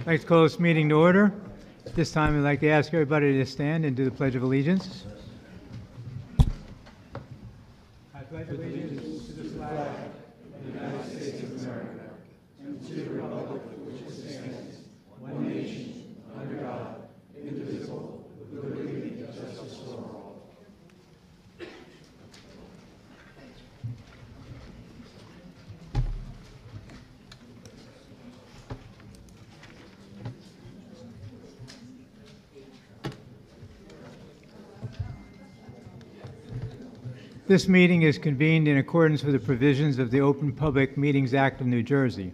I'd like to call this meeting to order. At this time, I'd like to ask everybody to stand and do the Pledge of Allegiance. I pledge allegiance to the flag of the United States of America and to the republic for which it stands, one nation, under God, indivisible, with liberty and justice for all. This meeting is convened in accordance with the provisions of the Open Public Meetings Act of New Jersey.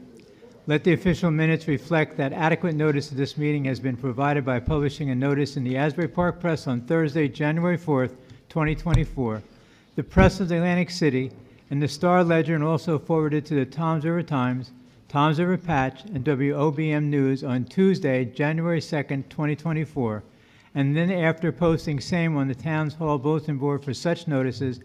Let the official minutes reflect that adequate notice of this meeting has been provided by publishing a notice in the Asbury Park Press on Thursday, January 4th, 2024, the Press of the Atlantic City, and the Star Ledger, and also forwarded to the Toms River Times, Toms River Patch, and WOBM News on Tuesday, January 2nd, 2024, and then after posting same on the Town Hall Bulletin Board for such notices,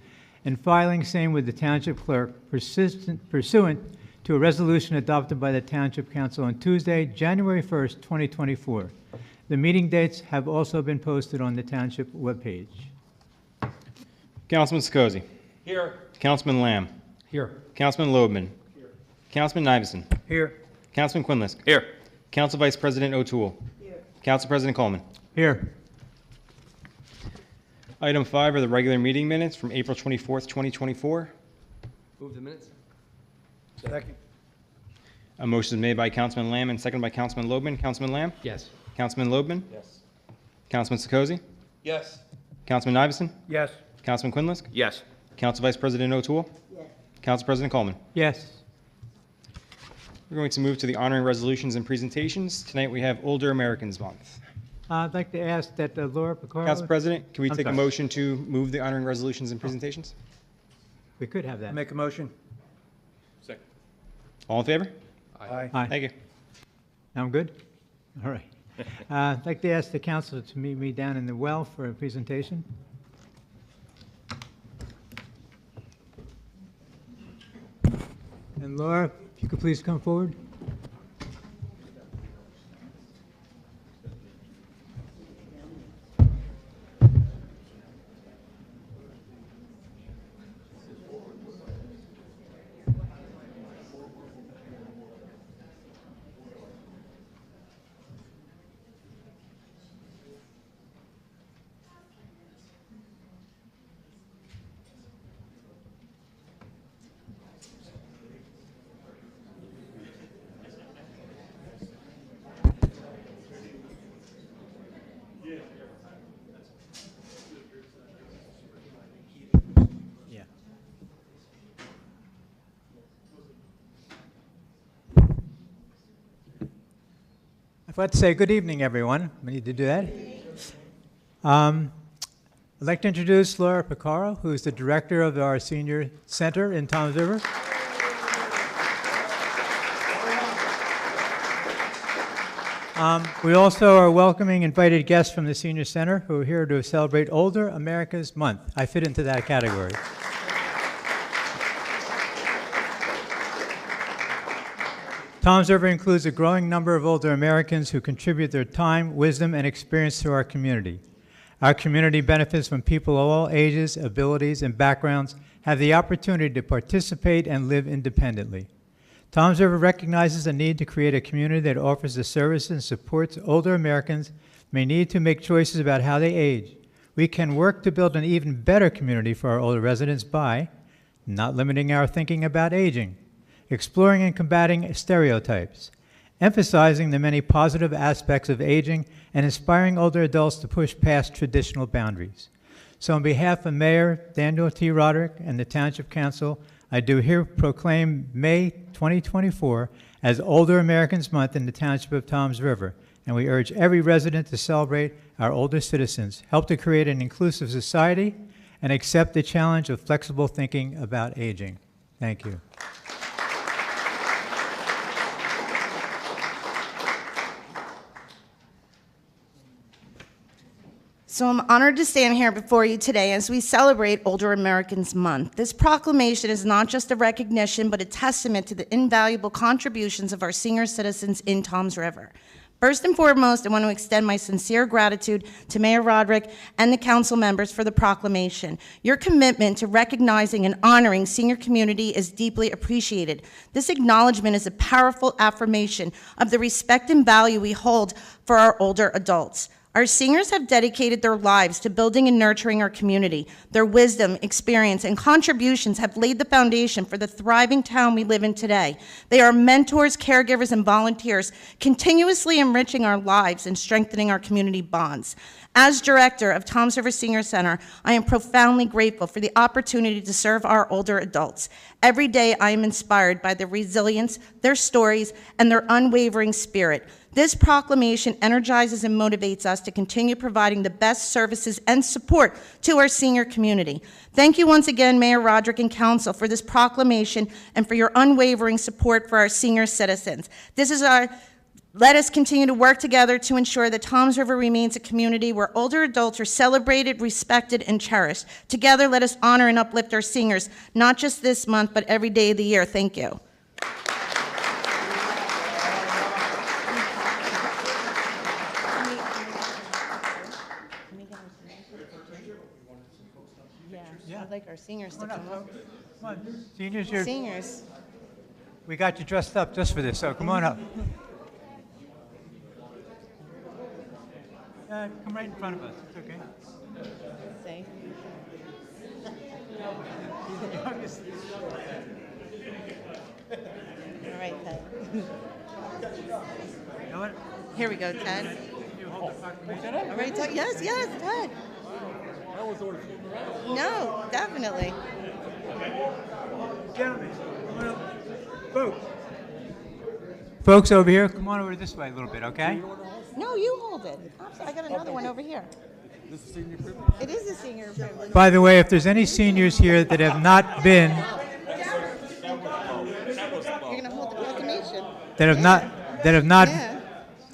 and filing same with the Township Clerk pursuant to a resolution adopted by the Township Council on Tuesday, January 1st, 2024. The meeting dates have also been posted on the Township webpage. Councilman Sikosi. Here. Councilman Lamb. Here. Councilman Loebman. Here. Councilman Iveson. Here. Councilman Quinlisk. Here. Council Vice President O'Toole. Here. Council President Coleman. Here. Item 5 are the regular meeting minutes from April 24th, 2024. Move the minutes. Second. A motion is made by Councilman Lamb and seconded by Councilman Loebman. Councilman Lamb? Yes. Councilman Loebman? Yes. Councilman Sikosi? Yes. Councilman Iveson? Yes. Councilman Quinlisk? Yes. Council Vice President O'Toole? Yes. Council President Coleman. Yes. We're going to move to the honoring resolutions and presentations. Tonight we have Older Americans Month. I'd like to ask that Laura Picaro... Council President, can we I'm take a sorry. motion to move the honoring resolutions and presentations? We could have that. Make a motion. Second. All in favor? Aye. Aye. Thank you. I'm good? All right. I'd like to ask the council to meet me down in the well for a presentation. And Laura, if you could please come forward. Yeah. I forgot to say good evening, everyone. We need to do that. I'd like to introduce Laura Picaro, who is the director of our senior center in Toms River. We also are welcoming invited guests from the senior center who are here to celebrate Older America's Month. I fit into that category. Toms River includes a growing number of older Americans who contribute their time, wisdom, and experience to our community. Our community benefits when people of all ages, abilities, and backgrounds have the opportunity to participate and live independently. Toms River recognizes the need to create a community that offers the services and supports older Americans may need to make choices about how they age. We can work to build an even better community for our older residents by not limiting our thinking about aging, exploring and combating stereotypes, emphasizing the many positive aspects of aging, and inspiring older adults to push past traditional boundaries. So on behalf of Mayor Daniel T. Roderick and the Township Council, I do here proclaim May 2024 as Older Americans Month in the Township of Toms River, and we urge every resident to celebrate our older citizens, help to create an inclusive society, and accept the challenge of flexible thinking about aging. Thank you. So I'm honored to stand here before you today as we celebrate Older Americans Month. This proclamation is not just a recognition, but a testament to the invaluable contributions of our senior citizens in Toms River. First and foremost, I want to extend my sincere gratitude to Mayor Roderick and the council members for the proclamation. Your commitment to recognizing and honoring senior community is deeply appreciated. This acknowledgement is a powerful affirmation of the respect and value we hold for our older adults. Our seniors have dedicated their lives to building and nurturing our community. Their wisdom, experience, and contributions have laid the foundation for the thriving town we live in today. They are mentors, caregivers, and volunteers, continuously enriching our lives and strengthening our community bonds. As director of Toms River Senior Center, I am profoundly grateful for the opportunity to serve our older adults. Every day, I am inspired by their resilience, their stories, and their unwavering spirit. This proclamation energizes and motivates us to continue providing the best services and support to our senior community. Thank you once again, Mayor Roderick and Council, for this proclamation and for your unwavering support for our senior citizens. Let us continue to work together to ensure that Toms River remains a community where older adults are celebrated, respected, and cherished. Together, let us honor and uplift our seniors, not just this month, but every day of the year. Thank you. Yeah, I'd like our seniors to come up. Come on, seniors, Seniors. we got you dressed up just for this, so come on up. Come right in front of us, it's okay. Say. All right, Ted. You know what? Here we go, Ted. You hold the proclamation. All right, Ted. Yes, Ted. No, definitely. Gentlemen, come on up. Folks over here, come on over this way a little bit, okay? No, you hold it. I got another one over here. This is senior privilege? It is a senior privilege. By the way, if there's any seniors here that have not been, You're gonna hold the proclamation. that Yeah.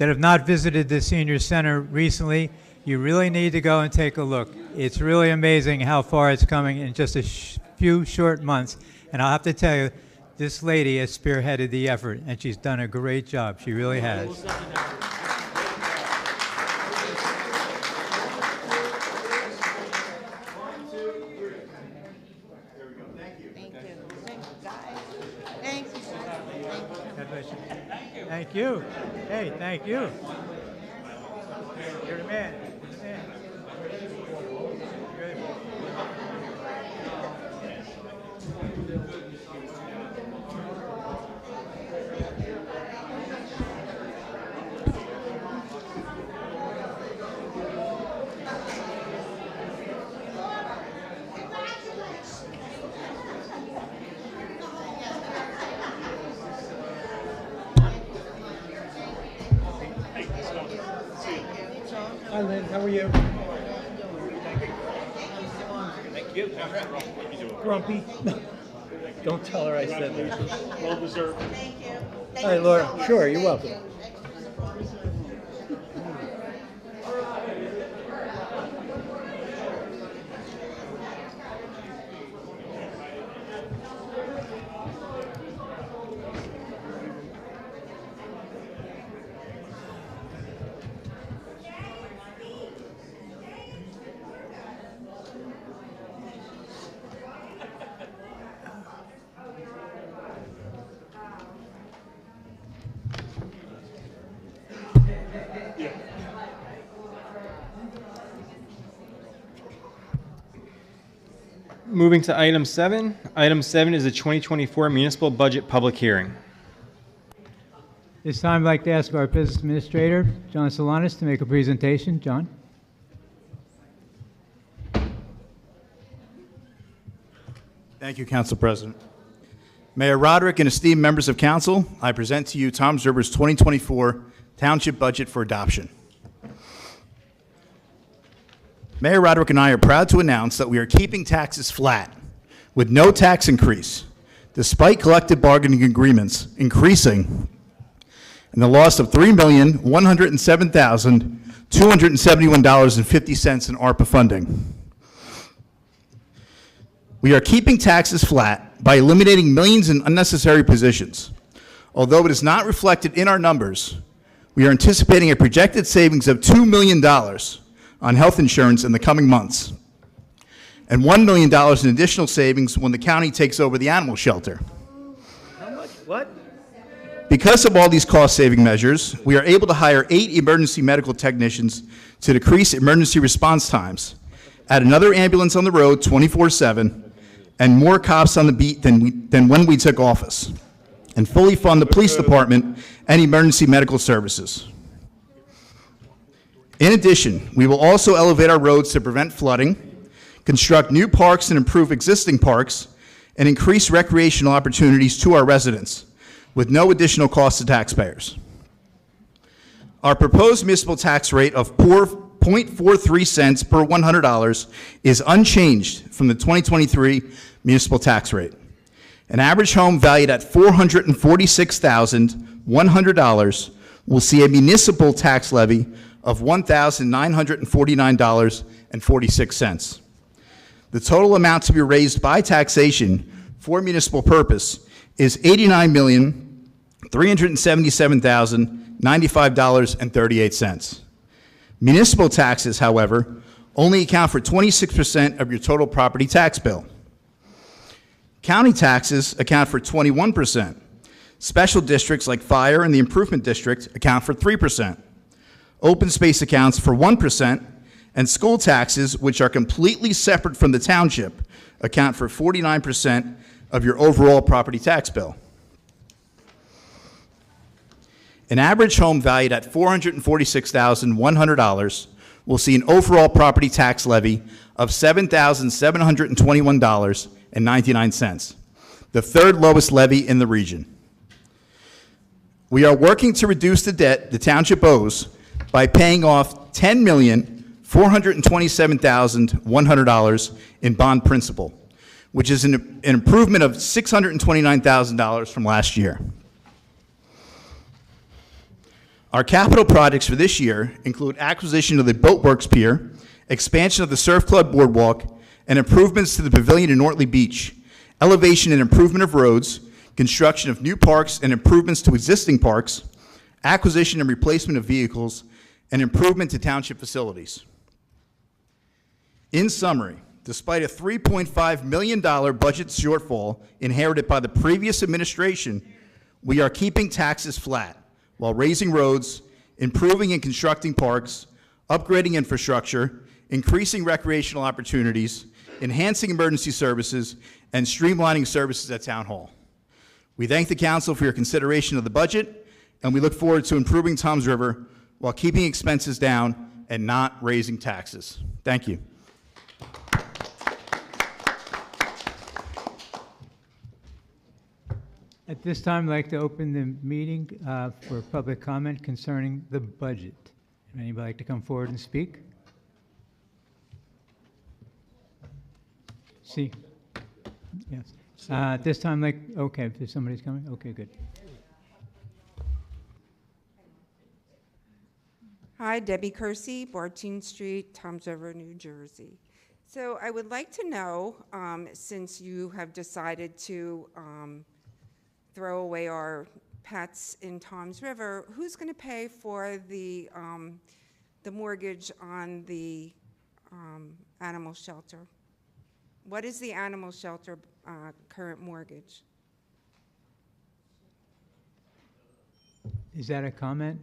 have not visited the senior center recently, you really need to go and take a look. It's really amazing how far it's coming in just a few short months. And I'll have to tell you, this lady has spearheaded the effort, and she's done a great job. She really has. Thank you. Thanks, guys. Thanks. God bless you. Thank you. Hey, thank you. You're the man. You're the man. Good. Hi, Lynn, how are you? Thank you. Grumpy? Don't tell her I said that. Well deserved. Hi, Laura. Sure, you're welcome. Moving to item 7. Item 7 is the 2024 municipal budget public hearing. This time, I'd like to ask our business administrator, John Solanas, to make a presentation. John? Thank you, Council President. Mayor Roderick and esteemed members of council, I present to you Toms River's 2024 Township Budget for adoption. Mayor Roderick and I are proud to announce that we are keeping taxes flat with no tax increase, despite collective bargaining agreements increasing and the loss of $3,107,271.50 in ARPA funding. We are keeping taxes flat by eliminating millions in unnecessary positions. Although it is not reflected in our numbers, We are anticipating a projected savings of $2 million on health insurance in the coming months, and $1 million in additional savings when the county takes over the animal shelter. How much? What? Because of all these cost-saving measures, we are able to hire 8 emergency medical technicians to decrease emergency response times, add another ambulance on the road 24/7, and more cops on the beat than when we took office, and fully fund the police department and emergency medical services. In addition, we will also elevate our roads to prevent flooding, construct new parks and improve existing parks, and increase recreational opportunities to our residents, with no additional cost to taxpayers. Our proposed municipal tax rate of 0.43 cents per $100 is unchanged from the 2023 municipal tax rate. An average home valued at $446,100 will see a municipal tax levy of $1,949.46. The total amount to be raised by taxation for municipal purpose is $89,377,095.38. Municipal taxes, however, only account for 26% of your total property tax bill. County taxes account for 21%. Special districts like fire and the improvement district account for 3%. Open space accounts for 1%, and school taxes, which are completely separate from the township, account for 49% of your overall property tax bill. An average home valued at $446,100 will see an overall property tax levy of $7,721.99, the third lowest levy in the region. We are working to reduce the debt the township owes by paying off $10,427,100 in bond principal, which is an improvement of $629,000 from last year. Our capital projects for this year include acquisition of the Boatworks Pier, expansion of the Surf Club Boardwalk, and improvements to the pavilion in Nortley Beach, elevation and improvement of roads, construction of new parks and improvements to existing parks, acquisition and replacement of vehicles, and improvement to township facilities. In summary, despite a $3.5 million budget shortfall inherited by the previous administration, we are keeping taxes flat while raising roads, improving and constructing parks, upgrading infrastructure, increasing recreational opportunities, enhancing emergency services, and streamlining services at Town Hall. We thank the council for your consideration of the budget, and we look forward to improving Toms River while keeping expenses down and not raising taxes. Thank you. At this time, I'd like to open the meeting for public comment concerning the budget. Anybody like to come forward and speak? See? Yes. At this time, okay, if somebody's coming, okay, good. Hi, Debbie Kersey, Bartine Street, Toms River, New Jersey. So I would like to know, since you have decided to throw away our pets in Toms River, who's going to pay for the mortgage on the animal shelter? What is the animal shelter current mortgage? Is that a comment?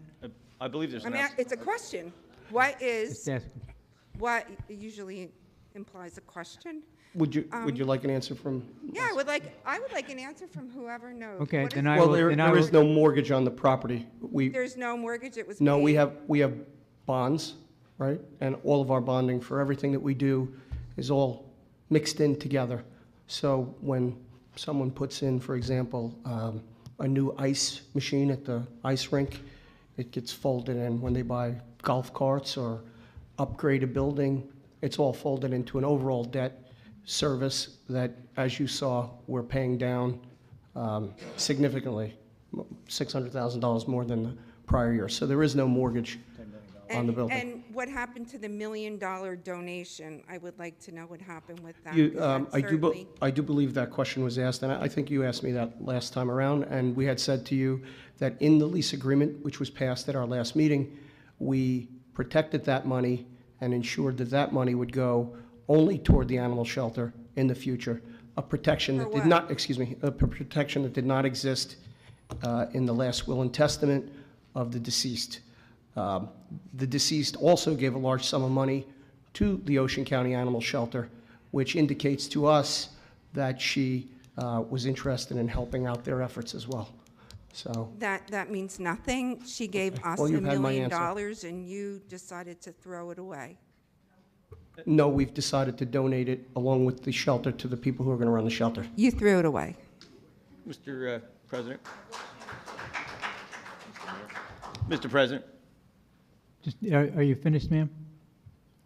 I believe there's I mean, it's a question. What Just ask. what usually implies a question? Would you like an answer from? Yeah, I would like an answer from whoever knows. Okay, What then is- I Well, will. then I there will- is no mortgage on the property. There's no mortgage, it was No, we paid. have bonds, right? And all of our bonding for everything that we do is all mixed in together. So when someone puts in, for example, a new ice machine at the ice rink, it gets folded in. When they buy golf carts or upgrade a building, it's all folded into an overall debt service that, as you saw, we're paying down significantly, $600,000 more than the prior year. So there is no mortgage on the building. And what happened to the $1 million donation? I would like to know what happened with that. You, 'cause that certainly- I do believe that question was asked, and I think you asked me that last time around, and we had said to you that in the lease agreement, which was passed at our last meeting, we protected that money and ensured that that money would go only toward the animal shelter in the future. A protection that For did what? not, excuse me, a protection that did not exist in the last will and testament of the deceased. The deceased also gave a large sum of money to the Ocean County Animal Shelter, which indicates to us that she was interested in helping out their efforts as well. So, That means nothing? She gave us Well, $1 you've had my million answer. and you decided to throw it away? no, we've decided to donate it along with the shelter to the people who are going to run the shelter. You threw it away. Mr. President. Mr. President. Just, are you finished, ma'am?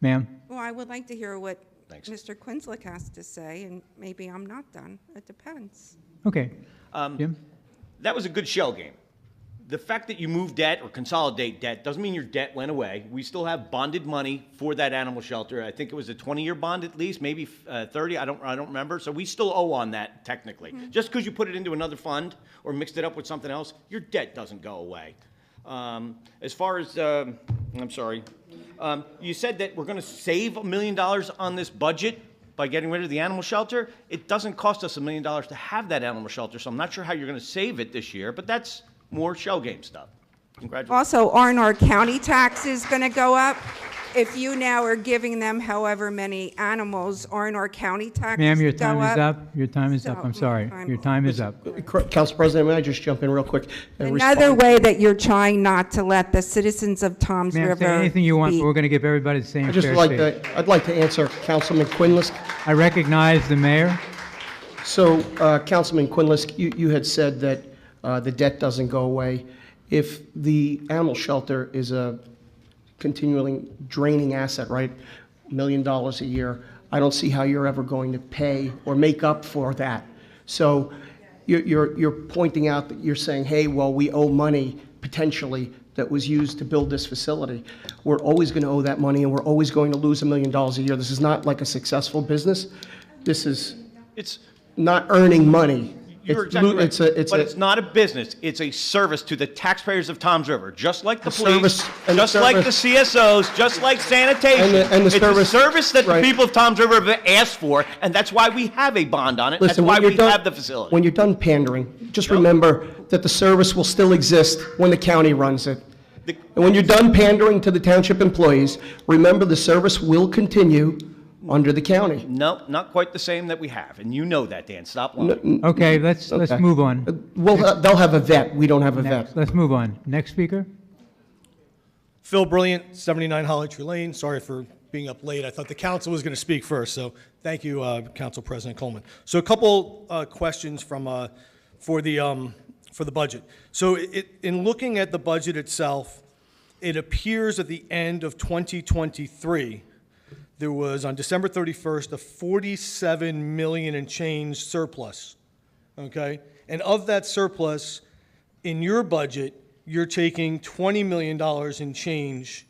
Ma'am? Well, I would like to hear what Thanks. Mr. Quinzlick has to say, and maybe I'm not done. It depends. Okay. Jim? That was a good shell game. The fact that you move debt or consolidate debt doesn't mean your debt went away. We still have bonded money for that animal shelter. I think it was a 20-year bond at least, maybe 30. I don't remember. So we still owe on that technically. Just because you put it into another fund or mixed it up with something else, your debt doesn't go away. As far as, I'm sorry, you said that we're going to save $1 million on this budget by getting rid of the animal shelter. It doesn't cost us $1 million to have that animal shelter, so I'm not sure how you're going to save it this year, but that's more shell game stuff. Congratulations. Also, aren't our county taxes going to go up? If you now are giving them however many animals, aren't our county taxes Ma'am, your go time is up. Your time is up. So, I'm sorry. my Your time is up. Council President, may I just jump in real quick? and Another respond? way that you're trying not to let the citizens of Toms Ma'am, River say anything you want, but speak. we're going to give everybody the same I'd just fair like shake. to, I'd like to answer Councilman Quinlisk. I recognize the mayor. So, Councilman Quinlisk, you had said that the debt doesn't go away. If the animal shelter is a continually draining asset, right, $1 million a year, I don't see how you're ever going to pay or make up for that. So you're pointing out that you're saying, hey, well, we owe money potentially that was used to build this facility. We're always going to owe that money, and we're always going to lose $1 million a year. This is not like a successful business. This is It's, not earning money. you're It's exactly lo- right. it's But a- it's not a business. It's a service to the taxpayers of Toms River, just like the A police, service- and just the like the service- CSOs, just like sanitation. And the It's a service- service that the right. people of Toms River have asked for, and that's why we have a bond on it. That's Listen, why when you're we done- have the facility. When you're done pandering, just remember that the service will still exist when the county runs it. The- And when you're done pandering to the township employees, remember the service will continue under the county. No, not quite the same that we have, and you know that, Dan. Stop lying. Okay, let's Okay. move on. Well, they'll have a vet. We don't have a Next, vet. let's move on. Next speaker? Phil Brilliant, 79 Holly Tree Lane. Sorry for being up late. I thought the council was going to speak first, so thank you, Council President Coleman. So a couple questions from for the budget. So in looking at the budget itself, it appears at the end of 2023, there was on December 31st a 47 million and change surplus. Okay, and of that surplus, in your budget, you're taking $20 million in change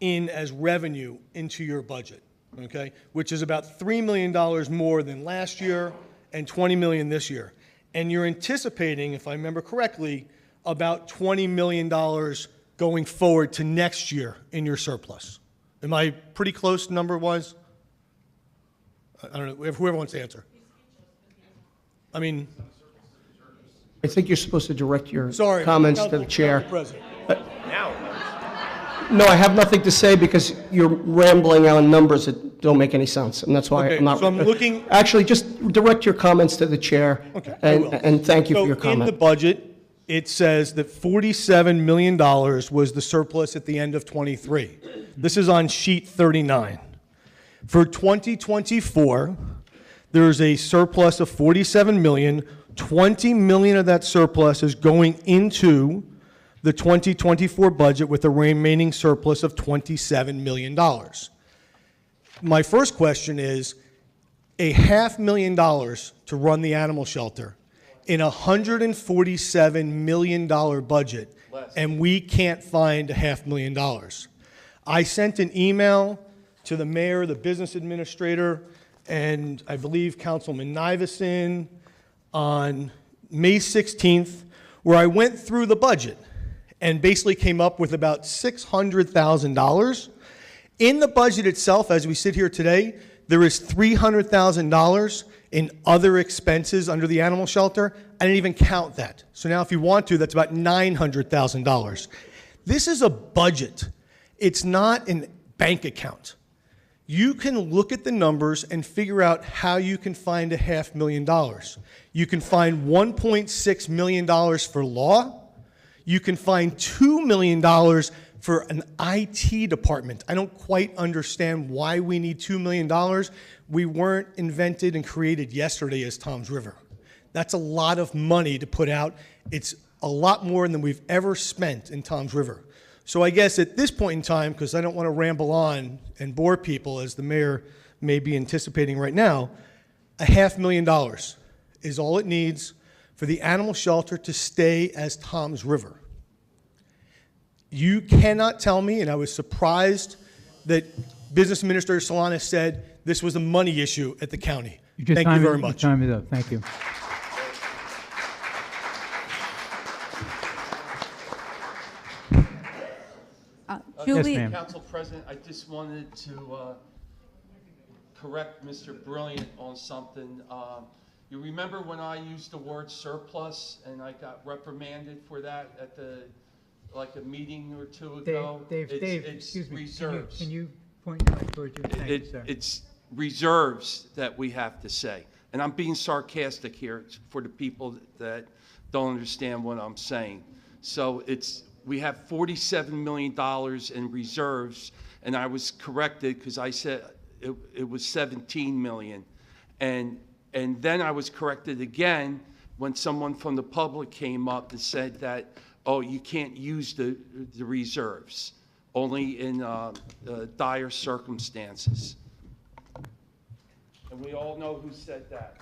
in as revenue into your budget, okay? Which is about $3 million more than last year and $20 million this year. And you're anticipating, if I remember correctly, about $20 million going forward to next year in your surplus. Am I pretty close number-wise? I don't know, whoever wants to answer. I mean, I think you're supposed to direct your sorry. comments to the Council chair. President. No, I have nothing to say because you're rambling on numbers that don't make any sense, and that's why Okay, I'm not. so I'm looking- Actually, just direct your comments to the chair. Okay, I And, will. and thank you for your So in the comment. budget, it says that $47 million was the surplus at the end of '23. This is on sheet 39. For 2024, there's a surplus of $47 million. $20 million of that surplus is going into the 2024 budget with a remaining surplus of $27 million. My first question is, $500,000 to run the animal shelter in a $147 million budget, and we can't find $500,000. I sent an email to the mayor, the business administrator, and I believe Councilman Nivison on May 16th, where I went through the budget and basically came up with about $600,000. In the budget itself, as we sit here today, there is $300,000 in other expenses under the animal shelter. I didn't even count that. So now if you want to, that's about $900,000. This is a budget. It's not a bank account. You can look at the numbers and figure out how you can find $500,000. You can find $1.6 million for law. You can find $2 million for an IT department. I don't quite understand why we need $2 million. We weren't invented and created yesterday as Toms River. That's a lot of money to put out. It's a lot more than we've ever spent in Toms River. So I guess at this point in time, because I don't want to ramble on and bore people, as the mayor may be anticipating right now, $500,000 is all it needs for the animal shelter to stay as Toms River. You cannot tell me, and I was surprised that Business Administrator Solana said this was a money issue at the county. Thank you very much. Your time is up. Thank you. Julie, ma'am. Council President, I just wanted to correct Mr. Brilliant on something. You remember when I used the word surplus and I got reprimanded for that at like a meeting or two ago? Dave, It's excuse me. reserves. Can you point your mic towards you? Thank you, sir. It's reserves that we have to say. And I'm being sarcastic here for the people that don't understand what I'm saying. So we have $47 million in reserves, and I was corrected because I said it was 17 million. And then I was corrected again when someone from the public came up and said that, oh, you can't use the reserves, only in dire circumstances. And we all know who said that.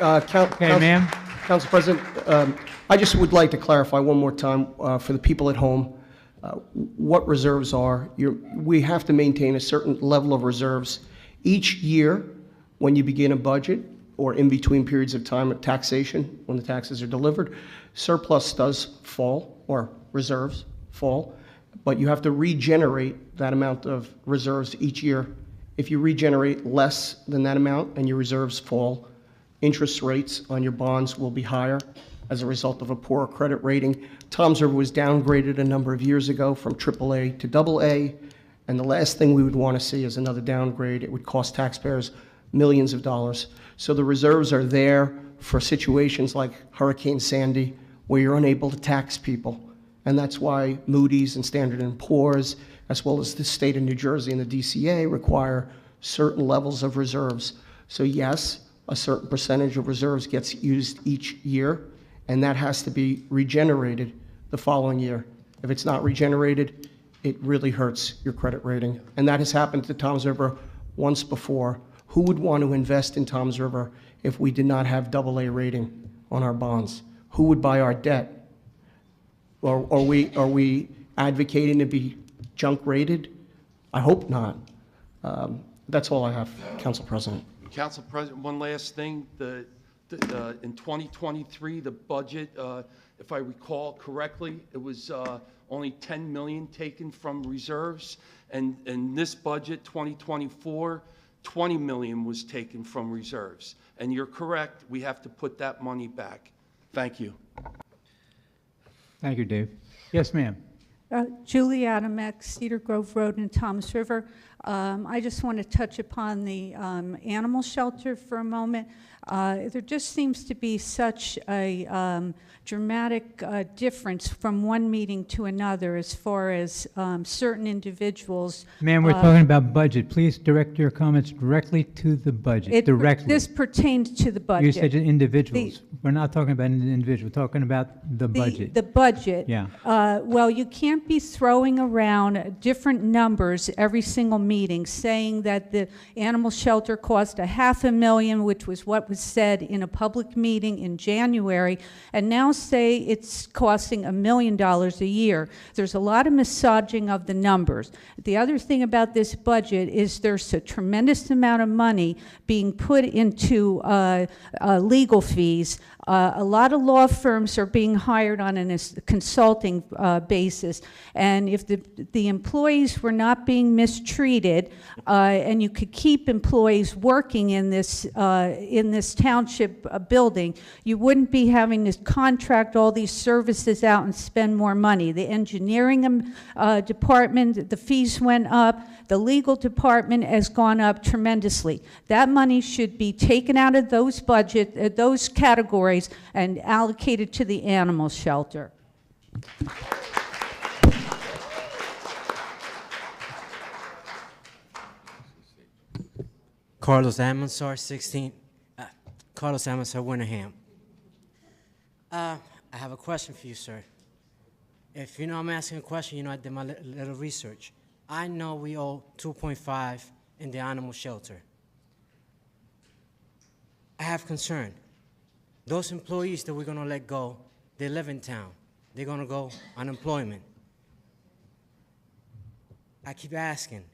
Okay, ma'am. Council President, I just would like to clarify one more time for the people at home what reserves are. We have to maintain a certain level of reserves each year when you begin a budget or in between periods of time at taxation when the taxes are delivered. Surplus does fall, or reserves fall, but you have to regenerate that amount of reserves each year. If you regenerate less than that amount and your reserves fall, interest rates on your bonds will be higher as a result of a poorer credit rating. Toms River was downgraded a number of years ago from AAA to AA, and the last thing we would want to see is another downgrade. It would cost taxpayers millions of dollars. So the reserves are there for situations like Hurricane Sandy, where you're unable to tax people. And that's why Moody's and Standard & Poor's, as well as the state of New Jersey and the DCA, require certain levels of reserves. So yes, a certain percentage of reserves gets used each year, and that has to be regenerated the following year. If it's not regenerated, it really hurts your credit rating. And that has happened to Toms River once before. Who would want to invest in Toms River if we did not have AA rating on our bonds? Who would buy our debt? Or are we advocating to be junk rated? I hope not. That's all I have, Council President. Council President, one last thing. In 2023, the budget, if I recall correctly, it was only 10 million taken from reserves. And in this budget, 2024, 20 million was taken from reserves. And you're correct, we have to put that money back. Thank you. Thank you, Dave. Yes, ma'am. Julie Adamek, Cedar Grove Road in Toms River. I just want to touch upon the animal shelter for a moment. There just seems to be such a dramatic difference from one meeting to another as far as certain individuals. Ma'am, we're talking about budget. Please direct your comments directly to the budget. Directly. This pertained to the budget. You said individuals. We're not talking about an individual. We're talking about the budget. The budget. Yeah. Well, you can't be throwing around different numbers every single meeting meeting saying that the animal shelter cost $500,000, which was what was said in a public meeting in January, and now say it's costing $1 million a year. There's a lot of massaging of the numbers. The other thing about this budget is there's a tremendous amount of money being put into legal fees. A lot of law firms are being hired on a consulting basis, and if the employees were not being mistreated, and you could keep employees working in this township building, you wouldn't be having to contract all these services out and spend more money. The engineering department, the fees went up. The legal department has gone up tremendously. That money should be taken out of those those categories and allocated to the animal shelter. Carlos Amonsar, Carlos Amonsar, Winterham. I have a question for you, sir. If you know I'm asking a question, I did my little research. I know we owe 2.5 in the animal shelter. I have concern. Those employees that we're gonna let go, they live in town. They're gonna go unemployment. I keep asking,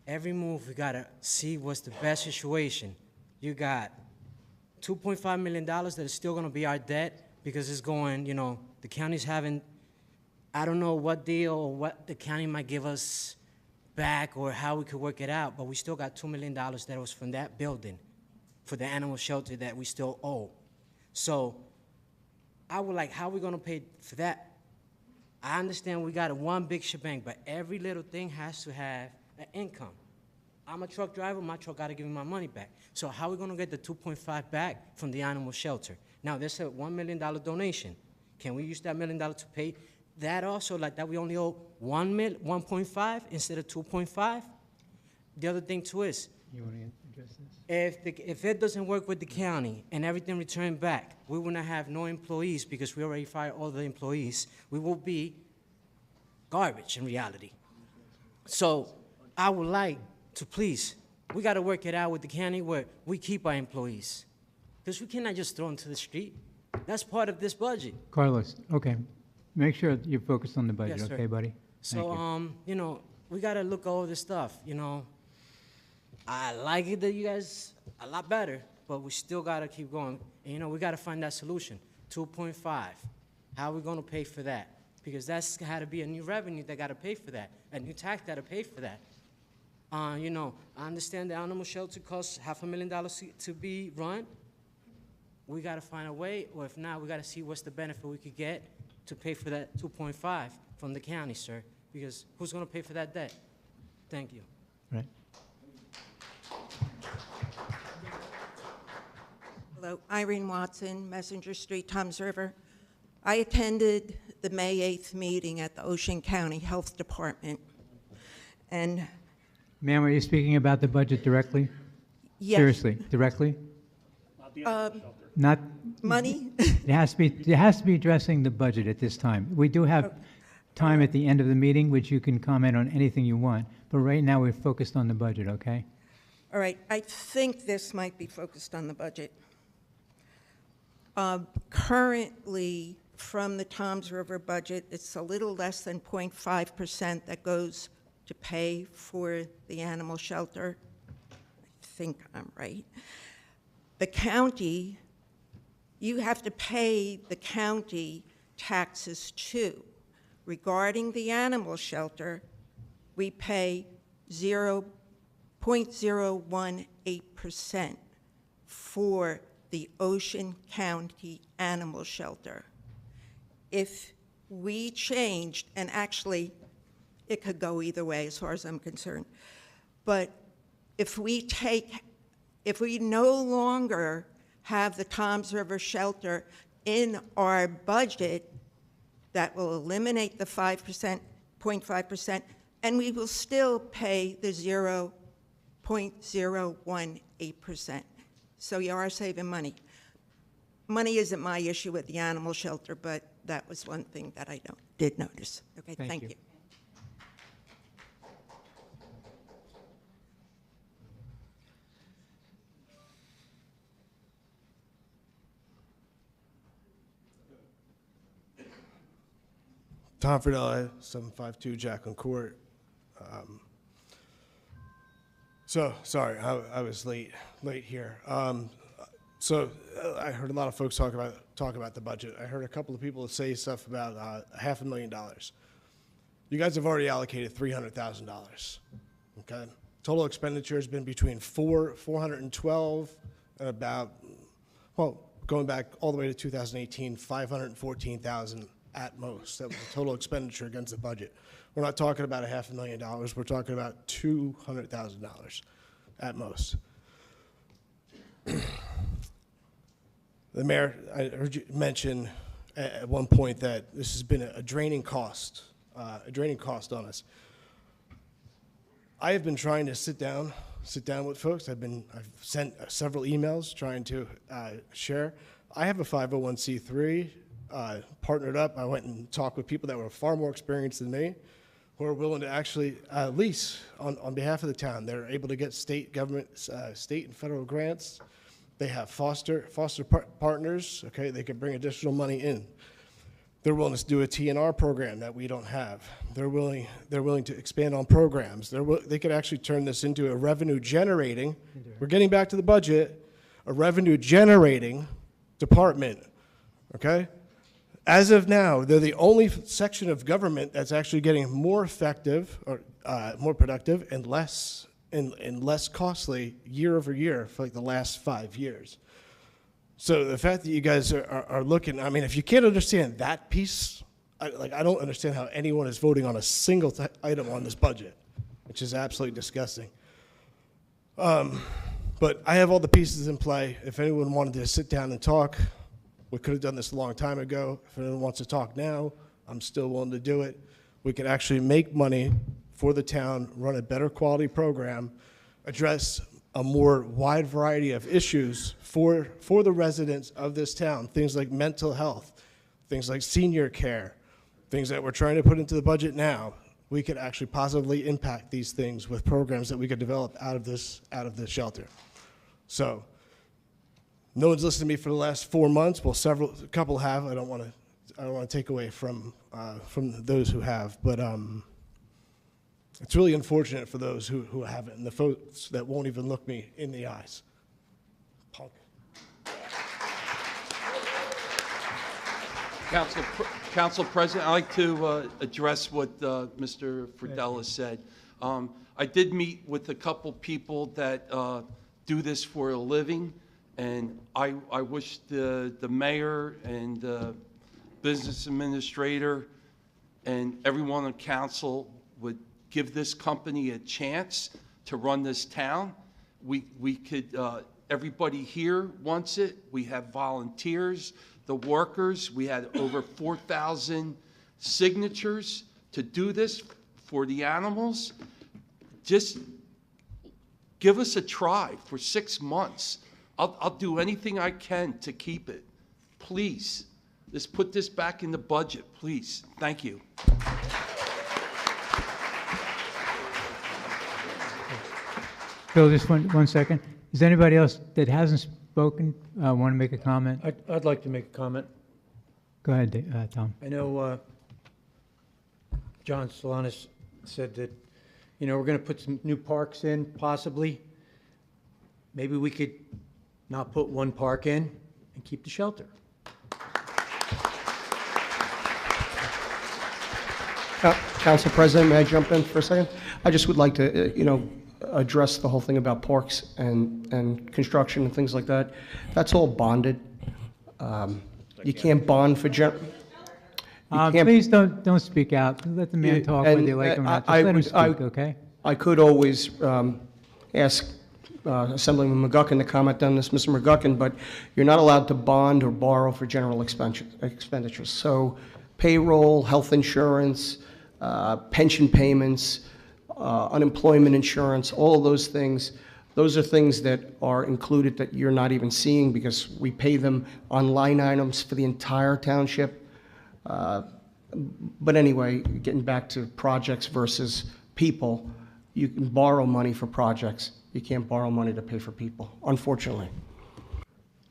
every move we gotta see what's the best situation. You got $2.5 million that is still gonna be our debt because it's going, the county's having, I don't know what deal or what the county might give us back or how we could work it out, but we still got $2 million that was from that building for the animal shelter that we still owe. So I would like, how are we gonna pay for that? I understand we got one big shebang, but every little thing has to have an income. I'm a truck driver, my truck gotta give me my money back. So how are we gonna get the 2.5 back from the animal shelter? Now there's a $1 million donation. Can we use that $1 million to pay that also, like that we only owe 1.5 instead of 2.5? The other thing too is, You want to address this? if it doesn't work with the county and everything returned back, we will not have no employees because we already fired all the employees. We will be garbage in reality. So I would like to please, we got to work it out with the county where we keep our employees because we cannot just throw them to the street. That's part of this budget. Carlos, okay. Make sure you're focused on the budget, Yes, sir. okay, buddy? Thank you. So, we got to look over this stuff, I like it that you guys a lot better, but we still got to keep going. And, we got to find that solution. 2.5. How are we going to pay for that? Because that's got to be a new revenue that got to pay for that, a new tax that to pay for that. I understand the animal shelter costs $500,000 to be run. We got to find a way, or if not, we got to see what's the benefit we could get to pay for that 2.5 from the county, sir, because who's going to pay for that debt? Thank you. Right. Hello, Irene Watson, Messenger Street, Toms River. I attended the May 8th meeting at the Ocean County Health Department, and Ma'am, are you speaking about the budget directly? yes. Seriously, directly? Not Money? It has to be addressing the budget at this time. We do have time at the end of the meeting, which you can comment on anything you want, but right now we're focused on the budget, okay? All right, I think this might be focused on the budget. Currently, from the Toms River budget, it's a little less than 0.5% that goes to pay for the animal shelter. I think I'm right. The county, you have to pay the county taxes too. Regarding the animal shelter, we pay 0.018% for the Ocean County Animal Shelter. If we changed, and actually it could go either way as far as I'm concerned, but if we no longer have the Toms River Shelter in our budget, that will eliminate the 0.5%, and we will still pay the 0.018%. So you are saving money. Money isn't my issue with the animal shelter, but that was one thing that I did notice. Okay, thank you. Tom Fridella, 752 Jacqueline Court. Sorry, I was late here. I heard a lot of folks talk about the budget. I heard a couple of people say stuff about $500,000. You guys have already allocated $300,000. Okay, total expenditure has been between 412 and about, well, going back all the way to 2018, 514,000 at most. That was the total expenditure against the budget. We're not talking about $500,000. We're talking about $200,000 at most. The mayor, I heard you mention at one point that this has been a draining cost on us. I have been trying to sit down with folks. I've sent several emails trying to share. I have a 501c3 partnered up. I went and talked with people that were far more experienced than me, who are willing to actually lease on behalf of the town. They're able to get state government, state and federal grants. They have foster partners. Okay, they can bring additional money in. They're willing to do a TNR program that we don't have. They're willing to expand on programs. They could actually turn this into a revenue generating. We're getting back to the budget, a revenue generating department. Okay. As of now, they're the only section of government that's actually getting more effective or more productive and less costly year over year for like the last 5 years. So the fact that you guys are looking, I mean, if you can't understand that piece, I don't understand how anyone is voting on a single item on this budget, which is absolutely disgusting. But I have all the pieces in play. If anyone wanted to sit down and talk, we could have done this a long time ago. If anyone wants to talk now, I'm still willing to do it. We can actually make money for the town, run a better quality program, address a more wide variety of issues for the residents of this town, things like mental health, things like senior care, things that we're trying to put into the budget now. We could actually positively impact these things with programs that we could develop out of this shelter. So no one's listened to me for the last 4 months. Well, a couple have. I don't want to take away from those who have, but it's really unfortunate for those who haven't, and the folks that won't even look me in the eyes. Punk. Council President, I'd like to address what Mr. Fridella said. I did meet with a couple people that do this for a living, and I wish the mayor and the business administrator and everyone on council would give this company a chance to run this town. We could, everybody here wants it. We have volunteers, the workers. We had over 4,000 signatures to do this for the animals. Just give us a try for 6 months. I'll do anything I can to keep it. Please, let's put this back in the budget, please. Thank you. Bill, just one second. Is anybody else that hasn't spoken want to make a comment? I'd like to make a comment. Go ahead, Tom. I know John Solanas said that, we're going to put some new parks in, possibly. Maybe we could not put one park in and keep the shelter. Council President, may I jump in for a second? I just would like to, address the whole thing about parks and construction and things like that. That's all bonded. You can't bond for please don't speak out. Let the man talk whether you like him or not. Just let him speak, okay? I could always ask Assemblyman McGuckin to comment on this, Mr. McGuckin, but you're not allowed to bond or borrow for general expenditures. So payroll, health insurance, pension payments, unemployment insurance, all of those things, those are things that are included that you're not even seeing because we pay them on line items for the entire township. But anyway, getting back to projects versus people, you can borrow money for projects. You can't borrow money to pay for people, unfortunately.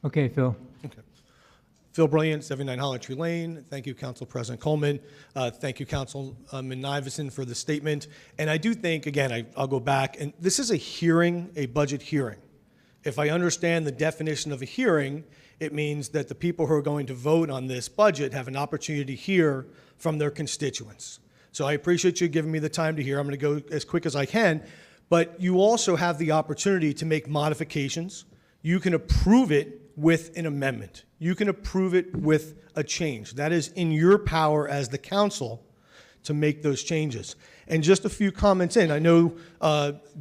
Okay, Phil. Okay. Phil Brilliant, 79 Holly Tree Lane. Thank you, Council President Coleman. Thank you, Councilman Nivison, for the statement. And I do think, again, I'll go back, and this is a hearing, a budget hearing. If I understand the definition of a hearing, it means that the people who are going to vote on this budget have an opportunity to hear from their constituents. So I appreciate you giving me the time to hear. I'm going to go as quick as I can. But you also have the opportunity to make modifications. You can approve it with an amendment. You can approve it with a change. That is in your power as the council to make those changes. And just a few comments in. I know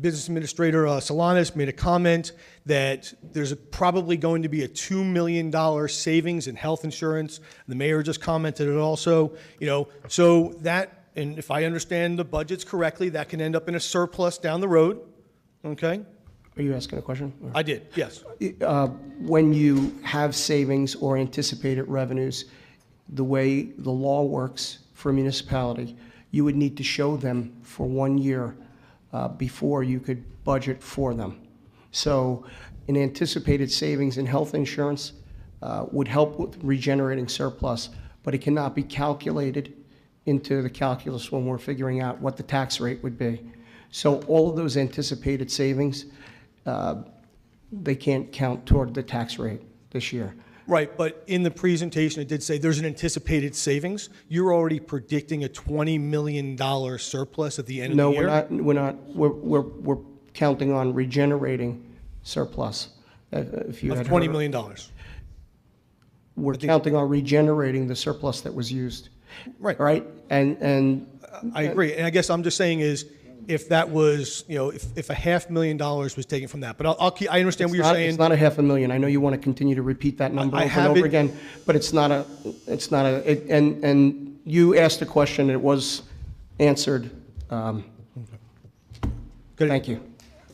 Business Administrator Solanas made a comment that there's probably going to be a $2 million savings in health insurance. The mayor just commented it also. So that, and if I understand the budgets correctly, that can end up in a surplus down the road. Okay? Are you asking a question? Or- I did, yes. When you have savings or anticipated revenues, the way the law works for a municipality, you would need to show them for 1 year before you could budget for them. So an anticipated savings in health insurance would help with regenerating surplus, but it cannot be calculated into the calculus when we're figuring out what the tax rate would be. So all of those anticipated savings, they can't count toward the tax rate this year. Right, but in the presentation, it did say there's an anticipated savings. You're already predicting a $20 million surplus at the end of the year? No, we're counting on regenerating surplus. If you Of had $20 heard- million. We're counting on regenerating the surplus that was used. Right. Right? And I agree, and I guess I'm just saying is, if that was, if a $500,000 was taken from that, but I understand what you're saying. It's not a $500,000. I know you want to continue to repeat that number I over have and over it- again, but and you asked a question, it was answered. Thank you.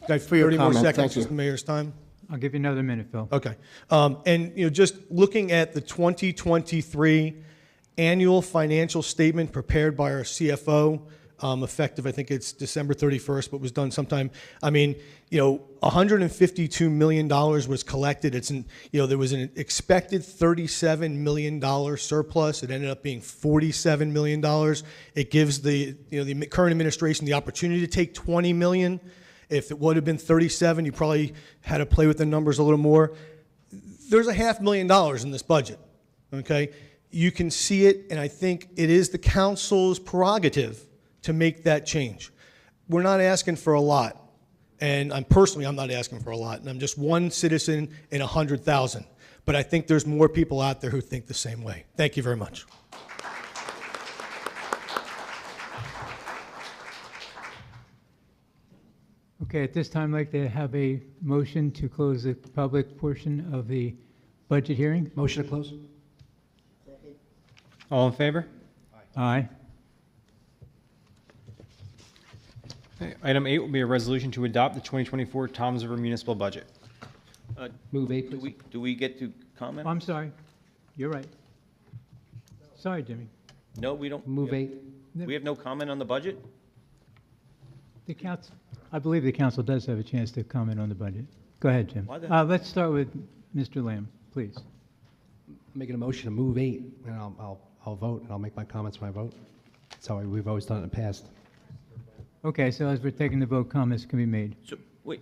For your 30 more comment. seconds, Thank you. just the mayor's time. I'll give you another minute, Phil. Okay. And, just looking at the 2023 annual financial statement prepared by our CFO, effective, I think it's December 31st, but was done sometime. I mean, $152 million was collected. There was an expected $37 million surplus. It ended up being $47 million. It gives the current administration the opportunity to take $20 million. If it would have been 37, you probably had to play with the numbers a little more. There's a $500,000 in this budget, okay? You can see it, and I think it is the council's prerogative to make that change. We're not asking for a lot, and I'm not asking for a lot, and I'm just one citizen in 100,000. But I think there's more people out there who think the same way. Thank you very much. Okay, at this time, I'd like to have a motion to close the public portion of the budget hearing. Motion to close? All in favor? Aye. Okay, Item 8 will be a resolution to adopt the 2024 Toms River Municipal Budget. Move 8, please. Do we get to comment? I'm sorry. You're right. Sorry, Jimmy. No, we don't. Move 8. We have no comment on the budget? The council, I believe the council does have a chance to comment on the budget. Go ahead, Jim. Why the- Let's start with Mr. Lamb, please. Making a motion to move 8, and I'll vote, and I'll make my comments when I vote. That's how we've always done it in the past. Okay, so as we're taking the vote, comments can be made. So, wait,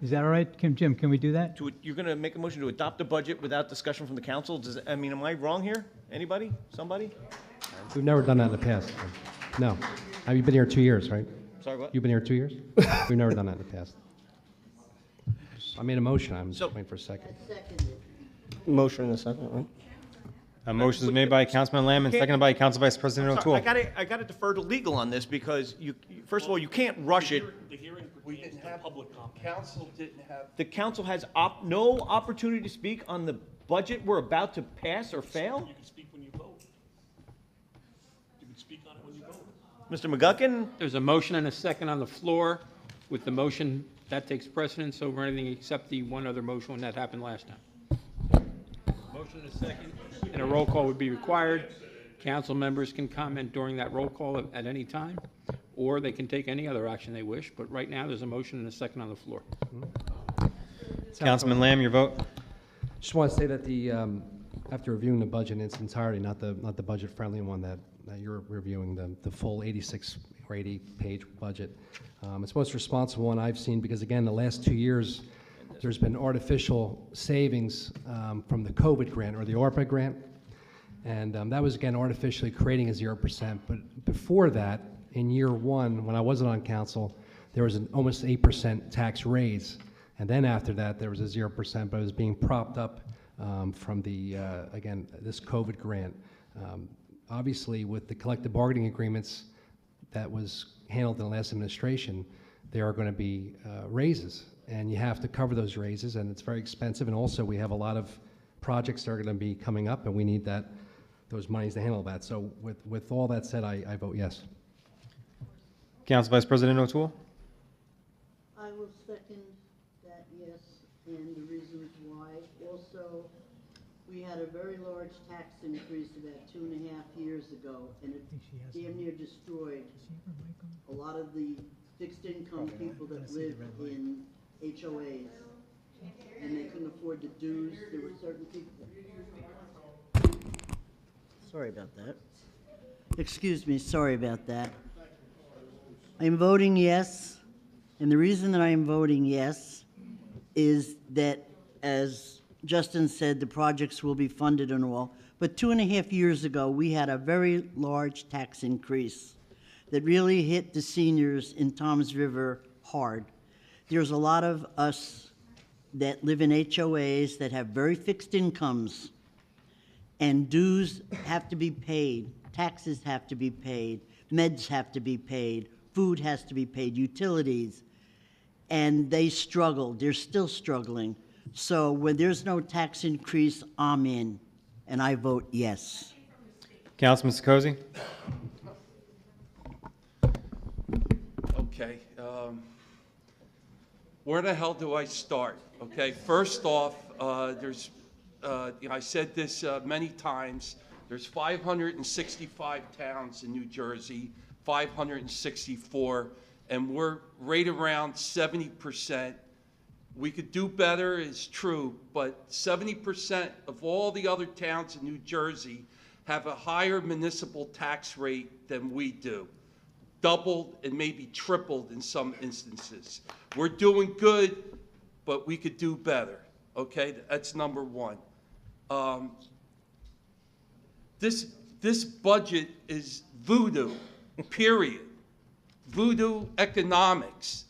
Is that all right, Jim? Can we do that? you're going to make a motion to adopt the budget without discussion from the council? Am I wrong here? Anybody? Somebody? We've never done that in the past. No. You've been here 2 years, right? Sorry, what? You've been here 2 years? We've never done that in the past. I made a motion. I'm just waiting for a second. Motion in a second, right? A motion is made by Councilman Lamb and seconded by Council Vice President O'Toole. I got to defer to legal on this because first of all, you can't rush it. The hearing, we didn't have public comment. Council didn't have. The council has no opportunity to speak on the budget we're about to pass or fail? You can speak when you vote. You can speak on it when you vote. Mr. McGuckin? There's a motion and a second on the floor. With the motion, that takes precedence over anything except the one other motion that happened last time. Motion and a second, and a roll call would be required. Council members can comment during that roll call at any time, or they can take any other action they wish, but right now, there's a motion and a second on the floor. Councilman Lamb, your vote? Just want to say that after reviewing the budget in its entirety, not the budget-friendly one that you're reviewing, the full 86 or 80-page budget, it's the most responsible one I've seen because, again, the last 2 years, there's been artificial savings from the COVID grant or the ARPA grant, and that was, again, artificially creating a 0%. But before that, in year one, when I wasn't on council, there was an almost 8% tax raise, and then after that, there was a 0%, but it was being propped up from the, again, this COVID grant. Obviously, with the collective bargaining agreements that was handled in the last administration, there are going to be raises, and you have to cover those raises, and it's very expensive, and also we have a lot of projects that are going to be coming up, and we need those monies to handle that. So with all that said, I vote yes. Council Vice President O'Toole? I will second that yes, and the reasons why. Also, we had a very large tax increase about 2.5 years ago, and it damn near destroyed a lot of the fixed income people that live in HOAs, and they couldn't afford the dues. There were certain people. Sorry about that. Excuse me, sorry about that. I'm voting yes, and the reason that I am voting yes is that, as Justin said, the projects will be funded and all, but 2.5 years ago, we had a very large tax increase that really hit the seniors in Toms River hard. There's a lot of us that live in HOAs that have very fixed incomes, and dues have to be paid, taxes have to be paid, meds have to be paid, food has to be paid, utilities, and they struggle. They're still struggling. So when there's no tax increase, I'm in, and I vote yes. Councilman Sekozy? Okay. Where the hell do I start? Okay, first off, there's, I said this many times, there's 565 towns in New Jersey, 564, and we're right around 70%. We could do better, it's true, but 70% of all the other towns in New Jersey have a higher municipal tax rate than we do. Doubled and maybe tripled in some instances. We're doing good, but we could do better, okay? That's number one. This budget is voodoo, period. Voodoo economics.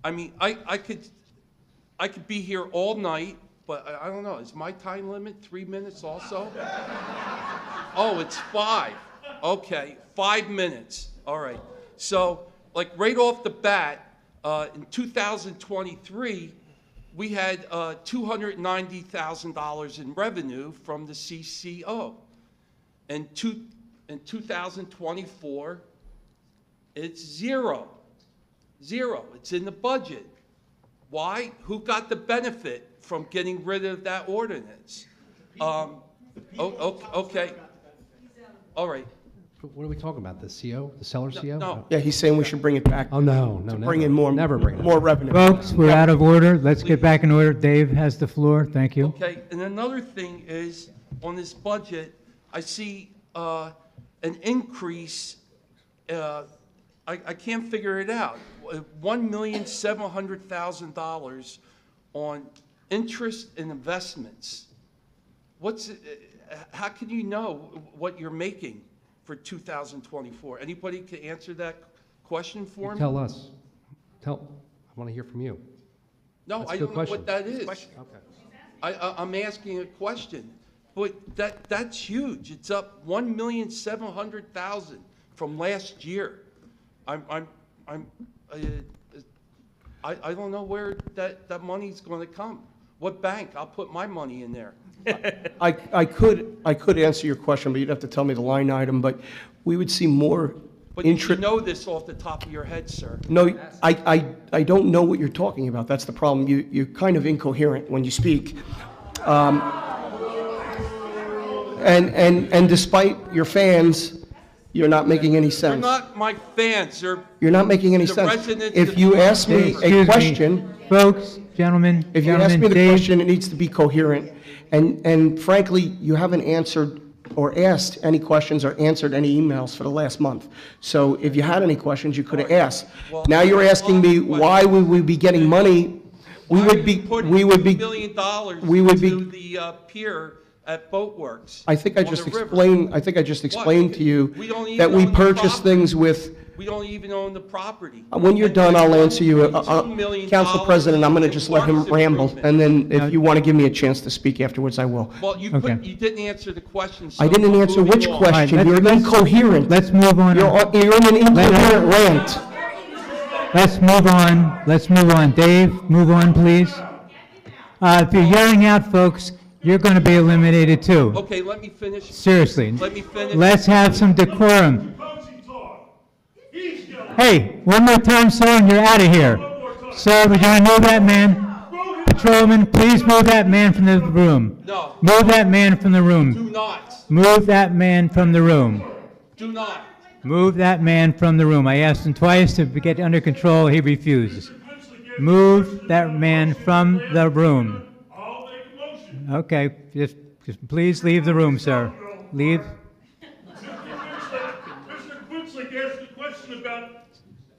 I mean, I could be here all night, but I don't know, is my time limit 3 minutes also? Oh, it's 5. Okay, 5 minutes. All right. So, like right off the bat, in 2023, we had $290,000 in revenue from the CCO. And in 2024, it's zero. Zero. It's in the budget. Why? Who got the benefit from getting rid of that ordinance? Okay. All right. What are we talking about? The CO? The seller CO? No. Yeah, he's saying we should bring it back. Oh, no, To never. bring in more, Never bring it more back. revenue. Folks, we're out of order. Let's get back in order. Dave has the floor. Thank you. Okay, and another thing is, on this budget, I see an increase, I can't figure it out, $1,700,000 on interest and investments. How can you know what you're making for 2024? Anybody can answer that question for me? Tell us. I want to hear from you. No, That's a I good don't know question. what that is. Okay. I'm asking a question, but that's huge. It's up $1,700,000 from last year. I don't know where that money's going to come. What bank? I'll put my money in there. I could answer your question, but you'd have to tell me the line item, but we would see more But you interest. know this off the top of your head, sir. No, I don't know what you're talking about. That's the problem. You're kind of incoherent when you speak. And despite your fans You're not making any They're sense. not my fans, they're You're not making any the sense. residents If of you Tom ask me River. a Excuse me. question, Folks, gentlemen, if you ask gentlemen, me the Dave, question, it needs to be coherent. And frankly, you haven't answered or asked any questions or answered any emails for the last month. So if you had any questions, you could have asked. Now you're asking me why would we be getting money? We would be, we would be, $2 million we would be- to the pier at Boatworks. I think I on just the river. explained, I think I just explained to you We don't even that we own the purchase property. things with, We don't even own the property. when you're done, I'll answer you. $2 million Council President, I'm going to just let him parks ramble, improvement. and then if you want to give me a chance to speak afterwards, I will. Well, you Okay. you didn't answer the question, so I didn't answer moving which on. question. All right, You're let's- incoherent. let's move on. You're in an incoherent rant. Let's move on. Let's move on. Dave, move on, please. If you're yelling out, folks, you're going to be eliminated too. Okay, let me finish. Seriously. Let me finish. Let's have some decorum. Hey, one more time, sir, and you're out of here. Sir, would you want to move that man? Patrolman, please move that man from the room. No. Move that man from the room. Do not. Move that man from the room. Do not. Move that man from the room. I asked him twice to get under control. He refuses. Move that man from the room. Okay, just please leave the room, sir. Leave. Mr. Quincy asked a question about,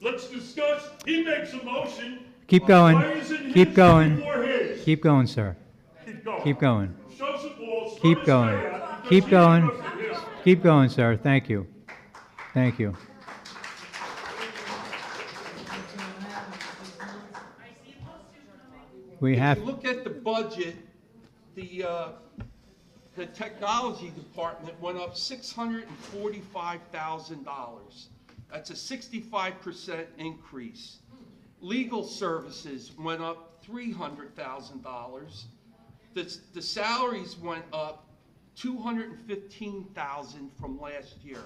let's discuss, he makes a motion. Keep Why going. isn't his Keep going. before his? Keep going, sir. Keep going. Keep going. Show some balls, Keep throw going. his way out, Keep because going. he goes to his. Keep going, sir. Thank you. Thank you. We have, If you look at the budget, the technology department went up $645,000. That's a 65% increase. Legal services went up $300,000. The salaries went up $215,000 from last year.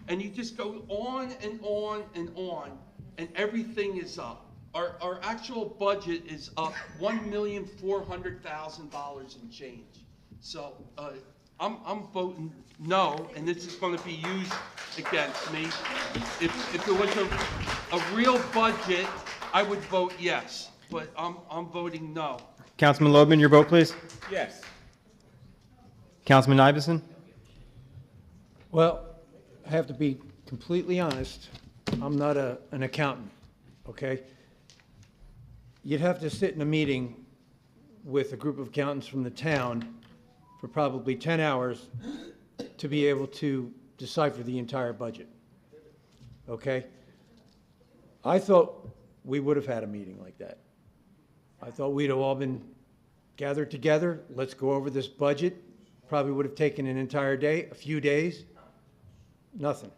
And you just go on and on and on, and everything is up. Our actual budget is up $1,400,000 in change. So I'm voting no, and this is going to be used against me. If there was a real budget, I would vote yes, but I'm voting no. Councilman Loebman, your vote, please. Yes. Councilman Iverson? Well, I have to be completely honest. I'm not an accountant, okay? You'd have to sit in a meeting with a group of accountants from the town for probably 10 hours to be able to decipher the entire budget, okay? I thought we would have had a meeting like that. I thought we'd have all been gathered together. Let's go over this budget. Probably would have taken an entire day, a few days. Nothing.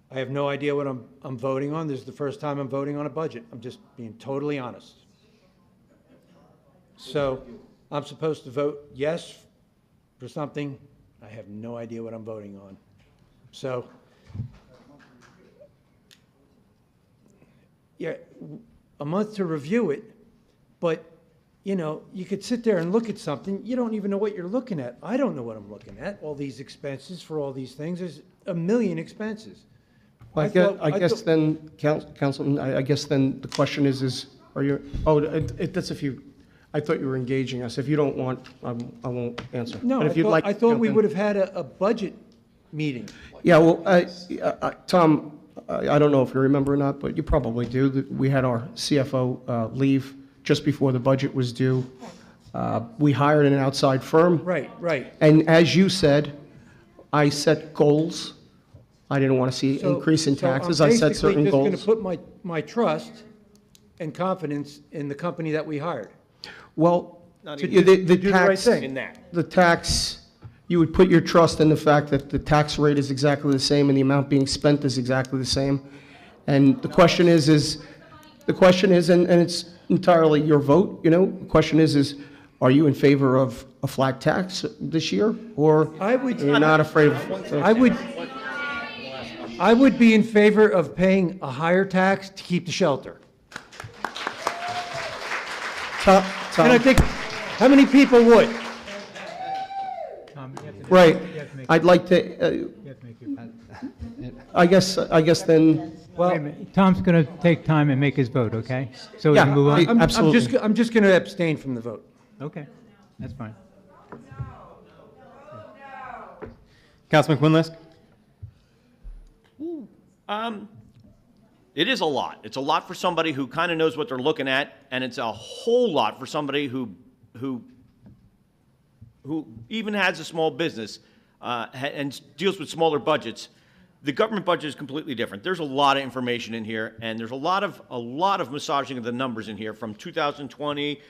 I have no idea what I'm voting on. This is the first time I'm voting on a budget. I'm just being totally honest. So I'm supposed to vote yes for something. I have no idea what I'm voting on. So, yeah, a month to review it, but, you know, you could sit there and look at something. You don't even know what you're looking at. I don't know what I'm looking at. All these expenses for all these things. There's a million expenses. I guess then, Councilman, I guess then the question is are you, that's if you, I thought you were engaging us. If you don't want, I won't answer. No, And if you'd like I to thought jump we in- would have had a budget meeting. Yeah, well, Tom, I don't know if you remember or not, but you probably do. We had our CFO leave just before the budget was due. We hired an outside firm. Right, right. And as you said, I set goals. I didn't want to see an increase in taxes. I set certain I'm goals. basically just going to put my trust and confidence in the company that we hired. Well, Not the even- to do the right tax, thing. In that. the tax, you would put your trust in the fact that the tax rate is exactly the same and the amount being spent is exactly the same. And the question is, and it's entirely your vote, you know, the question is, are you in favor of a flat tax this year? Or you're not afraid of? I would be in favor of paying a higher tax to keep the shelter. Tom, And I think, how many people would? Right. I'd like to, I guess then, Wait a minute. Tom's going to take time and make his vote, okay? So we Yeah, can move on? I'm just going to abstain from the vote. Okay, that's fine. Councilman Quinlisk? It is a lot. It's a lot for somebody who kind of knows what they're looking at, and it's a whole lot for somebody who even has a small business and deals with smaller budgets. The government budget is completely different. There's a lot of information in here, and there's a lot of massaging of the numbers in here from 2020,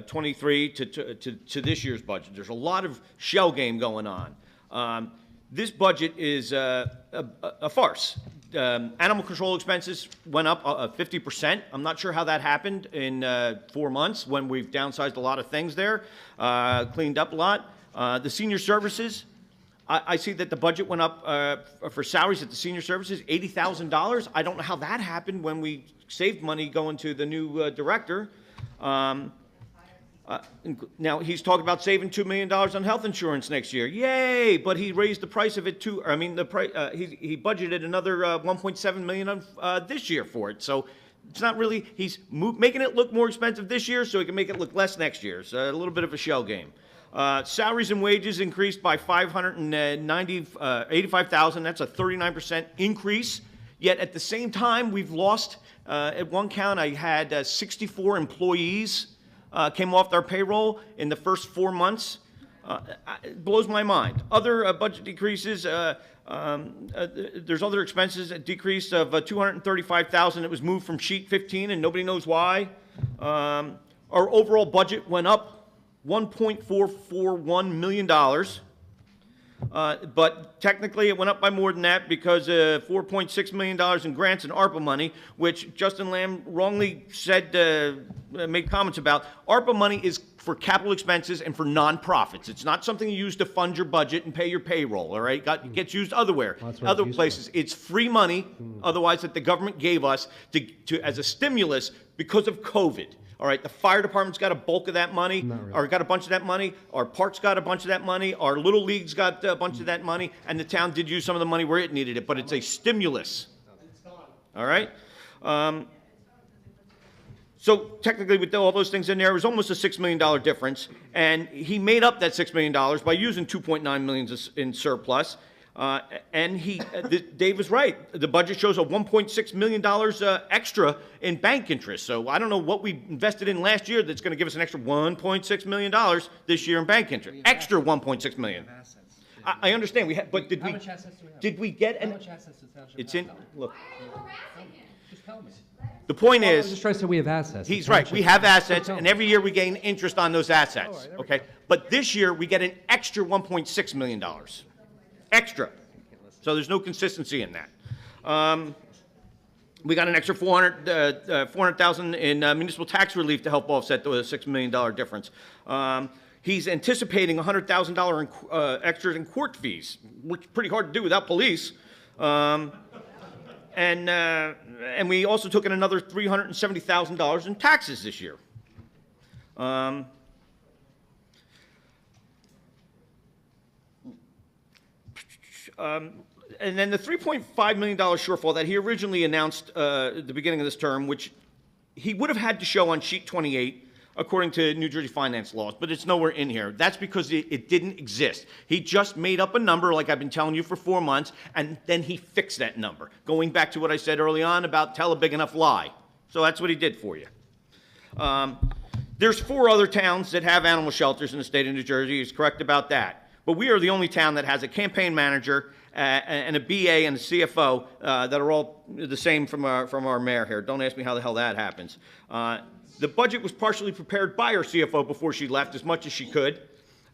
23 to this year's budget. There's a lot of shell game going on. This budget is a farce. Animal control expenses went up 50%. I'm not sure how that happened in 4 months when we've downsized a lot of things there, cleaned up a lot. The senior services, I see that the budget went up for salaries at the senior services, $80,000. I don't know how that happened when we saved money going to the new director. Now, he's talking about saving $2 million on health insurance next year. Yay! But he raised the price of it too. I mean, the price. He budgeted another $1.7 million this year for it. So it's not really. He's making it look more expensive this year, so he can make it look less next year. So a little bit of a shell game. Salaries and wages increased by $85,000. That's a 39% increase. Yet at the same time, we've lost. At one count, I had 64 employees. Came off their payroll in the first 4 months. It blows my mind. Other budget decreases, there's other expenses, a decrease of $235,000. It was moved from sheet 15 and nobody knows why. Our overall budget went up $1.441 million. But technically it went up by more than that because $4.6 million in grants and ARPA money, which Justin Lamb wrongly said, made comments about. ARPA money is for capital expenses and for nonprofits. It's not something you use to fund your budget and pay your payroll, all right? It gets used other places. It's free money, otherwise, that the government gave us as a stimulus because of COVID. All right, the fire department's got a bulk of that money, or got a bunch of that money. Our parks got a bunch of that money. Our little leagues got a bunch of that money, and the town did use some of the money where it needed it, but it's a stimulus. All right? So technically, with all those things in there, it was almost a $6 million difference, and he made up that $6 million by using $2.9 million in surplus. And Dave was right. The budget shows a $1.6 million extra in bank interest. So I don't know what we invested in last year that's going to give us an extra $1.6 million this year in bank interest. Extra $1.6 million. I understand. But did we? How much assets do we have? Did we get? How much assets does the township have? It's in. Look. Just tell me. The point is, I'm just trying to say we have assets. He's right. We have assets, and every year we gain interest on those assets. Okay. But this year we get an extra $1.6 million. Extra. So there's no consistency in that. We got an extra $400,000 in municipal tax relief to help offset the $6 million difference. He's anticipating $100,000 in extras in court fees, which is pretty hard to do without police. And we also took in another $370,000 in taxes this year. And then the $3.5 million shortfall that he originally announced at the beginning of this term, which he would have had to show on sheet 28, according to New Jersey finance laws, but it's nowhere in here. That's because it didn't exist. He just made up a number, like I've been telling you for 4 months, and then he fixed that number, going back to what I said early on about tell a big enough lie. So that's what he did for you. There's 4 other towns that have animal shelters in the state of New Jersey. He's correct about that. But we are the only town that has a campaign manager and a BA and a CFO that are all the same from our mayor here. Don't ask me how the hell that happens. The budget was partially prepared by our CFO before she left as much as she could,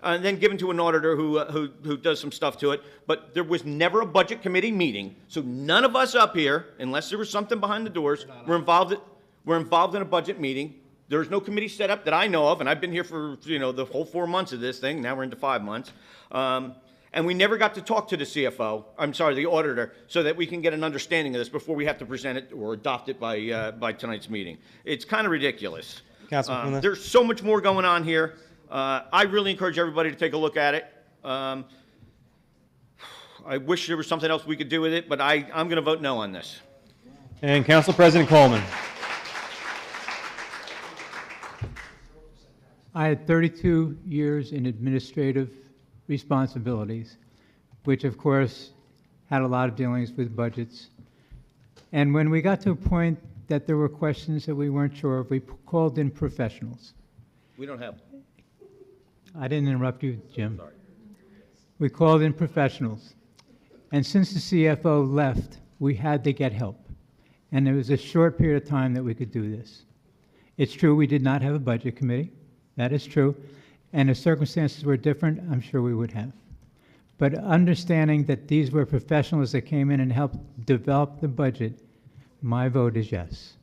and then given to an auditor who does some stuff to it. But there was never a budget committee meeting, so none of us up here, unless there was something behind the doors, were involved in a budget meeting. There's no committee set up that I know of, and I've been here for the whole 4 months of this thing. Now we're into 5 months. And we never got to talk to the CFO, the auditor, so that we can get an understanding of this before we have to present it or adopt it by tonight's meeting. It's kind of ridiculous. There's so much more going on here. I really encourage everybody to take a look at it. I wish there was something else we could do with it, but I'm going to vote no on this. And Council President Coleman. I had 32 years in administrative responsibilities, which of course had a lot of dealings with budgets. And when we got to a point that there were questions that we weren't sure of, we called in professionals. We don't have. I didn't interrupt you, Jim. Sorry. We called in professionals. And since the CFO left, we had to get help. And it was a short period of time that we could do this. It's true we did not have a budget committee. That is true. And if circumstances were different, I'm sure we would have. But understanding that these were professionals that came in and helped develop the budget, my vote is yes.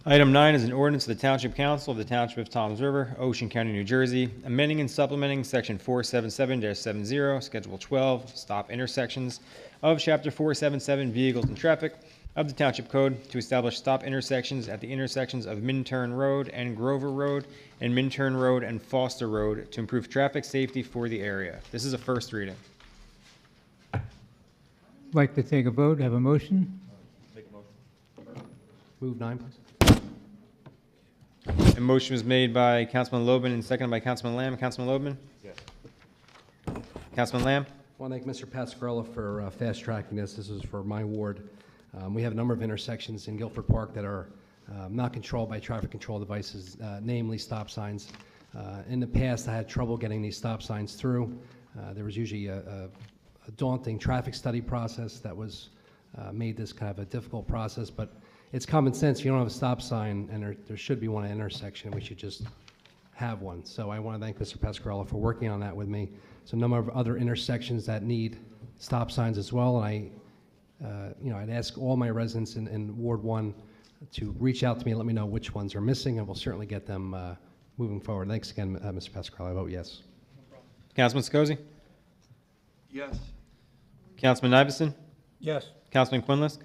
Item 9 is an ordinance of the Township Council of the Township of Toms River, Ocean County, New Jersey, amending and supplementing Section 477-70, Schedule 12, stop intersections of Chapter 477, Vehicles and Traffic of the Township Code to establish stop intersections at the intersections of Minturn Road and Grover Road and Minturn Road and Foster Road to improve traffic safety for the area. This is a first reading. Like to take a vote, have a motion? Move 9, please. A motion was made by Councilman Loban and seconded by Councilman Lamb. Councilman Loban? Yes. Councilman Lamb? I want to thank Mr. Pascarella for fast-tracking this. This is for my ward. We have a number of intersections in Guilford Park that are not controlled by traffic control devices, namely stop signs. In the past, I had trouble getting these stop signs through. There was usually a daunting traffic study process that was made this kind of a difficult process, but it's common sense. If you don't have a stop sign, and there should be one at an intersection, we should just have one. So I want to thank Mr. Pascarella for working on that with me. So a number of other intersections that need stop signs as well, and I'd ask all my residents in Ward 1 to reach out to me and let me know which ones are missing, and we'll certainly get them moving forward. Thanks again, Mr. Pascarella. I vote yes. Councilman Sikosi? Yes. Councilman Iveson? Yes. Councilman Quinlisk?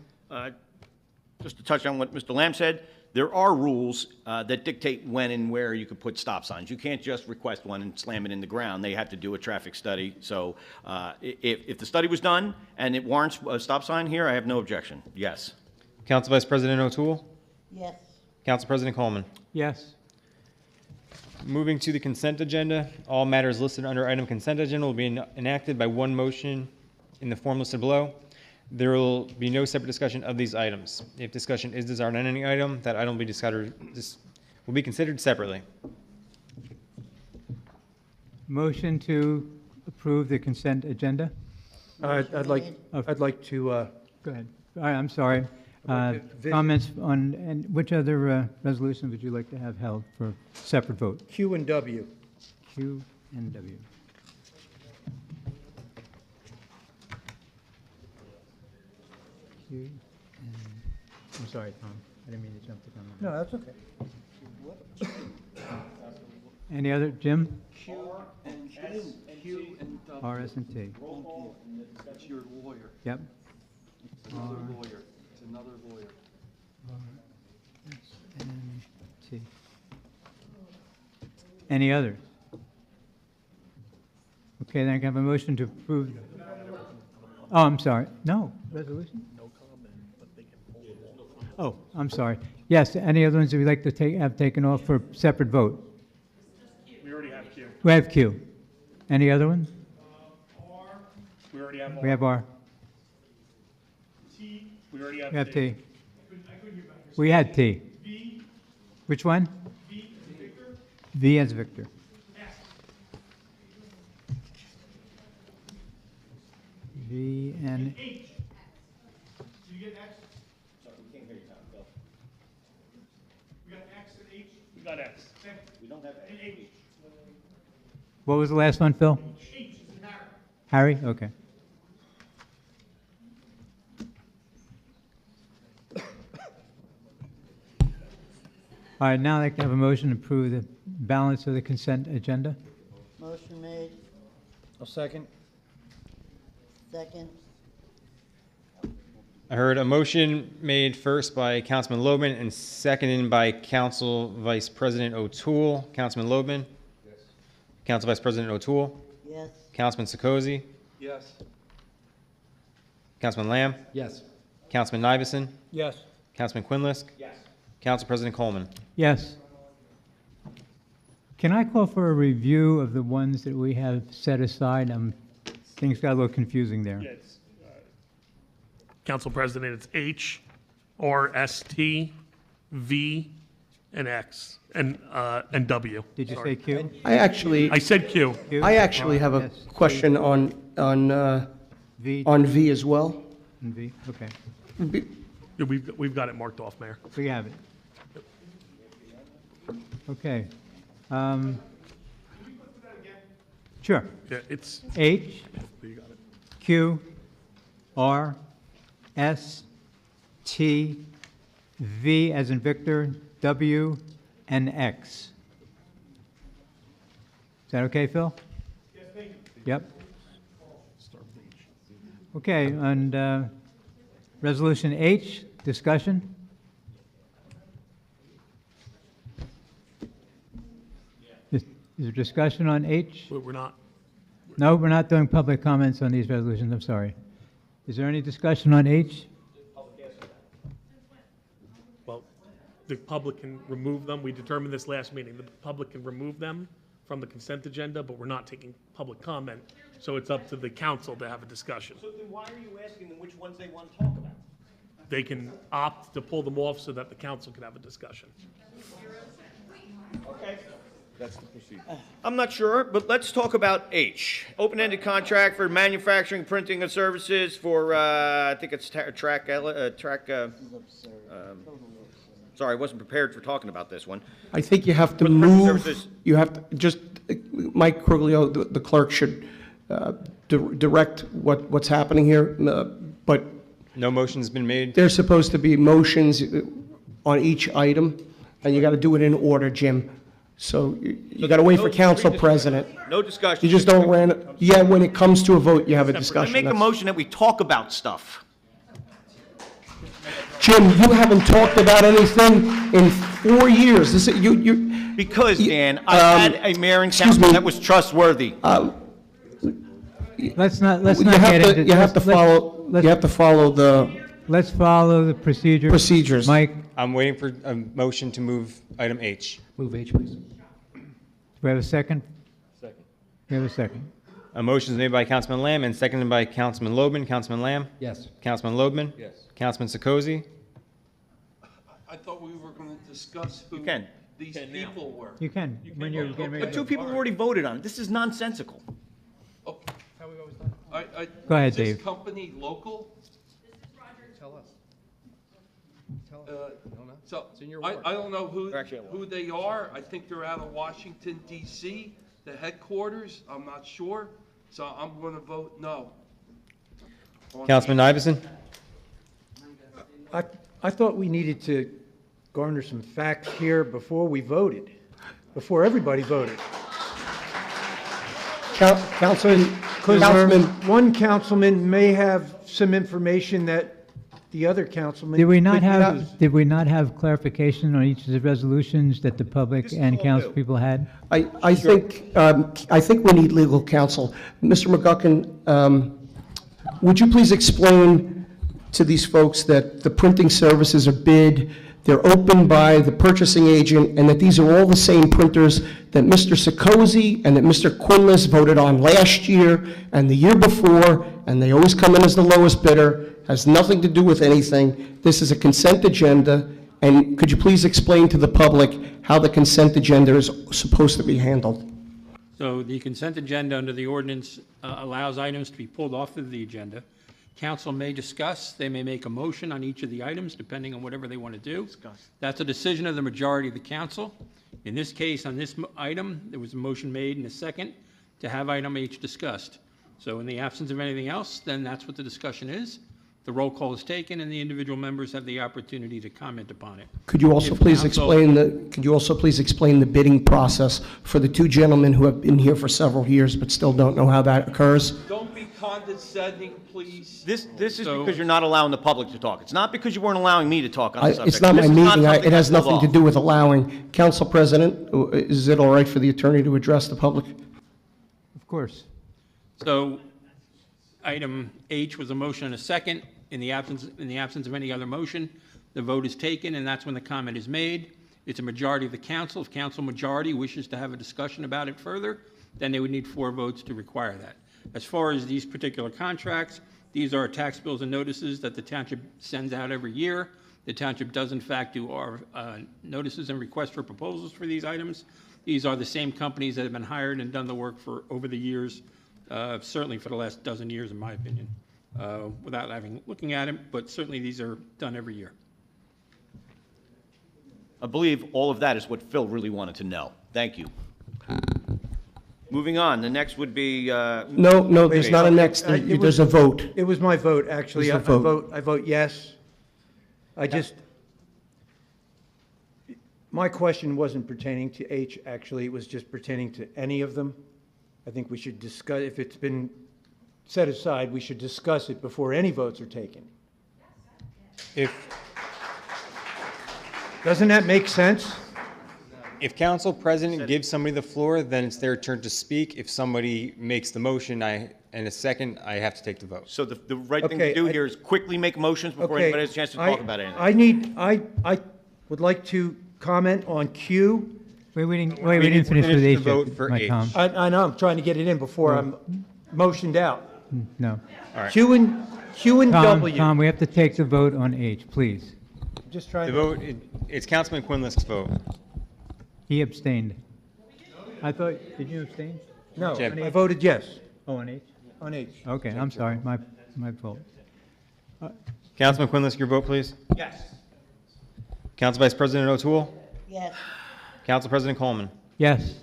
Just to touch on what Mr. Lamb said, there are rules that dictate when and where you could put stop signs. You can't just request one and slam it in the ground. They have to do a traffic study. So if the study was done and it warrants a stop sign here, I have no objection. Yes. Council Vice President O'Toole? Yes. Council President Coleman? Yes. Moving to the consent agenda, all matters listed under item consent agenda will be enacted by one motion in the form listed below. There will be no separate discussion of these items. If discussion is desired on any item, that item will be considered separately. Motion to approve the consent agenda? I'd like to, Go ahead. I'm sorry. I'd like to Comments on, and which other resolution would you like to have held for separate vote? Q and W. Q and W. Q and, I'm sorry, Tom. I didn't mean to jump the gun. No, that's okay. Any other, Jim? Q and S. Q and W. R, S, and T. Roll call. That's your lawyer. Yep. It's another lawyer. It's another lawyer. R, S, and T. Any others? Okay, then I can have a motion to approve. Oh, I'm sorry. No, resolution? No comment, but they can pull it off. Oh, I'm sorry. Yes, any other ones that we'd like to have taken off for separate vote? We already have Q. We have Q. Any other ones? R. We already have R. We have R. T. We already have We have T. T. We had T. V. Which one? V as Victor. V as Victor. S. V and H. Did you get X? Sorry, we can't hear you, Tom. Go. We got X and H. We got X. We don't have And H. what was the last one, Phil? H is in Harry. Harry? Okay. All right, now I'd like to have a motion to approve the balance of the consent agenda. Motion made, A second. second. I heard a motion made first by Councilman Loban and seconded by Council Vice President O'Toole. Councilman Loban? Yes. Council Vice President O'Toole, Yes. Councilman Sokozy, Yes. Councilman Lamb, Yes. Councilman Nivison, Yes. Councilman Quinlisk, Yes. Council President Coleman. Yes. Can I call for a review of the ones that we have set aside? Things got a little confusing there. Yes. Council President, it's H, R, S, T, V, and X, and W. Did you Sorry. say Q? I said Q. Q? I actually have a Yes. question on V? V as well. And V, okay. Yeah, we've got it marked off, Mayor. We have it. Okay. Sure. Yeah, it's, H, you got it. Q, R, S, T, V as in Victor, W, and X. Is that okay, Phil? Yes, thank you. Yep. Okay, and Resolution H, discussion? Is there discussion on H? We're not. No, we're not doing public comments on these resolutions, I'm sorry. Is there any discussion on H? Well, the public can remove them. We determined this last meeting. The public can remove them from the consent agenda, but we're not taking public comment. So it's up to the council to have a discussion. So then why are you asking them which ones they want to talk about? They can opt to pull them off so that the council can have a discussion. Okay. That's the procedure. I'm not sure, but let's talk about H. Open-ended contract for manufacturing, printing of services for, I think it's sorry, I wasn't prepared for talking about this one. I think you have to For the printing move, services. you have to, just, Mike Cruglio, the clerk, should direct what's happening here, but No motion's been made. there's supposed to be motions on each item, and you got to do it in order, Jim. So you got to wait for council president. No discussion. You just don't yeah, when it comes to a vote, you have a I discussion. make a That's- motion that we talk about stuff. Jim, you haven't talked about anything in 4 years. This, you. Because, Dan, I had a mayor and excuse council me. that was trustworthy. Let's not You get have into. to, you have to follow, you have to follow the Let's follow the procedures. Mike, I'm waiting for a motion to move item H. Move H, please. do we have a second? Second. We have a second. A motion is made by Councilman Lamb and seconded by Councilman Loebman. Councilman Lamb? Yes. Councilman Loebman? Yes. Councilman Sokozy? I thought we were going to discuss who can. these people were. You can, when you're getting ready But to. two people have already voted on it. This is nonsensical. Oh. Go ahead, Is this Dave. company local? Tell us. So, It's in your I ward. don't know They're actually at who they are. I think they're out of Washington DC, the headquarters. I'm not sure. So I'm going to vote no. Councilman Iverson? I thought we needed to garner some facts here before we voted, before everybody voted. Councilman, Because Councilman, one councilman may have some information that the other councilman. Did we not could use. have clarification on each of the resolutions that the public and council people had? I think we need legal counsel. Mr. McGuckin, would you please explain to these folks that the printing services are bid, they're opened by the purchasing agent, and that these are all the same printers that Mr. Sokozy and that Mr. Quinlisk voted on last year and the year before, and they always come in as the lowest bidder, has nothing to do with anything. This is a consent agenda, and could you please explain to the public how the consent agenda is supposed to be handled? So the consent agenda under the ordinance allows items to be pulled off of the agenda. Council may discuss, they may make a motion on each of the items, depending on whatever they want to do. That's a decision of the majority of the council. In this case, on this item, there was a motion made and a second to have item H discussed. So in the absence of anything else, then that's what the discussion is. The roll call is taken, and the individual members have the opportunity to comment upon it. Could you also If please council- explain the bidding process for the two gentlemen who have been here for several years but still don't know how that occurs? Don't be condescending, please. This is So- because you're not allowing the public to talk. It's not because you weren't allowing me to talk on the subject. It's not my This is meeting, something it has that's nothing to law. do with allowing. Council President, is it all right for the attorney to address the public? course. So item H was a motion and a second. In the absence of any other motion, the vote is taken, and that's when the comment is made. It's a majority of the council. If council majority wishes to have a discussion about it further, then they would need 4 votes to require that. As far as these particular contracts, these are tax bills and notices that the township sends out every year. The township does in fact do our notices and requests for proposals for these items. These are the same companies that have been hired and done the work for over the years, certainly for the last dozen years, in my opinion, without looking at it, but certainly these are done every year. I believe all of that is what Phil really wanted to know. Thank you. Moving on, the next would be... No, there's not a next, there's a vote. It was my vote, actually. It's a vote. I vote yes. My question wasn't pertaining to H, actually. It was just pertaining to any of them. I think we should discuss, if it's been set aside, we should discuss it before any votes are taken. Doesn't that make sense? If council president gives somebody the floor, then it's their turn to speak. If somebody makes the motion, in a second, I have to take the vote. So the right thing to do here is quickly make motions before anybody has a chance to talk about anything. I would like to comment on Q. We didn't finish with H vote yet, for Mike H. Tom. I know, I'm trying to get it in before I'm motioned out. No. All right. Q and W. Tom, we have to take the vote on H, please. Just trying The to... vote, it's Councilman Quinlisk's vote. He abstained. I thought, did you abstain? No, Jim. I voted yes Oh, on H? on H. Okay, I'm sorry, my fault. Councilman Quinlisk, your vote, please. Yes. Council Vice President O'Toole? Yes. Council President Coleman? Yes.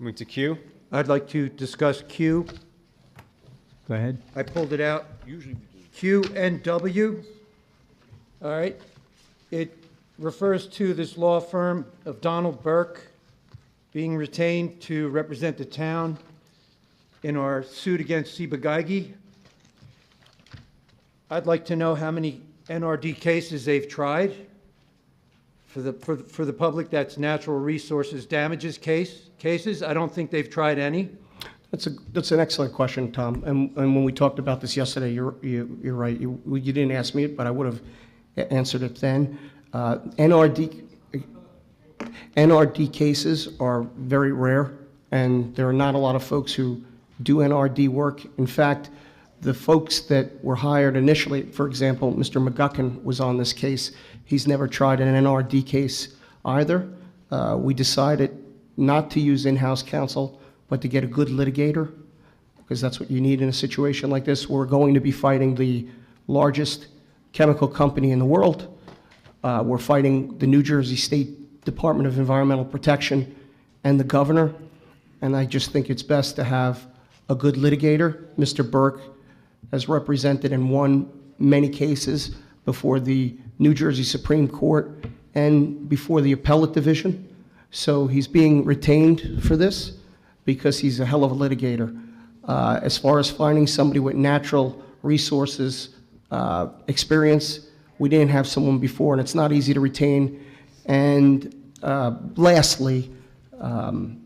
Moving to Q. I'd like to discuss Q. Go ahead. I pulled it out. Q and W. All right. It refers to this law firm of Donald Burke being retained to represent the town in our suit against Ciba-Geigy. I'd like to know how many NRD cases they've tried. For the public, that's natural resources damages cases. I don't think they've tried any. That's an excellent question, Tom. And when we talked about this yesterday, you're right. You didn't ask me it, but I would have answered it then. NRD cases are very rare, and there are not a lot of folks who do NRD work. In fact, the folks that were hired initially, for example, Mr. McGuckin was on this case. He's never tried an NRD case either. We decided not to use in-house counsel, but to get a good litigator, because that's what you need in a situation like this. We're going to be fighting the largest chemical company in the world. We're fighting the New Jersey State Department of Environmental Protection and the governor, and I just think it's best to have a good litigator. Mr. Burke has represented and won many cases before the New Jersey Supreme Court and before the Appellate Division, so he's being retained for this because he's a hell of a litigator. As far as finding somebody with natural resources experience, we didn't have someone before, and it's not easy to retain. And lastly,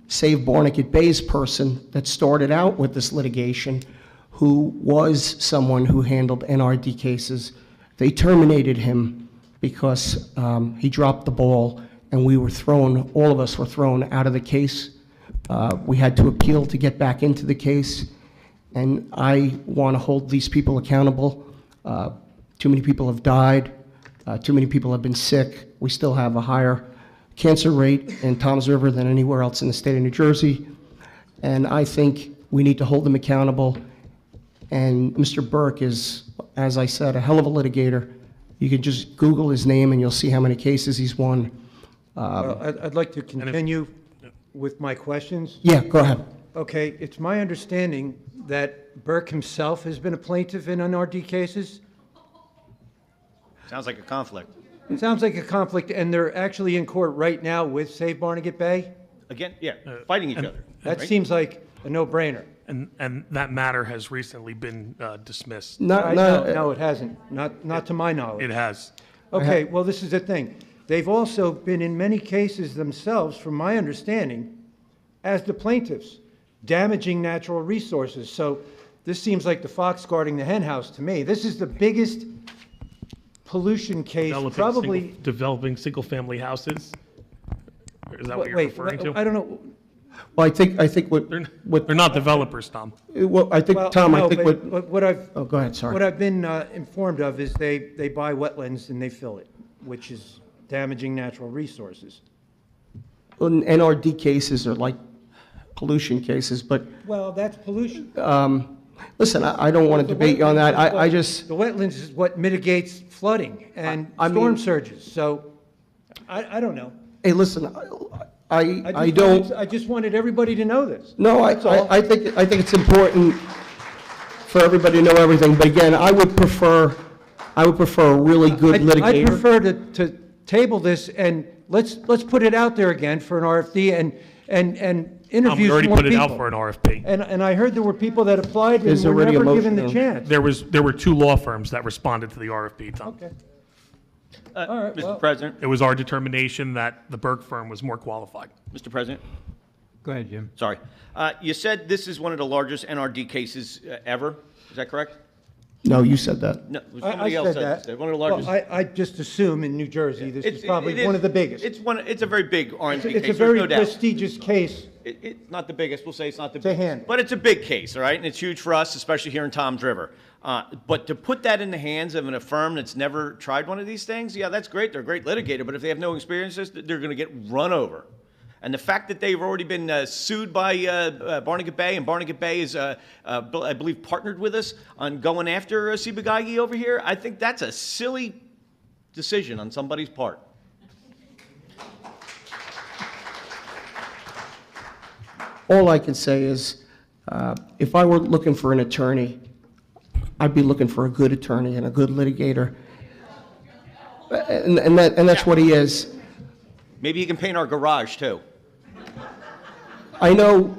Save Barnegat Bay's person that started out with this litigation, who was someone who handled NRD cases, they terminated him because he dropped the ball, and we were thrown, all of us were thrown out of the case. We had to appeal to get back into the case, and I want to hold these people accountable. Too many people have died. Too many people have been sick. We still have a higher cancer rate in Toms River than anywhere else in the state of New Jersey. And I think we need to hold them accountable. And Mr. Burke is, as I said, a hell of a litigator. You can just Google his name and you'll see how many cases he's won. I'd like to continue with my questions. Yeah, go ahead. Okay, it's my understanding that Burke himself has been a plaintiff in NRD cases. Sounds like a conflict. It sounds like a conflict, and they're actually in court right now with Save Barnegat Bay? Again, yeah, fighting each other. That right? seems like a no-brainer. And that matter has recently been dismissed. No, it hasn't. Not to my knowledge. It has. Okay, well, this is the thing. They've also been in many cases themselves, from my understanding, as the plaintiffs, damaging natural resources. So this seems like the fox guarding the hen house to me. This is the biggest pollution case, probably. Developing single-family houses? Is that what you're Wait, referring to? I don't know. Well, I think what They're not developers, Tom. well, I think, Well, Tom, I no, think but what I've. Oh, go ahead, sorry. What I've been informed of is they buy wetlands and they fill it, which is damaging natural resources. NRD cases are like pollution cases, but, Well, that's pollution. listen, I don't want to debate you on that. I just, The wetlands is what mitigates flooding and I mean- storm surges, so I don't know. hey, listen, I just don't. wanted- I just wanted everybody to know this. No, That's all. I think it's important for everybody to know everything, but again, I would prefer a really good I'd litigator. prefer to table this and let's put it out there again for an RFD and interview We already more put it people. out for an RFP. And I heard there were people that applied and There's were already a never given the motion. chance. There were 2 law firms that responded to the RFP, Tom. Okay. All right, well- Mr. President, It was our determination that the Burke firm was more qualified. Mr. President, Go ahead, Jim. sorry. You said this is one of the largest NRD cases ever. Is that correct? No, you said that. No, I somebody else said said that. this. One of the Well, largest. I just assume in New Jersey, this is It probably one of the biggest. It's a very big RMD case. It's a There's very no doubt. prestigious case. It's not the biggest, we'll say it's not the To biggest. handle. But it's a big case, all right? And it's huge for us, especially here in Tom's River. But to put that in the hands of a firm that's never tried one of these things, yeah, that's great. They're a great litigator, but if they have no experience, they're going to get run over. And the fact that they've already been sued by Barnegat Bay, and Barnegat Bay is, I believe, partnered with us on going after Ciba-Geigy over here, I think that's a silly decision on somebody's part. All I can say is, if I were looking for an attorney, I'd be looking for a good attorney and a good litigator. And that's what he is. Maybe you can paint our garage, too. I know,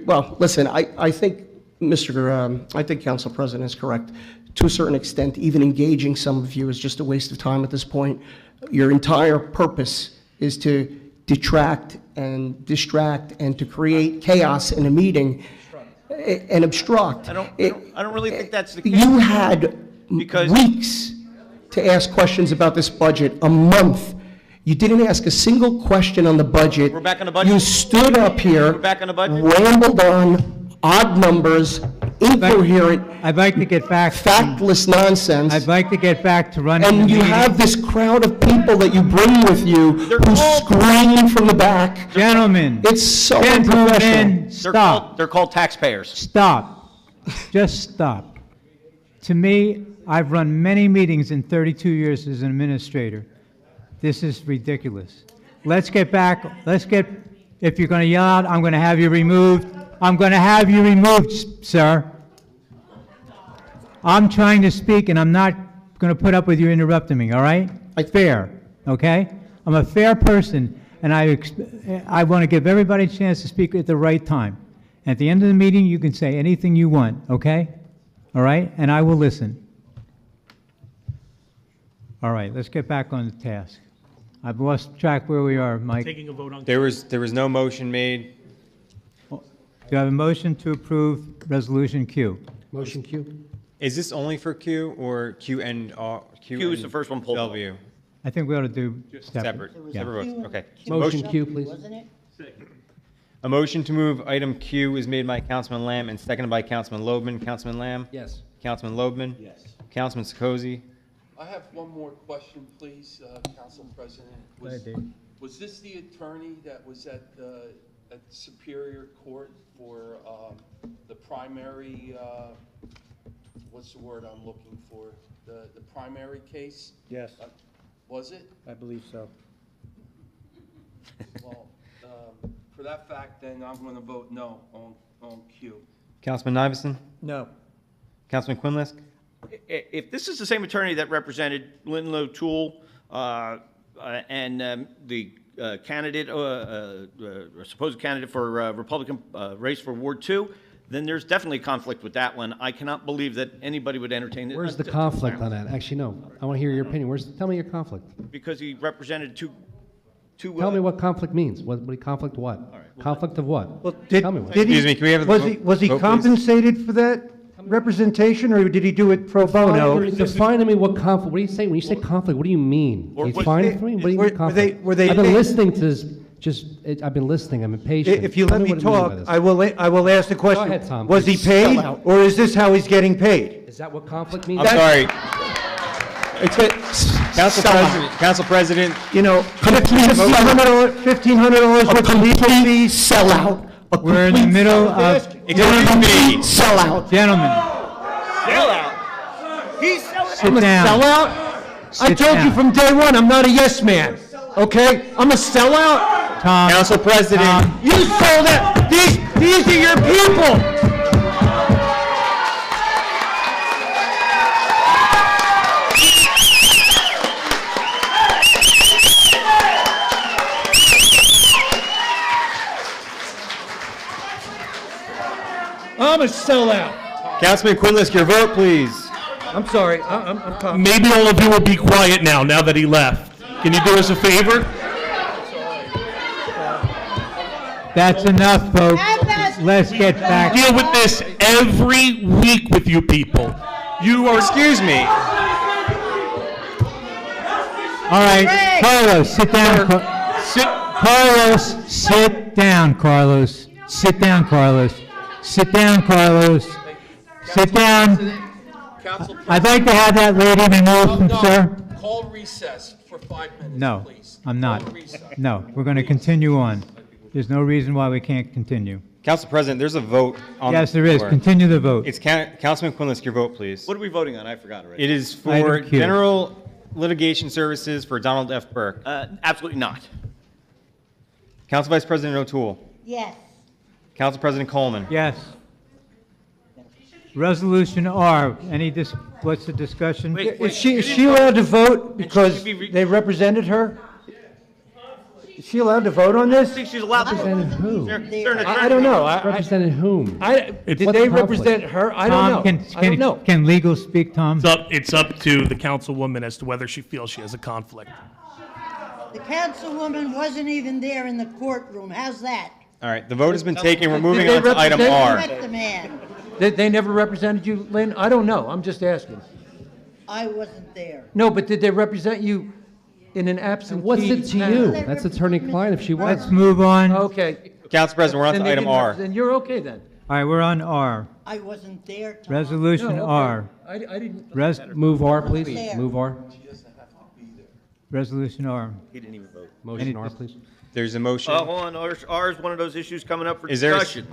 well, listen, I think, I think Council President is correct. To a certain extent, even engaging some of you is just a waste of time at this point. Your entire purpose is to detract and distract and to create chaos in a meeting and obstruct. I don't really think that's the case. You had Because- weeks to ask questions about this budget, a month. You didn't ask a single question on the budget. We're back on the budget? You stood up here. We're back on the budget? Rambled on, odd numbers, incoherent, I'd like to get back. factless nonsense. I'd like to get back to running the And you meeting. have this crowd of people that you bring with you who scream from the back. Gentlemen. It's so unprofessional. Gentlemen, stop. They're called taxpayers. Stop. Just stop. To me, I've run many meetings in 32 years as an administrator. This is ridiculous. Let's get back, if you're going to yell out, I'm going to have you removed. I'm going to have you removed, sir. I'm trying to speak, and I'm not going to put up with you interrupting me, all right? Fair, okay? I'm a fair person, and I want to give everybody a chance to speak at the right time. At the end of the meeting, you can say anything you want, okay? All right? And I will listen. All right, let's get back on the task. I've lost track where we are, Mike. Do Taking a vote on. There was no motion made. you have a motion to approve Resolution Q? Motion Q? Is this only for Q or Q and Q is the first one pulled off. Bellevue? I think we ought to do separate. Separate, Yeah. separate votes, okay. Motion Q, please. A motion to move item Q is made by Councilman Lamb and seconded by Councilman Loebman. Councilman Lamb? Yes. Councilman Loebman? Yes. Councilman Sekozy? I have one more question, please, Council President. ahead, Dave. Was this the attorney that was at Superior Court for the primary, what's the word I'm looking for? The primary case? Yes, Was it? I believe so. Well, for that fact, then I'm going to vote no on Q. Councilman Iverson? No. Councilman Quinlisk? If this is the same attorney that represented Linton O'Toole and the candidate, supposed candidate for Republican race for Ward 2, then there's definitely conflict with that one. I cannot believe that anybody would entertain it. Where's the conflict on that? Actually, no. I want to hear your opinion. Tell me your conflict. Because he represented two. Tell me what conflict means. Conflict what? Conflict of what? Well, Tell me what. Excuse me, can we have the Was he vote, please? compensated for that representation, or did he do it pro bono? Define to me what conflict, what do you say, when you say conflict, what do you mean? Or He's what- fine for me? What do you Were- mean were conflict? were they I've been paid? listening to this, I've been listening, I'm impatient. If you Tell let me what you mean by talk, this. I will ask the question. ahead, Tom. Was he Spell paid, out. or is this how he's getting paid? Is that what conflict means? I'm sorry. Stop. Council President, You know, $1,500 worth of legal fees. Sellout. We're in the middle of, excuse me. Sellout. gentlemen, Sellout. He's sit down. Sellout? I Sit told you down. from day one, I'm not a yes man, okay? I'm a sellout. Tom. Council President. Tom, You sold out. These are your people. I'm a sellout. Councilman Quinlisk, your vote, please. I'm sorry. I'm calm. Maybe all of you will be quiet now that he left. Can you do us a favor? that's enough, folks. Let's get back. Deal with this every week with you people. You are. Excuse me. All right, Carlos, sit down. Carlos, sit down, Carlos. Sit down, Carlos. Sit down, Carlos. Sit down. I'd like to have that lady removed from, sir. Call recess for 5 minutes, No, please. I'm not. Call recess. No, we're going to continue on. There's no reason why we can't continue. Council President, there's a vote on. Yes, there the is. floor. Continue the vote. It's Councilman Quinlisk, your vote, please. What are we voting on? I forgot already. It is for Item Q. general litigation services for Donald F. Burke. Absolutely not. Council Vice President O'Toole. Yes. Council President Coleman. Yes. Resolution R, what's the discussion? Is she allowed to vote because they represented her? Is she allowed to vote on I this? think she's allowed to. Represented who? They're an I don't know. Represented whom? Did What's they the conflict? represent her? I don't know. Tom, I don't know. can legal speak, Tom? It's up to the councilwoman as to whether she feels she has a conflict. The councilwoman wasn't even there in the courtroom. How's that? All right, the vote has been taken. We're moving they on to item represent- R. Respect the man. They never represented you, Lynn? I don't know. I'm just asking. I wasn't there. No, but did they represent you in an absentee? What's it to manner? you? That's attorney-client if she wants. Let's move on. All Okay. Council President, we're on Then to they item didn't R. represent- Then you're okay then. right, we're on R. I wasn't there, Tom. Resolution No, okay. R. I didn't. Move R, please. There. Move R. Resolution R. He didn't even vote. Motion R, please. There's a motion. Hold on, R is one of those issues coming up for Is there a- discussion.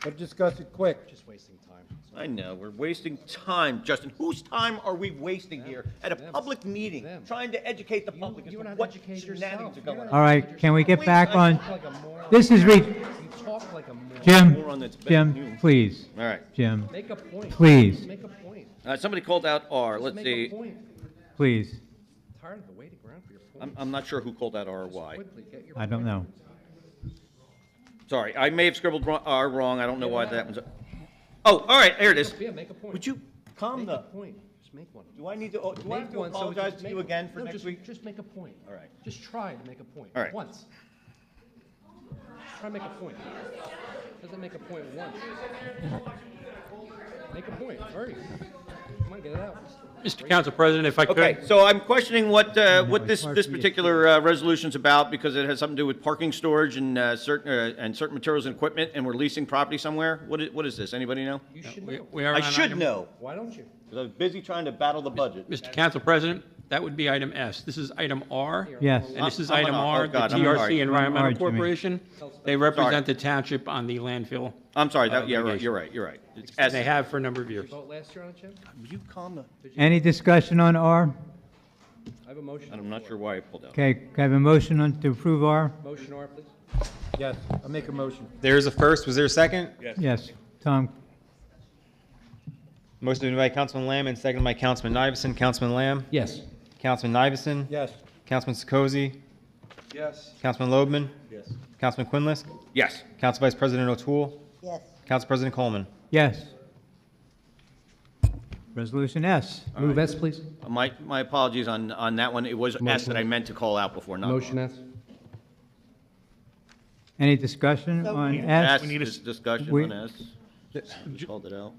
But discuss it quick. Just wasting time. I know, we're wasting time, Justin. Whose time are we wasting here at a public meeting, trying to educate the public as to what shenanigans are going on? All right, can we get back on? This is Jim, Moron that's better than you. Jim, please. All right. Jim, Make a point. please, Make a point. Somebody called out R. Let's Make see. a point. please. Tired of the waiting around for your point. I'm not sure who called out R or Y. Quickly, get your I don't know. Sorry, I may have scribbled R wrong. I don't know why that was. Oh, all right, here it is. Yeah, make a point. Would you calm Make the? a point. Just make one. Do I need to? Do I have Make to one, so apologize just to you make- again for no, next just- week? Just make a point. All right. Just try to make a point. All right. Once. Try to make a point. Doesn't make a point once. Make a point. Hurry. Come on, get it out. Mr. Council President, if I could. Okay, so I'm questioning what this particular resolution's about, because it has something to do with parking, storage, and certain materials and equipment, and we're leasing property somewhere. What is this? Anybody know? You should We- know. we are I on should item- know, Why don't you? because I was busy trying to battle the budget. Mr. Council President, that would be item S. This is item R. Yes. And this is I'm item on- R, oh, the God, I'm TRC sorry. Environmental Jimmy. Corporation. They represent the township on the landfill. I'm sorry, yeah, right, obligation. you're right. It's And S. they have for a number of years. Vote last year on it, Jim? Will you calm the? Any discussion on R? I have a motion. I'm not sure why I pulled out. Okay, can I have a motion to approve R? Motion R, please. Yes, I'll make a motion. There's a first. Was there a second? Yes. Tom, Motion made by Councilman Lamb and seconded by Councilman Iveson. Councilman Lamb? Yes. Councilman Iveson? Yes. Councilman Sikosi? Yes. Councilman Loebman? Yes. Councilman Quinlisk? Yes. Council Vice President O'Toole? Yes. Council President Coleman? Yes. Resolution S. Move S, please. My apologies on that one. It was S that I meant to call out before, not. Motion S. Any discussion on S? S, this discussion We- on S. Called it out.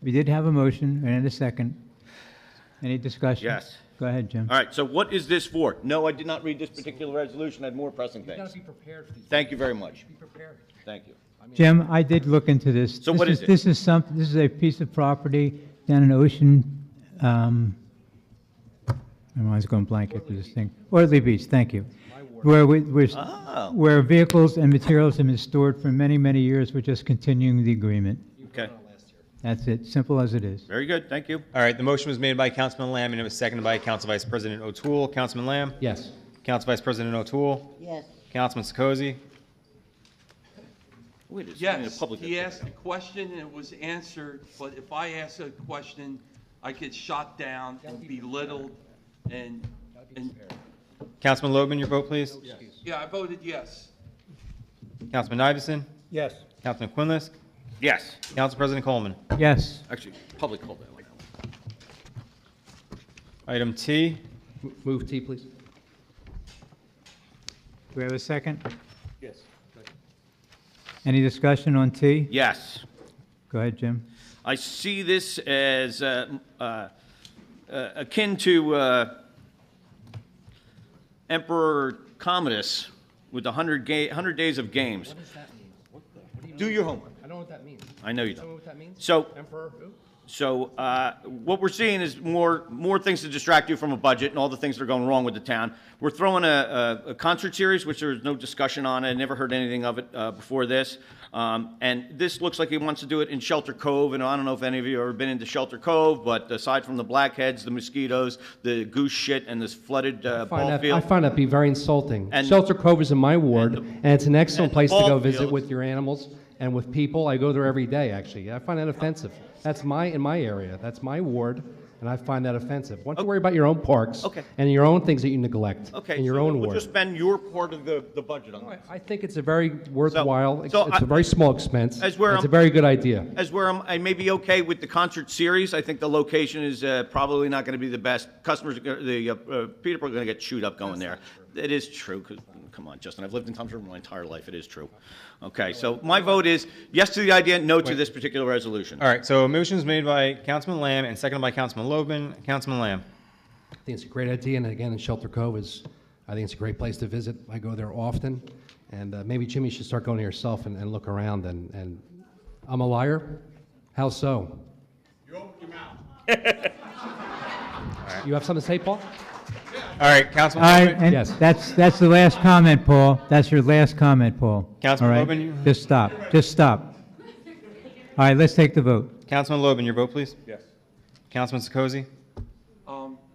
We did have a motion and a second. Any discussion? Yes. Go ahead, Jim. All right, so what is this for? No, I did not read this particular resolution. I had more pressing things. be prepared for these. Thank you very much. Be prepared. Thank you. Jim, I did look into this. So what is it? This is a piece of property down in Ocean, I'm always going blank after this thing. Ortley Beach, thank you. Where vehicles and materials have been stored for many, many years, we're just continuing the agreement. Okay, That's it, simple as it is. very good, thank you. All right, the motion was made by Councilman Lamb and it was seconded by Council Vice President O'Toole. Councilman Lamb? Yes. Council Vice President O'Toole? Yes. Councilman Sikozi? Wait, it's in the Yes, public. he asked a question and it was answered, but if I ask a question, I get shot down and belittled and, Councilman Logan, your vote, please. yeah, I voted yes. Councilman Iverson? Yes. Councilman Quinlisk? Yes, Council President Coleman? Yes. actually, public called it like that. Item T. Move T, please. Do we have a second? Yes. Any discussion on T? Yes. Go ahead, Jim. I see this as akin to Emperor Commodus with the 100 days of games. What does that mean? Do your homework. I don't know what that means. I know you Tell me don't. what that means. So, Emperor who? so what we're seeing is more things to distract you from a budget and all the things that are going wrong with the town. We're throwing a concert series, which there's no discussion on. I never heard anything of it before this. And this looks like he wants to do it in Shelter Cove, and I don't know if any of you have ever been into Shelter Cove, but aside from the blackheads, the mosquitoes, the goose shit, and this flooded ball I field. find that be very insulting. And- Shelter Cove is in my ward, and it's an excellent and the place to ball go visit fields. with your animals and with people. I go there every day, actually. I find that offensive. That's in my area. That's my ward, and I find that offensive. Why don't you worry about your own parks Okay. and your own things that you neglect Okay, in your so own we'll ward? just spend your part of the budget on this. I think it's a very worthwhile, So it's a very small expense. As where It's a I'm- very good idea. As where I may be okay with the concert series, I think the location is probably not going to be the best. Customers, people are going to get chewed up going there. It is true, 'cause, come on, Justin, I've lived in Thompson my entire life, it is true. Okay, so my vote is yes to the idea, no to this particular resolution. All right, so a motion was made by Councilman Lamb and seconded by Councilman Logan. Councilman Lamb? I think it's a great idea, and again, Shelter Cove I think it's a great place to visit. I go there often, and maybe Jimmy should start going there yourself and look around, and I'm a liar? How so? You open your mouth. You have something to say, Paul? All right, All Councilman right, Logan? and Yes. that's the last comment, Paul. That's your last comment, Paul. Councilman All right? Logan, you- Just stop, just stop. All right, let's take the vote. Councilman Logan, your vote, please. Yes. Councilman Sikozi?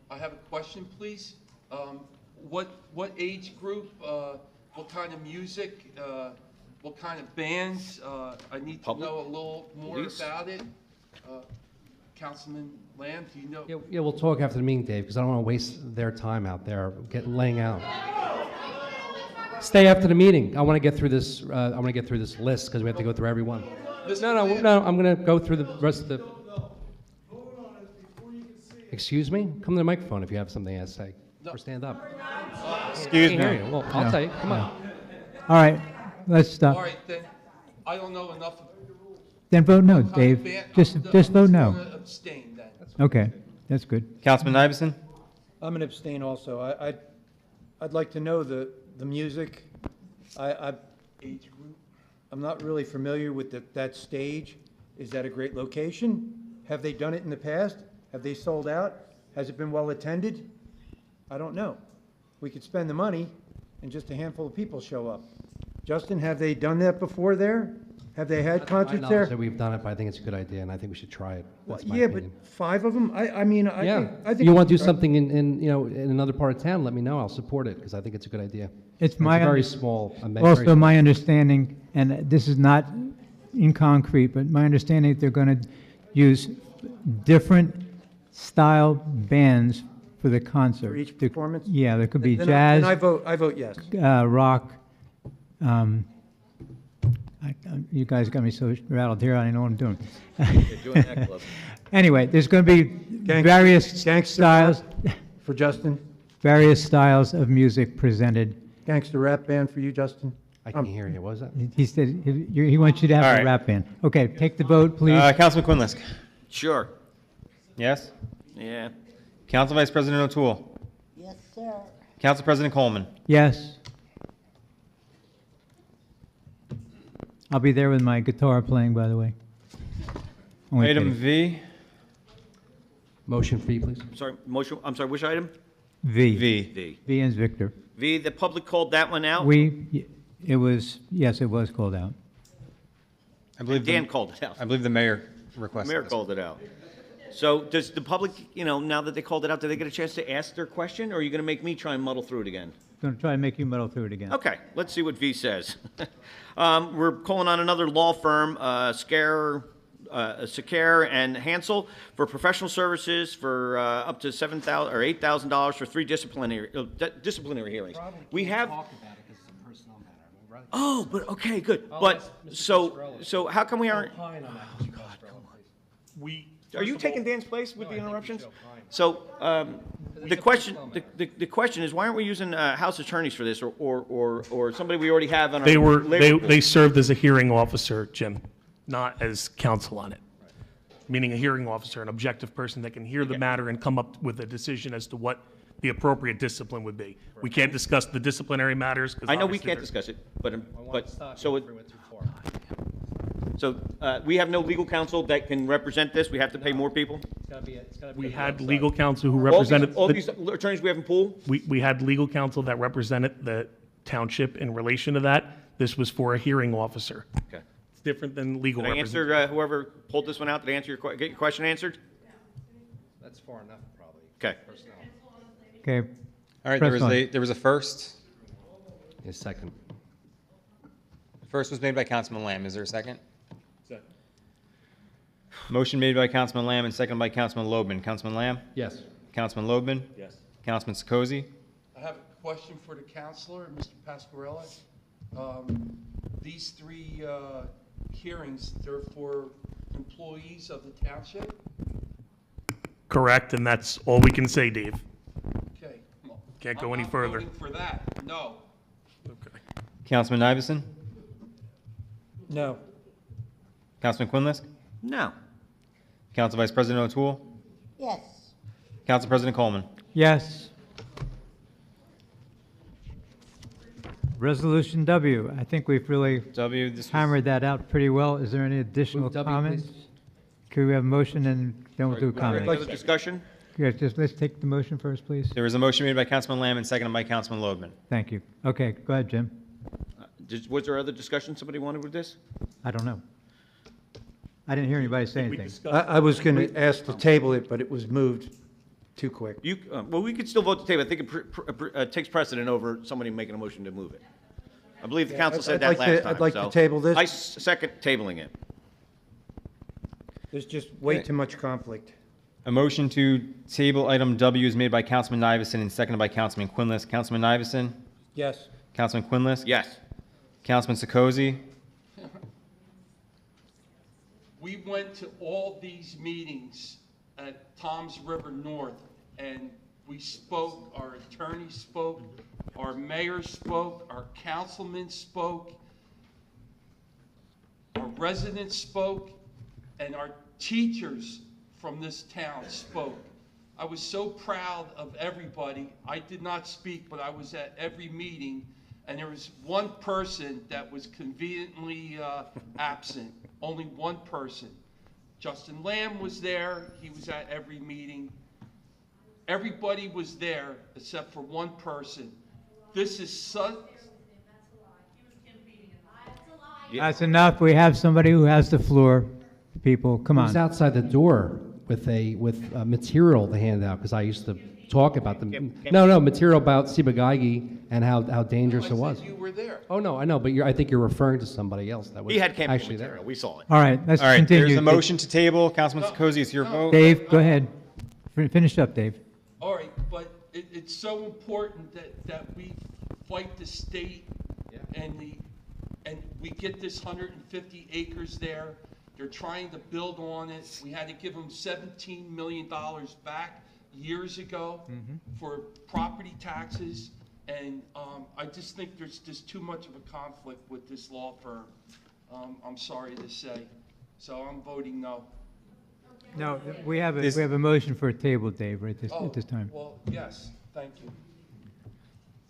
I have a question, please. What age group, what kind of music, what kind of bands? I need to Public? know a little more Police? about it. Councilman Lamb, do you know? Yeah, we'll talk after the meeting, Dave, because I don't want to waste their time out there laying out. Stay after the meeting. I want to get through this. I want to get through this list because we have to go through every one. No. I'm going to go through the rest of the. Excuse me. Come to the microphone if you have something to say, or stand up. Excuse Can't hear me. you. Well, I'll No, tell you. Come on. All right, let's stop. All right, then, I don't know enough. Then vote no, What kind of Dave. band- Just I'm vote no. gonna abstain then. Okay, that's good. Councilman Iverson? I'm going to abstain also. I'd like to know the music. Age group? I'm not really familiar with that stage. Is that a great location? Have they done it in the past? Have they sold out? Has it been well-attended? I don't know. We could spend the money and just a handful of people show up. Justin, have they done that before there? Have they had I concerts know there? that we've done it, but I think it's a good idea, and I think we should try it. Well, That's my yeah, but opinion. 5 of them? I mean, I Yeah. think. I think You we want to do should try- something in another part of town, let me know. I'll support it because I think it's a good idea. It's my. a very small. Also, my understanding, and this is not in concrete, but my understanding that they're going to use different style bands for the concert. For each performance? Yeah, there could be Then jazz, I vote yes. rock, You guys got me so rattled here, I don't know what I'm doing. doing that club. Anyway, there's going to be various styles, For Justin? various styles of music presented. Gangster rap band for you, Justin? I can't hear you. What was that? He said he wants you to have All a right. rap band. Okay, take the vote, please. Councilman Quinlisk? Sure. Yes? Yeah. Council Vice President O'Toole? Yes, sir. Council President Coleman? Yes. I'll be there with my guitar playing, by the way. Only Item kidding. V? Motion fee, please. I'm sorry, which item? V. V. V as Victor. V, the public called that one out? Yes, it was called out. I believe Dan called it out. I believe the mayor requested Mayor this. called it out. So does the public, now that they called it out, do they get a chance to ask their question, or are you going to make me try and muddle through it again? Going to try and make you muddle through it again. Okay, let's see what V says. We're calling on another law firm, Secare and Hansel, for professional services for up to $7,000 or $8,000 for 3 disciplinary hearings. We have. Oh, but okay, good. But so how come we aren't? Are you taking Dan's place with the interruptions? So the question is, why aren't we using House attorneys for this, or somebody we already have on our? They served as a hearing officer, Jim, not as counsel on it. Meaning a hearing officer, an objective person that can hear the matter and come up with a decision as to what the appropriate discipline would be. We can't discuss the disciplinary matters. I know we can't discuss it, so we have no legal counsel that can represent this. We have to pay more people. We had legal counsel who represented. All these attorneys we have in pool. We had legal counsel that represented the township in relation to that. This was for a hearing officer. Okay. It's different than legal Did I representation. answer whoever pulled this one out? Did I answer get your question answered? That's far enough, probably. Okay. Okay. All right, Press on. there was a first. A second. First was made by Councilman Lamb. Is there a second? Second. Motion made by Councilman Lamb and seconded by Councilman Loebman. Councilman Lamb? Yes. Councilman Loebman? Yes. Councilman Sekozy? I have a question for the counselor, Mr. Pasquarella. These 3 hearings, they're for employees of the township? Correct, and that's all we can say, Dave. Okay. Can't go I'm any not further. voting for that, no. Councilman Iveson? No. Councilman Quinlisk? No. Council Vice President O'Toole? Yes. Council President Coleman? Yes. Resolution W. I think we've really hammered that out pretty well. Is there any additional Move W, comments? please. Could we have a motion and then we'll do Further comments? discussion? Yeah, let's take the motion first, please. There was a motion made by Councilman Lamb and seconded by Councilman Loebman. Thank you. Okay, go ahead, Jim. Was there other discussion somebody wanted with this? I don't know. I didn't hear anybody say anything. I was going to ask to table it, but it was moved too quick. Well, we could still vote to table. I think it takes precedent over somebody making a motion to move it. I believe the council said that last time. I'd like to so table this. I second tabling it. There's just way too much conflict. A motion to table item W is made by Councilman Iveson and seconded by Councilman Quinlisk. Councilman Iveson? Yes. Councilman Quinlisk? Yes. Councilman Sekozy? We went to all these meetings at Toms River North, and we spoke, our attorney spoke, our mayor spoke, our councilman spoke, our residents spoke, and our teachers from this town spoke. I was so proud of everybody. I did not speak, but I was at every meeting, and there was one person that was conveniently absent, only one person. Justin Lamb was there. He was at every meeting. Everybody was there except for one person. This is such... That's enough. We have somebody who has the floor. People, come He was on. outside the door with material to hand out, because I used to talk about them. No, material about Ciba-Geigy and how dangerous it was. You were there. Oh, no, I know, but I think you're referring to somebody else that was He had campaign actually there. material. We saw it. All right, let's All right, continue. there's a motion to table. Councilman Sekozy, it's your vote. Dave, go ahead. Finish up, Dave. All right, but it's so important that we fight the state and we get this 150 acres there. They're trying to build on it. We had to give them $17 million back years ago for property taxes. And I just think there's just too much of a conflict with this law firm. I'm sorry to say. So I'm voting no. No, we have a motion for a table, Dave, right at this time. Well, yes, thank you.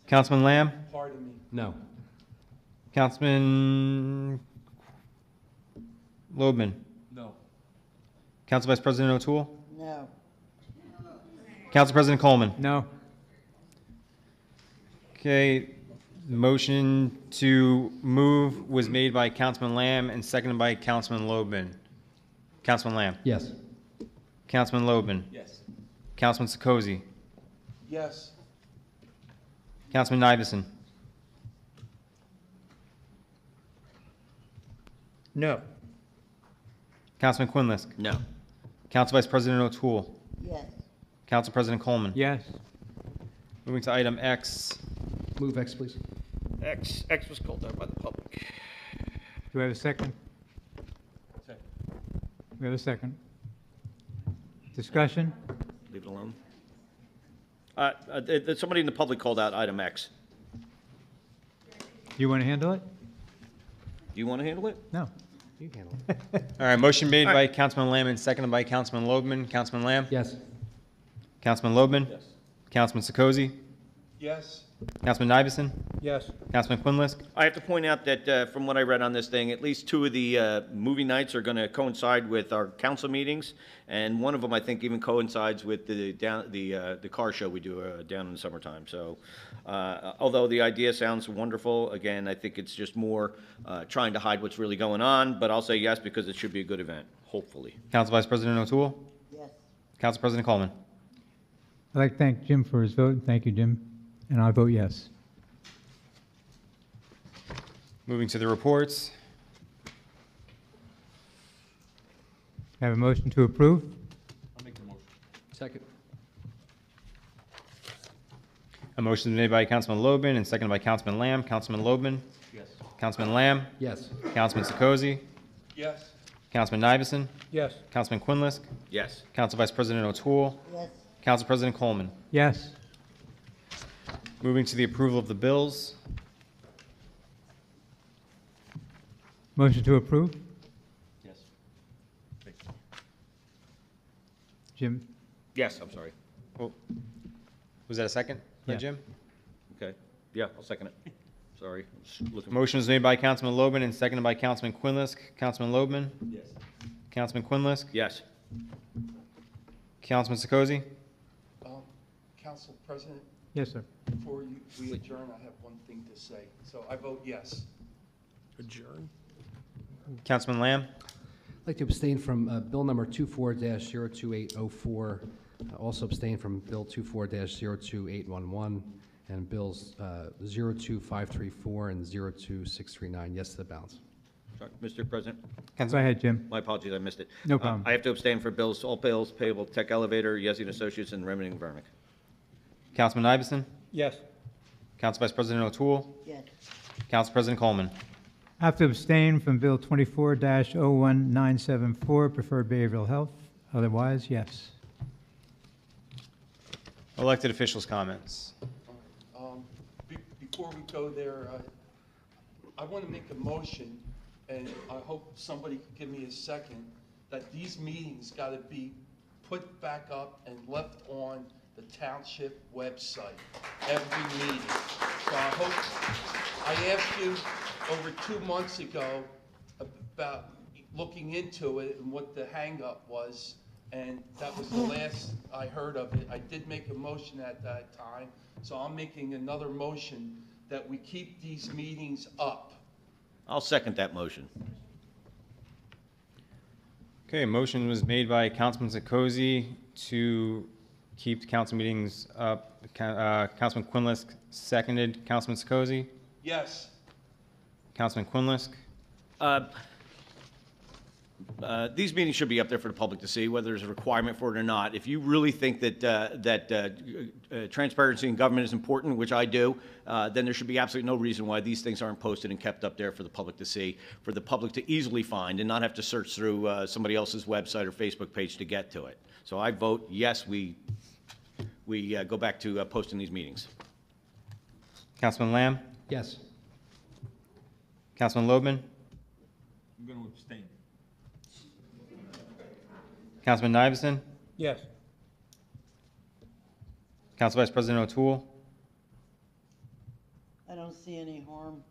Councilman Lamb? Pardon me. No. Councilman Loebman? No. Council Vice President O'Toole? No. Council President Coleman? No. Okay, motion to move was made by Councilman Lamb and seconded by Councilman Loebman. Councilman Lamb? Yes. Councilman Loebman? Yes. Councilman Sikosi? Yes. Councilman Nivison? No. Councilman Quinlisk? No. Council Vice President O'Toole? Yes. Council President Coleman? Yes. Moving to item X. Move X, please. X was called out by the public. Do we have a second? Second. We have a second. Discussion? Leave it alone. Somebody in the public called out item X. Do you want to handle it? Do you want to handle it? No. You handle it. All right, motion made by Councilman Lamb and seconded by Councilman Loebman. Councilman Lamb? Yes. Councilman Loebman? Yes. Councilman Sikosi? Yes. Councilman Nivison? Yes. Councilman Quinlisk? I have to point out that from what I read on this thing, at least 2 of the movie nights are going to coincide with our council meetings, and one of them I think even coincides with the car show we do down in the summertime. So, although the idea sounds wonderful, again, I think it's just more trying to hide what's really going on. But I'll say yes because it should be a good event, hopefully. Council Vice President O'Toole? Yes. Council President Coleman? I'd like to thank Jim for his vote. Thank you, Jim. And I vote yes. Moving to the reports. Have a motion to approve? I'll make the motion. Second. A motion is made by Councilman Loebman and seconded by Councilman Lamb. Councilman Loebman? Yes. Councilman Lamb? Yes. Councilman Sikosi? Yes. Councilman Nivison? Yes. Councilman Quinlisk? Yes. Council Vice President O'Toole? Yes. Council President Coleman? Yes. Moving to the approval of the bills. Motion to approve? Yes. Jim? Yes, I'm sorry. Oh, was that a second by Yeah. Jim? Okay. Yeah, I'll second it. Sorry. I'm just looking. Motion was made by Councilman Loebman and seconded by Councilman Quinlisk. Councilman Loebman? Yes. Councilman Quinlisk? Yes. Councilman Sikosi? Council President, Yes, sir. before we adjourn, I have one thing to say. So I vote yes. Adjourn? Councilman Lamb? I'd like to abstain from Bill number 24-02804, also abstain from Bill 24-02811, and Bills 02534 and 02639. Yes to the balance. Sorry, Mr. President. Go ahead, Jim. My apologies, I missed it. No problem. I have to abstain for bills, all bills payable, Tech Elevator, Yezzi and Associates, and Remington and Vernick. Councilman Nivison? Yes. Council Vice President O'Toole? Yes. Council President Coleman? I have to abstain from Bill 24-01974, Preferred Behavioral Health. Otherwise, yes. Elected officials' comments. Before we go there, I want to make a motion, and I hope somebody can give me a second, that these meetings got to be put back up and left on the township website, every meeting. So I hope, I asked you over 2 months ago about looking into it and what the hang-up was, and that was the last I heard of it. I did make a motion at that time, so I'm making another motion that we keep these meetings up. I'll second that motion. Okay, a motion was made by Councilman Sikosi to keep the council meetings up. Councilman Quinlisk seconded. Councilman Sikosi? Yes. Councilman Quinlisk? these meetings should be up there for the public to see, whether there's a requirement for it or not. If you really think that transparency in government is important, which I do, then there should be absolutely no reason why these things aren't posted and kept up there for the public to see, for the public to easily find and not have to search through somebody else's website or Facebook page to get to it. So I vote yes, we go back to posting these meetings. Councilman Lamb? Yes. Councilman Loebman? I'm going to abstain. Councilman Iveson? Yes. Council Vice President O'Toole? I don't see any harm.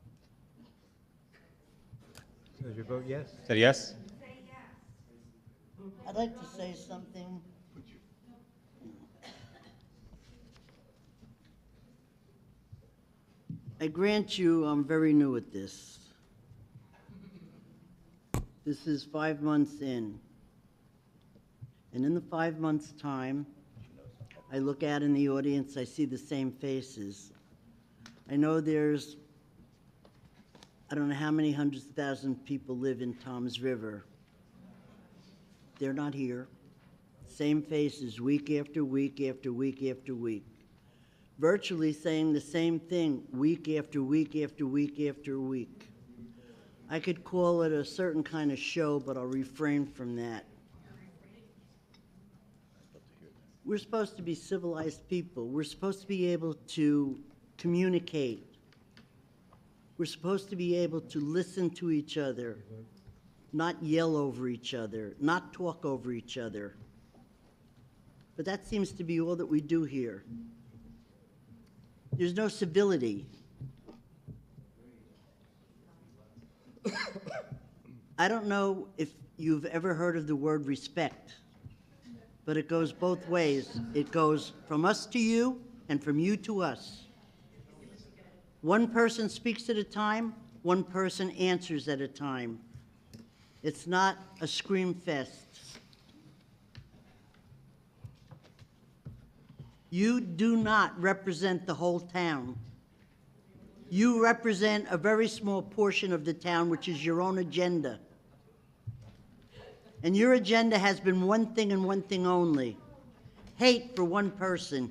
So is your vote yes? Said yes? I'd like to say something. I grant you, I'm very new at this. This is 5 months in. And in the 5 months' time, I look out in the audience, I see the same faces. I know there's, I don't know how many hundreds of thousands of people live in Toms River. They're not here. Same faces week after week after week after week. Virtually saying the same thing week after week after week after week. I could call it a certain kind of show, but I'll refrain from that. We're supposed to be civilized people. We're supposed to be able to communicate. We're supposed to be able to listen to each other, not yell over each other, not talk over each other. But that seems to be all that we do here. There's no civility. I don't know if you've ever heard of the word respect, but it goes both ways. It goes from us to you and from you to us. One person speaks at a time, one person answers at a time. It's not a scream fest. You do not represent the whole town. You represent a very small portion of the town, which is your own agenda. And your agenda has been one thing and one thing only: hate for one person.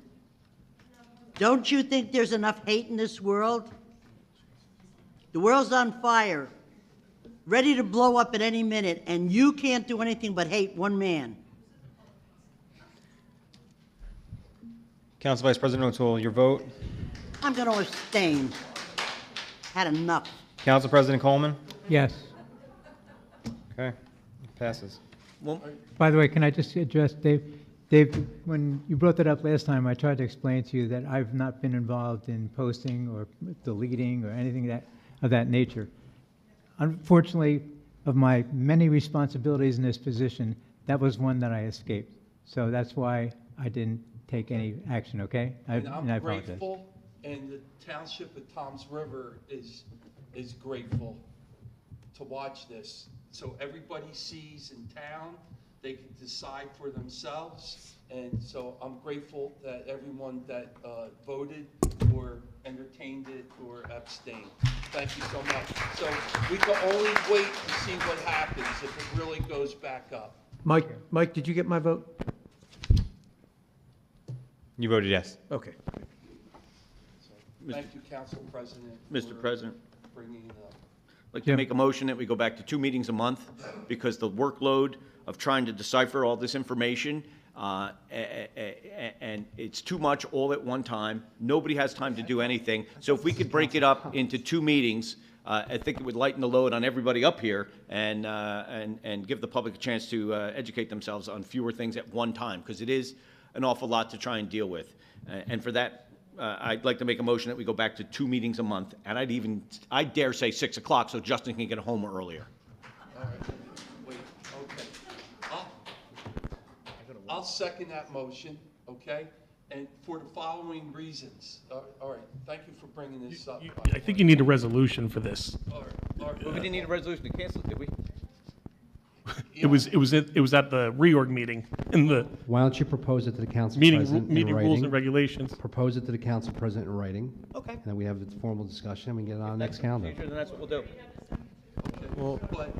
Don't you think there's enough hate in this world? The world's on fire, ready to blow up at any minute, and you can't do anything but hate one man. Council Vice President O'Toole, your vote? I'm going to abstain. Had enough. Council President Coleman? Yes. Okay, passes. Well, By the way, can I just address Dave? Dave, when you brought that up last time, I tried to explain to you that I've not been involved in posting or deleting or anything of that nature. Unfortunately, of my many responsibilities in this position, that was one that I escaped. So that's why I didn't take any action, okay? And I I'm apologize. grateful, and the township of Toms River is grateful to watch this. So everybody sees in town, they can decide for themselves. And so I'm grateful that everyone that voted or entertained it or abstained. Thank you so much. So we can only wait to see what happens if it really goes back up. Mike, did you get my vote? You voted yes. Okay. Thank you, Council President. Mr. President. Bringing it up. I'd like to make a motion that we go back to 2 meetings a month, because the workload of trying to decipher all this information, and it's too much all at one time. Nobody has time to do anything. So if we could break it up into 2 meetings, I think it would lighten the load on everybody up here and give the public a chance to educate themselves on fewer things at one time, because it is an awful lot to try and deal with. And for that, I'd like to make a motion that we go back to 2 meetings a month, and I dare say 6 o'clock, so Justin can get home earlier. All right, wait, okay. I'll second that motion, okay? And for the following reasons. All right, thank you for bringing this up. I think you need a resolution for this. All right. But we didn't need a resolution to cancel it, did we? It was at the reorg meeting in the Why don't you propose it to the council meeting president in meeting rules writing? and regulations. Propose it to the council president in writing. Okay. And then we have a formal discussion and we get it on the next calendar. Then that's what we'll do. Well, but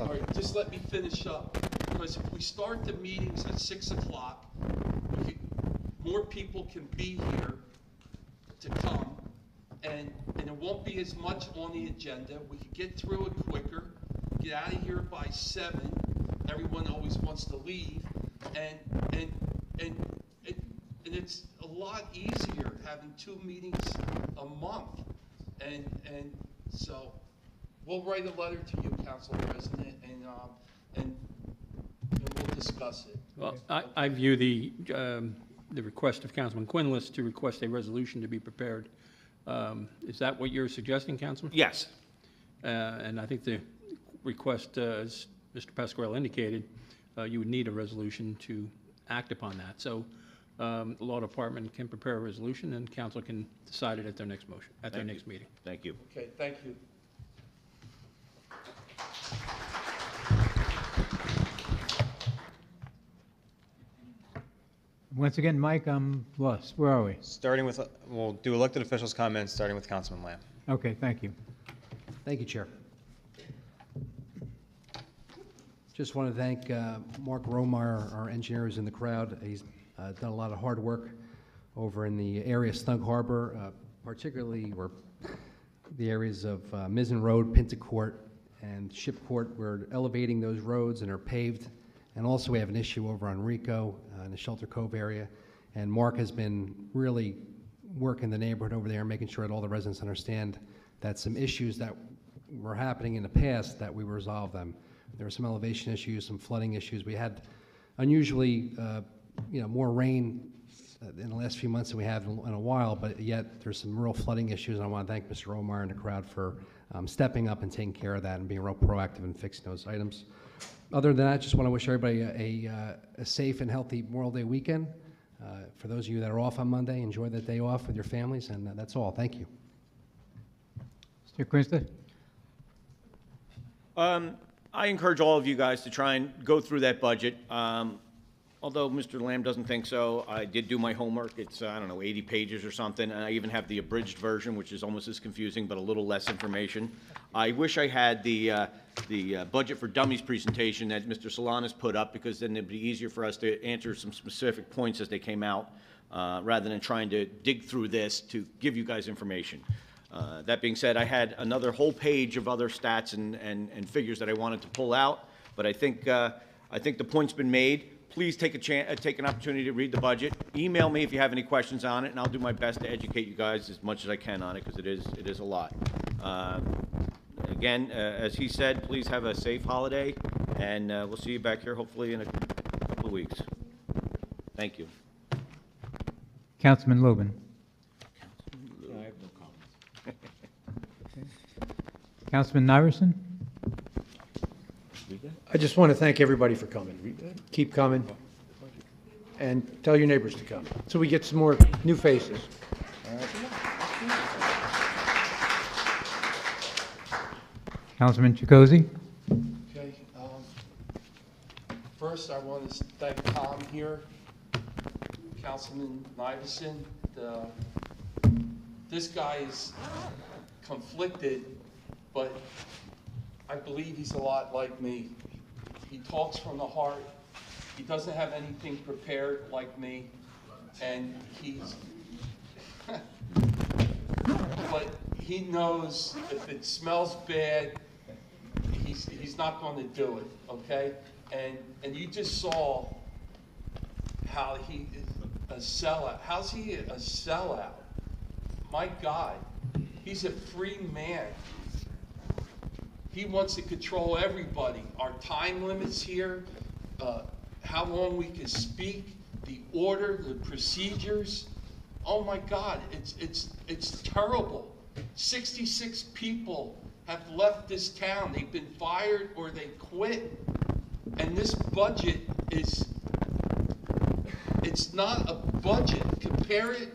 All right, just let me finish up, because if we start the meetings at 6 o'clock, more people can be here to come, and it won't be as much on the agenda. We could get through it quicker, get out of here by 7. Everyone always wants to leave, and it's a lot easier having 2 meetings a month. And so we'll write a letter to you, Council President, and we'll discuss it. Well, I view the request of Councilman Quinless to request a resolution to be prepared. Is that what you're suggesting, Councilman? Yes. And I think the request, as Mr. Pasquarello indicated, you would need a resolution to act upon that. So the Law Department can prepare a resolution, and Council can decide it at their next motion, at their next meeting. Thank you. Okay, thank you. Once again, Mike, I'm lost. Where are we? Starting with, we'll do elected officials' comments, starting with Councilman Lamb. Okay, thank you. Thank you, Chair. Just want to thank Mark Romar, our engineer who's in the crowd. He's done a lot of hard work over in the area of Snug Harbor, particularly the areas of Mizzen Road, Pinta Court, and Ship Court. We're elevating those roads and are paved. And also we have an issue over on Rico in the Shelter Cove area. And Mark has been really working the neighborhood over there, making sure that all the residents understand that some issues that were happening in the past, that we resolve them. There were some elevation issues, some flooding issues. We had unusually, more rain in the last few months than we have in a while, but yet there's some real flooding issues. And I want to thank Mr. Omar and the crowd for stepping up and taking care of that and being real proactive in fixing those items. Other than that, I just want to wish everybody a safe and healthy Memorial Day weekend. For those of you that are off on Monday, enjoy that day off with your families, and that's all. Thank you. Mr. Quinsta? I encourage all of you guys to try and go through that budget. Although Mr. Lamb doesn't think so, I did do my homework. It's, 80 pages or something. And I even have the abridged version, which is almost as confusing, but a little less information. I wish I had the Budget for Dummies presentation that Mr. Solanas put up, because then it'd be easier for us to answer some specific points as they came out, rather than trying to dig through this to give you guys information. That being said, I had another whole page of other stats and figures that I wanted to pull out, but I think the point's been made. Please take an opportunity to read the budget. Email me if you have any questions on it, and I'll do my best to educate you guys as much as I can on it, because it is a lot. Again, as he said, please have a safe holiday, and we'll see you back here hopefully in a couple of weeks. Thank you. Councilman Lubin. I have no comments. Councilman Nyberson? I just want to thank everybody for coming. Keep coming, and tell your neighbors to come, so we get some more new faces. Councilman Chakosy? Okay. First, I want to thank Tom here, Councilman Nyberson. This guy is conflicted, but I believe he's a lot like me. He talks from the heart. He doesn't have anything prepared like me, and but he knows if it smells bad, he's not going to do it, okay? And you just saw how he is a sellout. How's he a sellout? My God, he's a free man. He wants to control everybody. Our time limits here, how long we can speak, the order, the procedures. Oh my God, it's terrible. 66 people have left this town. They've been fired or they quit. And this budget it's not a budget. Compare it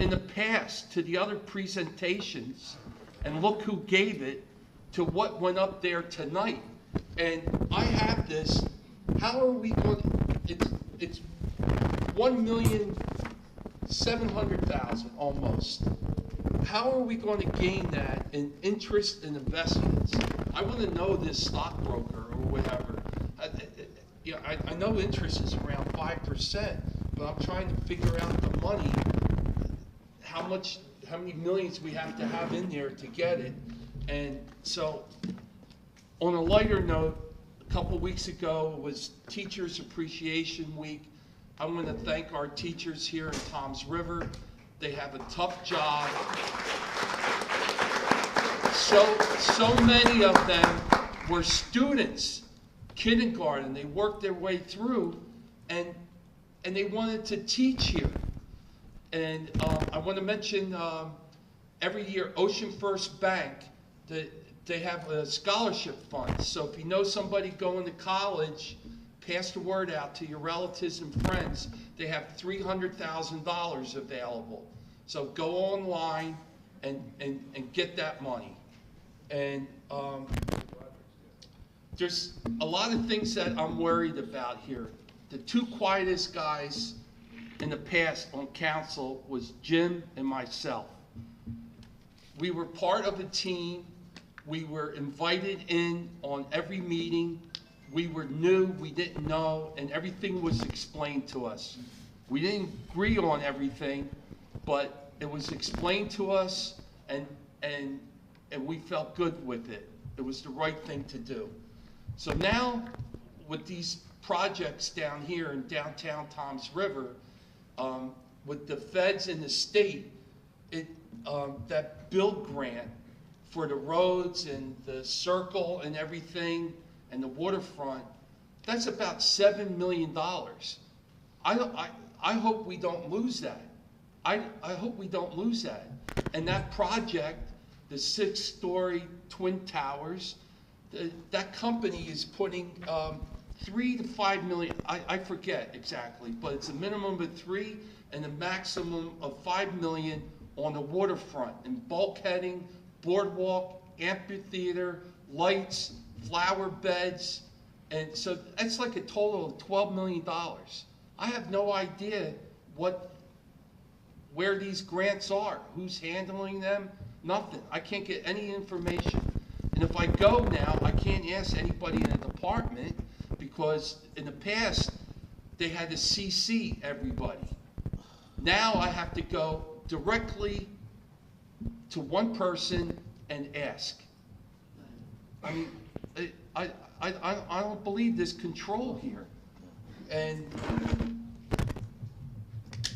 in the past to the other presentations, and look who gave it to what went up there tonight. And I have this. How are we going to, it's 1,700,000 almost. how are we going to gain that in interest and investments? I want to know this stockbroker or whatever. I know interest is around 5%, but I'm trying to figure out the money, how many millions we have to have in there to get it. And so, on a lighter note, a couple weeks ago was Teachers Appreciation Week. I want to thank our teachers here in Toms River. They have a tough job. So many of them were students, kindergarten. They worked their way through, and they wanted to teach here. And I want to mention every year Ocean First Bank, they have a scholarship fund. So if you know somebody going to college, pass the word out to your relatives and friends. They have $300,000 available. So go online and get that money. And there's a lot of things that I'm worried about here. The two quietest guys in the past on council was Jim and myself. We were part of a team. We were invited in on every meeting. We were new, we didn't know, and everything was explained to us. We didn't agree on everything, but it was explained to us, and we felt good with it. It was the right thing to do. So now, with these projects down here in downtown Toms River, with the feds and the state, that build grant for the roads and the circle and everything, and the waterfront, that's about $7 million. I hope we don't lose that. I hope we don't lose that. And that project, the 6-story Twin Towers, that company is putting 3 to 5 million, I forget exactly, but it's a minimum of 3 and a maximum of 5 million on the waterfront, in bulkheading, boardwalk, amphitheater, lights, flower beds, and so that's like a total of $12 million. I have no idea where these grants are, who's handling them, nothing. I can't get any information. And if I go now, I can't ask anybody in the department because in the past, they had to CC everybody. Now I have to go directly to one person and ask. I mean, I don't believe there's control here. And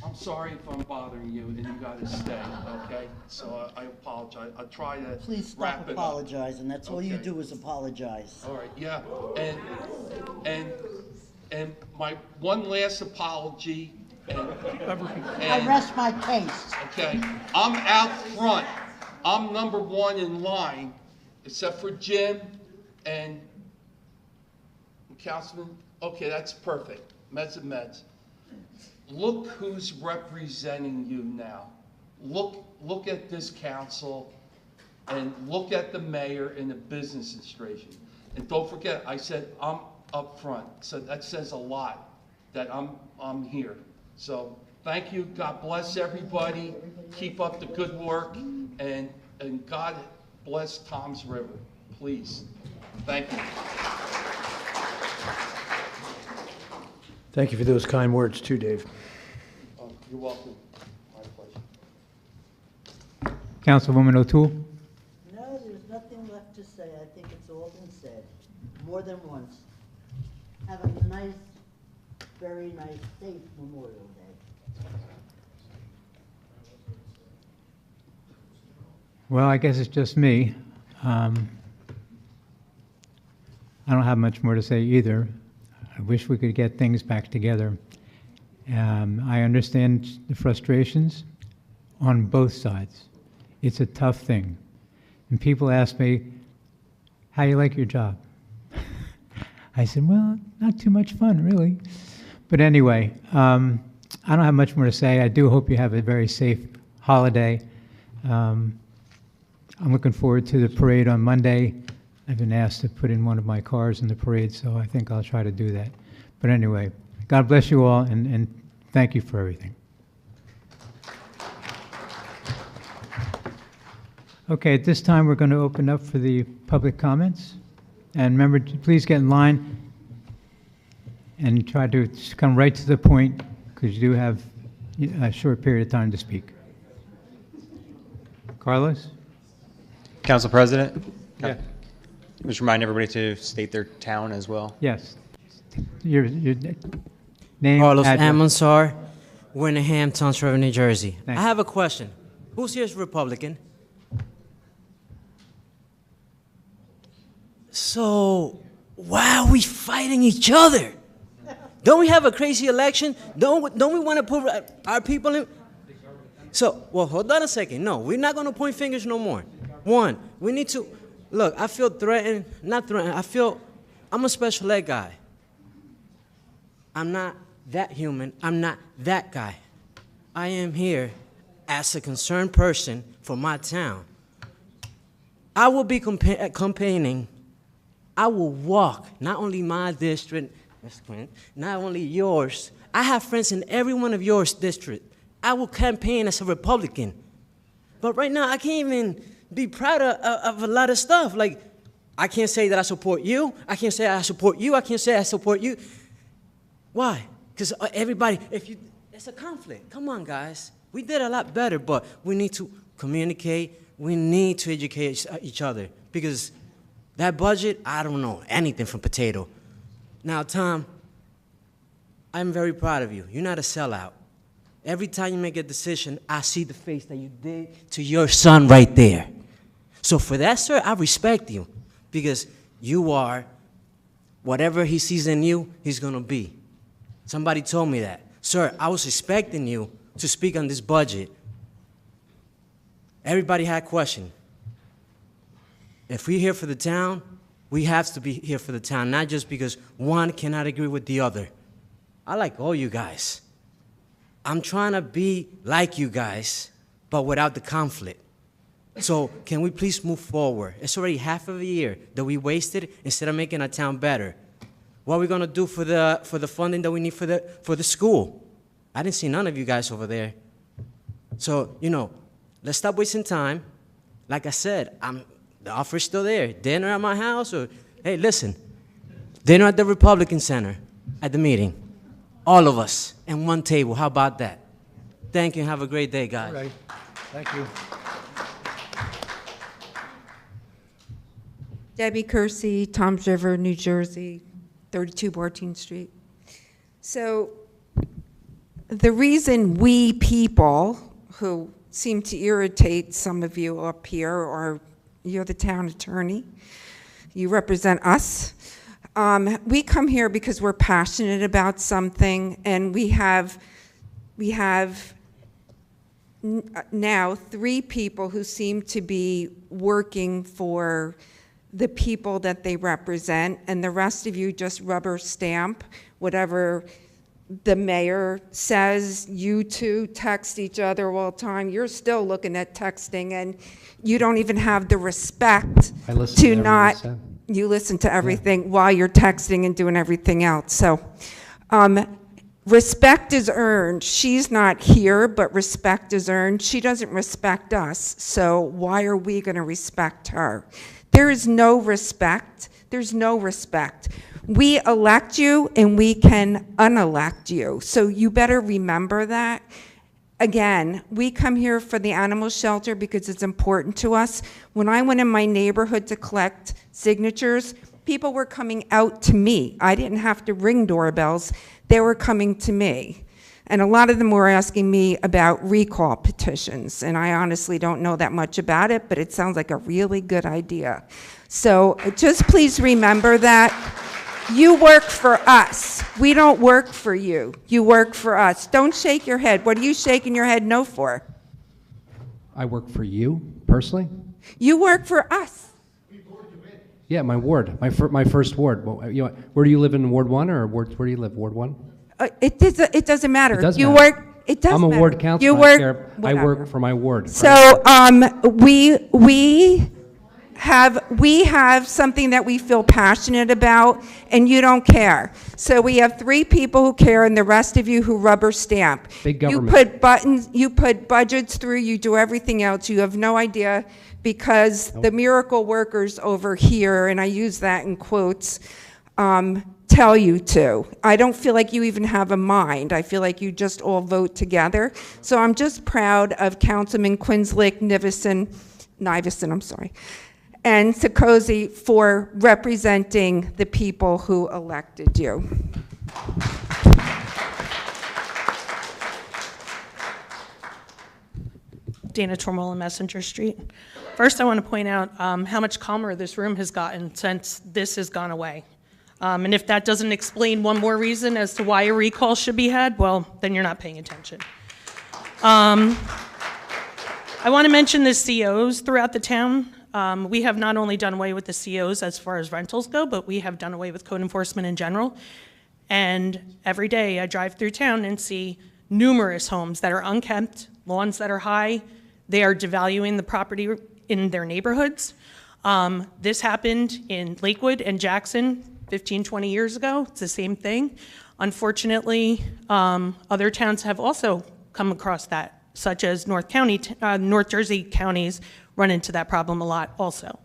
I'm sorry if I'm bothering you and you gotta stay, okay? So I apologize. I'll try to Please wrap stop it up. apologizing. That's all you Okay. do is apologize. All right, yeah, and my one last apology, I rest my case. okay, I'm out front. I'm number one in line, except for Jim and Councilman. Okay, that's perfect. Meds and meds. Look who's representing you now. Look at this council and look at the mayor and the business administration. And don't forget, I said I'm up front. So that says a lot that I'm here. So thank you. God bless everybody. Keep up the good work, and God bless Toms River. Please. Thank you. Thank you for those kind words too, Dave. You're welcome. My pleasure. Councilwoman O'Toole? No, there's nothing left to say. I think it's all been said, more than once. Have a nice, very nice, safe Memorial Day. Well, I guess it's just me. I don't have much more to say either. I wish we could get things back together. I understand the frustrations on both sides. It's a tough thing. And people ask me, how you like your job? I said, well, not too much fun, really. But anyway, I don't have much more to say. I do hope you have a very safe holiday. I'm looking forward to the parade on Monday. I've been asked to put in one of my cars in the parade, so I think I'll try to do that. But anyway, God bless you all, and thank you for everything. Okay, at this time, we're going to open up for the public comments. And remember, to please get in line and try to come right to the point, because you do have a short period of time to speak. Carlos? Council President? Yeah. Just remind everybody to state their town as well. Yes. Your name, Carlos address. Amansar, Winningham, Toms River, New Jersey. Thanks. I have a question. Who's here is Republican? So, why are we fighting each other? Don't we have a crazy election? Don't we want to put our people in? So, well, hold on a second. No, we're not going to point fingers no more. One, we need to, look, I feel threatened, not threatened, I'm a special ed guy. I'm not that human, I'm not that guy. I am here as a concerned person for my town. I will be campaigning, I will walk, not only my district, not only yours, I have friends in every one of yours district. I will campaign as a Republican. But right now, I can't even be proud of a lot of stuff. Like, I can't say that I support you. I can't say I support you. I can't say I support you. Why? Because everybody, it's a conflict. Come on, guys. We did a lot better, but we need to communicate. We need to educate each other. Because that budget, I don't know anything from potato. Now, Tom, I'm very proud of you. You're not a sellout. Every time you make a decision, I see the face that you did to your son right there. So for that, sir, I respect you because you are whatever he sees in you, he's going to be. Somebody told me that. Sir, I was expecting you to speak on this budget. Everybody had a question. If we're here for the town, we have to be here for the town, not just because one cannot agree with the other. I like all you guys. I'm trying to be like you guys, but without the conflict. So can we please move forward? It's already half of a year that we wasted instead of making our town better. What are we gonna do for the funding that we need for the school? I didn't see none of you guys over there. So, you know, let's stop wasting time. Like I said, the offer's still there. Dinner at my house or, hey, listen, dinner at the Republican Center at the meeting. All of us in one table. How about that? Thank you and have a great day, guys. All right. Thank you. Debbie Kersey, Toms River, New Jersey, 32 Bartine Street. So the reason we people who seem to irritate some of you up here, or you're the town attorney, you represent us. We come here because we're passionate about something, and we have now 3 people who seem to be working for the people that they represent, and the rest of you just rubber stamp whatever the mayor says. You two text each other all the time. You're still looking at texting, and you don't even have the respect I listen to everything not. you said. You listen to everything while you're texting and doing everything else. So respect is earned. She's not here, but respect is earned. She doesn't respect us, so why are we going to respect her? There is no respect. There's no respect. We elect you, and we can unelect you. So you better remember that. Again, we come here for the animal shelter because it's important to us. When I went in my neighborhood to collect signatures, people were coming out to me. I didn't have to ring doorbells. They were coming to me. And a lot of them were asking me about recall petitions. And I honestly don't know that much about it, but it sounds like a really good idea. So just please remember that. You work for us. We don't work for you. You work for us. Don't shake your head. What are you shaking your head no for? I work for you personally? You work for us. Yeah, my ward, my first ward. Well, you know, where do you live in Ward 1 or where do you live, Ward 1? It doesn't matter. It does you matter. work. It does I'm a matter. ward councilor. You I work. care. I Whatever. work for my ward. So we have something that we feel passionate about, and you don't care. So we have 3 people who care, and the rest of you who rubber stamp. Big government. You put buttons, you put budgets through, you do everything else. You have no idea because the miracle workers over here, and I use that in quotes, tell you to. I don't feel like you even have a mind. I feel like you just all vote together. So I'm just proud of Councilman Quinnslick, Nivison, and Sekozy for representing the people who elected you. Dana Tormola, Messenger Street. First, I want to point out how much calmer this room has gotten since this has gone away. And if that doesn't explain one more reason as to why a recall should be had, well, then you're not paying attention. I want to mention the COs throughout the town. We have not only done away with the COs as far as rentals go, but we have done away with code enforcement in general. And every day I drive through town and see numerous homes that are unkempt, lawns that are high. They are devaluing the property in their neighborhoods. This happened in Lakewood and Jackson 15, 20 years ago. It's the same thing. Unfortunately, other towns have also come across that, such as North Jersey counties run into that problem a lot also.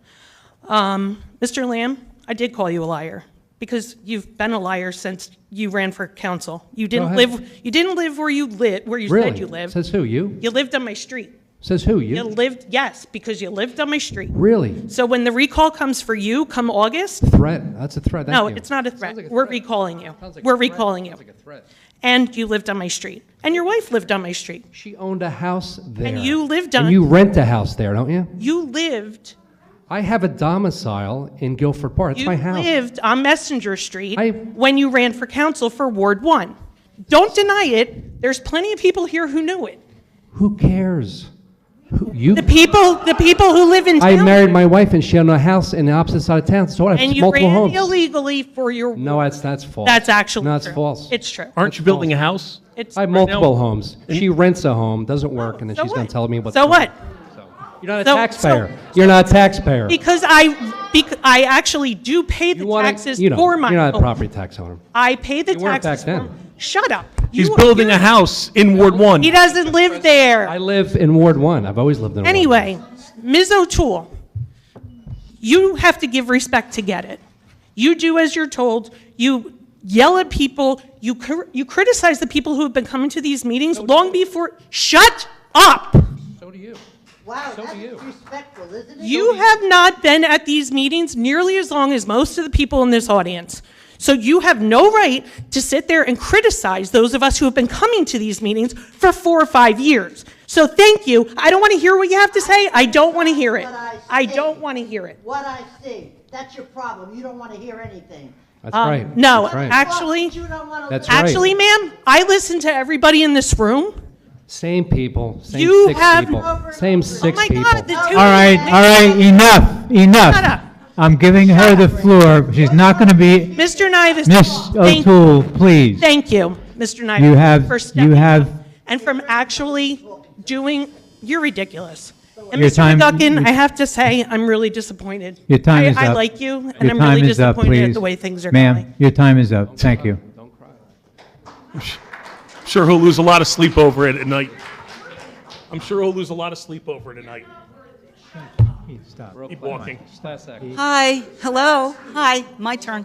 Mr. Lamb, I did call you a liar because you've been a liar since you ran for council. You didn't live. You didn't live where you lived, where you said you lived. Says who? You? You lived on my street. Says who? You? You lived, yes, because you lived on my street. Really? So when the recall comes for you, come August. Threat. That's a threat. No, Thank you. it's not a threat. We're recalling you. We're recalling you. And you lived on my street. And your wife lived on my street. She owned a house there. And you lived on. And you rent a house there, don't you? You lived. I have a domicile in Guilford Park. It's my house. You lived on Messenger Street when you ran for council for Ward 1. Don't deny it. There's plenty of people here who knew it. Who cares? You? The people who live in town. I married my wife and she owned a house in the opposite side of town. So I have And you multiple ran homes. illegally for your. No, that's false. That's actually No, that's true. false. It's true. Aren't you building a house? It's I have multiple homes. She rents a home, doesn't work, and then she's going to tell me what. So what? You're not a taxpayer. You're not a taxpayer. Because I actually do pay the taxes for my You're not a home. property tax owner. I pay the You weren't taxes back for. then. Shut up. He's building a house in Ward 1. He doesn't live there. I live in Ward 1. I've always lived in Ward 1. Anyway, Ms. O'Toole, you have to give respect to get it. You do as you're told. You yell at people. You criticize the people who have been coming to these meetings long before. Shut up. So do you. Wow, that's disrespectful, isn't it? You have not been at these meetings nearly as long as most of the people in this audience. So you have no right to sit there and criticize those of us who have been coming to these meetings for 4 or 5 years. So thank you. I don't want to hear what you have to say. I don't want to hear it. I don't want to hear it. What I see, that's your problem. You don't want to hear anything. That's right. No, That's right. actually, That's right. actually, ma'am, I listen to everybody in this room. Same people. Same You 6 have- people. Same 6 my people. God, the two All right, enough, enough. Shut up. I'm giving her the floor. She's not going to be. Mr. Nivas. Miss thank- O'Toole, please. Thank you, Mr. Nivas. You have, for stepping you have, up and from actually doing, you're ridiculous. And Your Mr. time- McGuckin, I have to say, I'm really disappointed. your time is up. I like you, and Your I'm really time is up, disappointed at please. the way things are Ma'am, going. your time is up. Thank you. Sure, he'll lose a lot of sleep over it at night. I'm sure he'll lose a lot of sleep over it at night. Keep walking. Hi, hello, hi, my turn.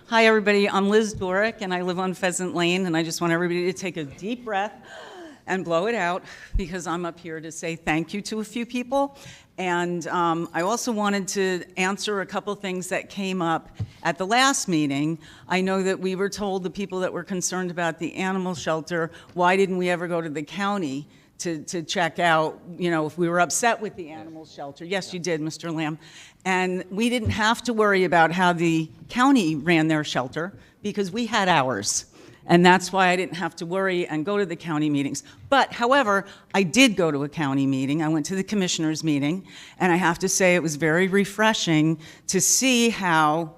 Hi, everybody, I'm Liz Dorick, and I live on Pheasant Lane, and I just want everybody to take a deep breath and blow it out, because I'm up here to say thank you to a few people. And I also wanted to answer a couple things that came up at the last meeting. I know that we were told, the people that were concerned about the animal shelter, why didn't we ever go to the county to check out, if we were upset with the animal shelter? Yes, you did, Mr. Lamb. And we didn't have to worry about how the county ran their shelter, because we had ours. And that's why I didn't have to worry and go to the county meetings. But, however, I did go to a county meeting. I went to the commissioners' meeting, and I have to say it was very refreshing to see how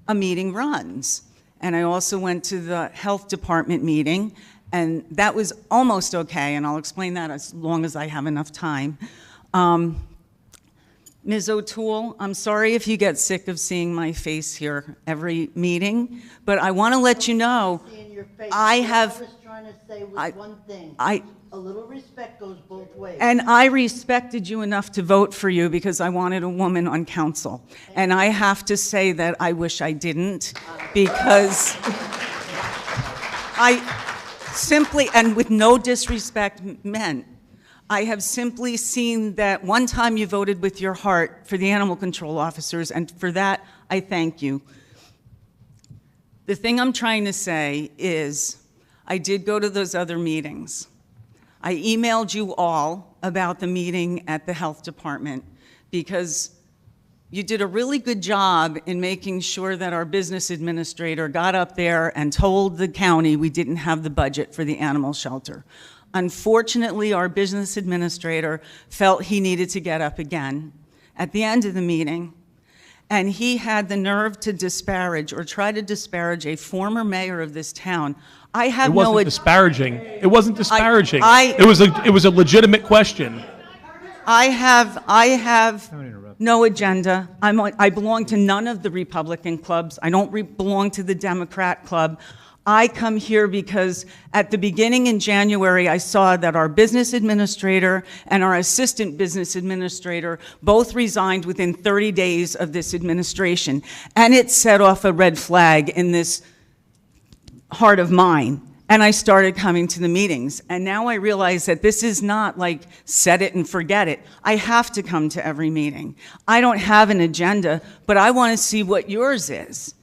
a meeting runs. And I also went to the health department meeting, and that was almost okay, and I'll explain that as long as I have enough time. Ms. O'Toole, I'm sorry if you get sick of seeing my face here every meeting, but I want to let you know, I have, What I was trying to say was one thing. A little respect goes both ways. And I respected you enough to vote for you because I wanted a woman on council. And I have to say that I wish I didn't, because I simply, and with no disrespect meant, I have simply seen that one time you voted with your heart for the animal control officers, and for that, I thank you. The thing I'm trying to say is, I did go to those other meetings. I emailed you all about the meeting at the health department because you did a really good job in making sure that our business administrator got up there and told the county we didn't have the budget for the animal shelter. Unfortunately, our business administrator felt he needed to get up again at the end of the meeting, and he had the nerve to disparage or try to disparage a former mayor of this town. I have It wasn't disparaging. It wasn't disparaging. It was a legitimate question. I have no agenda. I belong to none of the Republican clubs. I don't belong to the Democrat club. I come here because at the beginning in January, I saw that our business administrator and our assistant business administrator both resigned within 30 days of this administration. And it set off a red flag in this heart of mine. And I started coming to the meetings. And now I realize that this is not like set it and forget it. I have to come to every meeting. I don't have an agenda, but I want to see what yours is.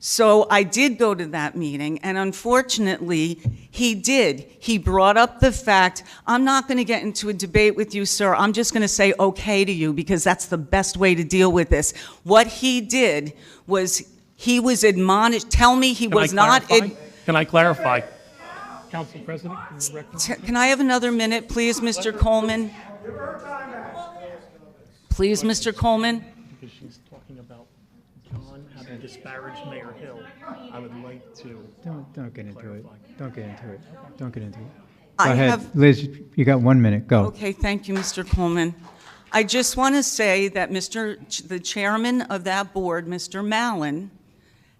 So I did go to that meeting, and unfortunately, he did. He brought up the fact, I'm not going to get into a debate with you, sir. I'm just going to say okay to you because that's the best way to deal with this. What he did was he was admonished. Tell me he was not. Can I clarify? Council President, Can I have another minute, please, Mr. Coleman? Please, Mr. Coleman? Because she's talking about John having disparaged Mayor Hill, I would like to. Don't get into it. Don't get into it. Don't get into it. I Go ahead. have- Liz, you got 1 minute. Go. Okay, thank you, Mr. Coleman. I just want to say that the chairman of that board, Mr. Mallon,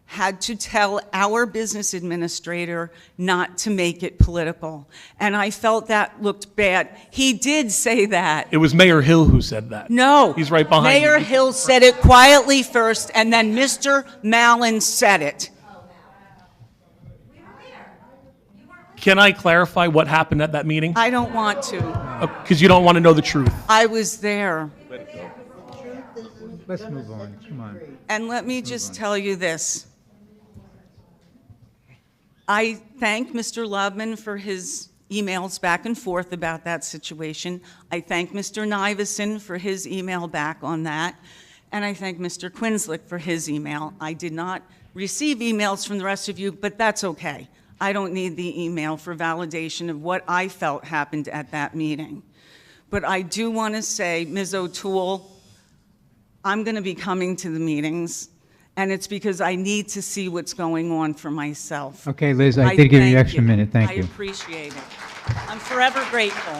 had to tell our business administrator not to make it political. And I felt that looked bad. He did say that. It was Mayor Hill who said that. No. He's right behind Mayor you. Hill said it quietly first, and then Mr. Mallon said it. Can I clarify what happened at that meeting? I don't want to. Because you don't want to know the truth. I was there. Let's move on. Come on. And let me just tell you this. I thank Mr. Lubman for his emails back and forth about that situation. I thank Mr. Nivison for his email back on that. And I thank Mr. Quinslick for his email. I did not receive emails from the rest of you, but that's okay. I don't need the email for validation of what I felt happened at that meeting. But I do want to say, Ms. O'Toole, I'm going to be coming to the meetings, and it's because I need to see what's going on for myself. Okay, Liz, I did give you an thank extra minute. Thank you. I appreciate it. I'm forever grateful.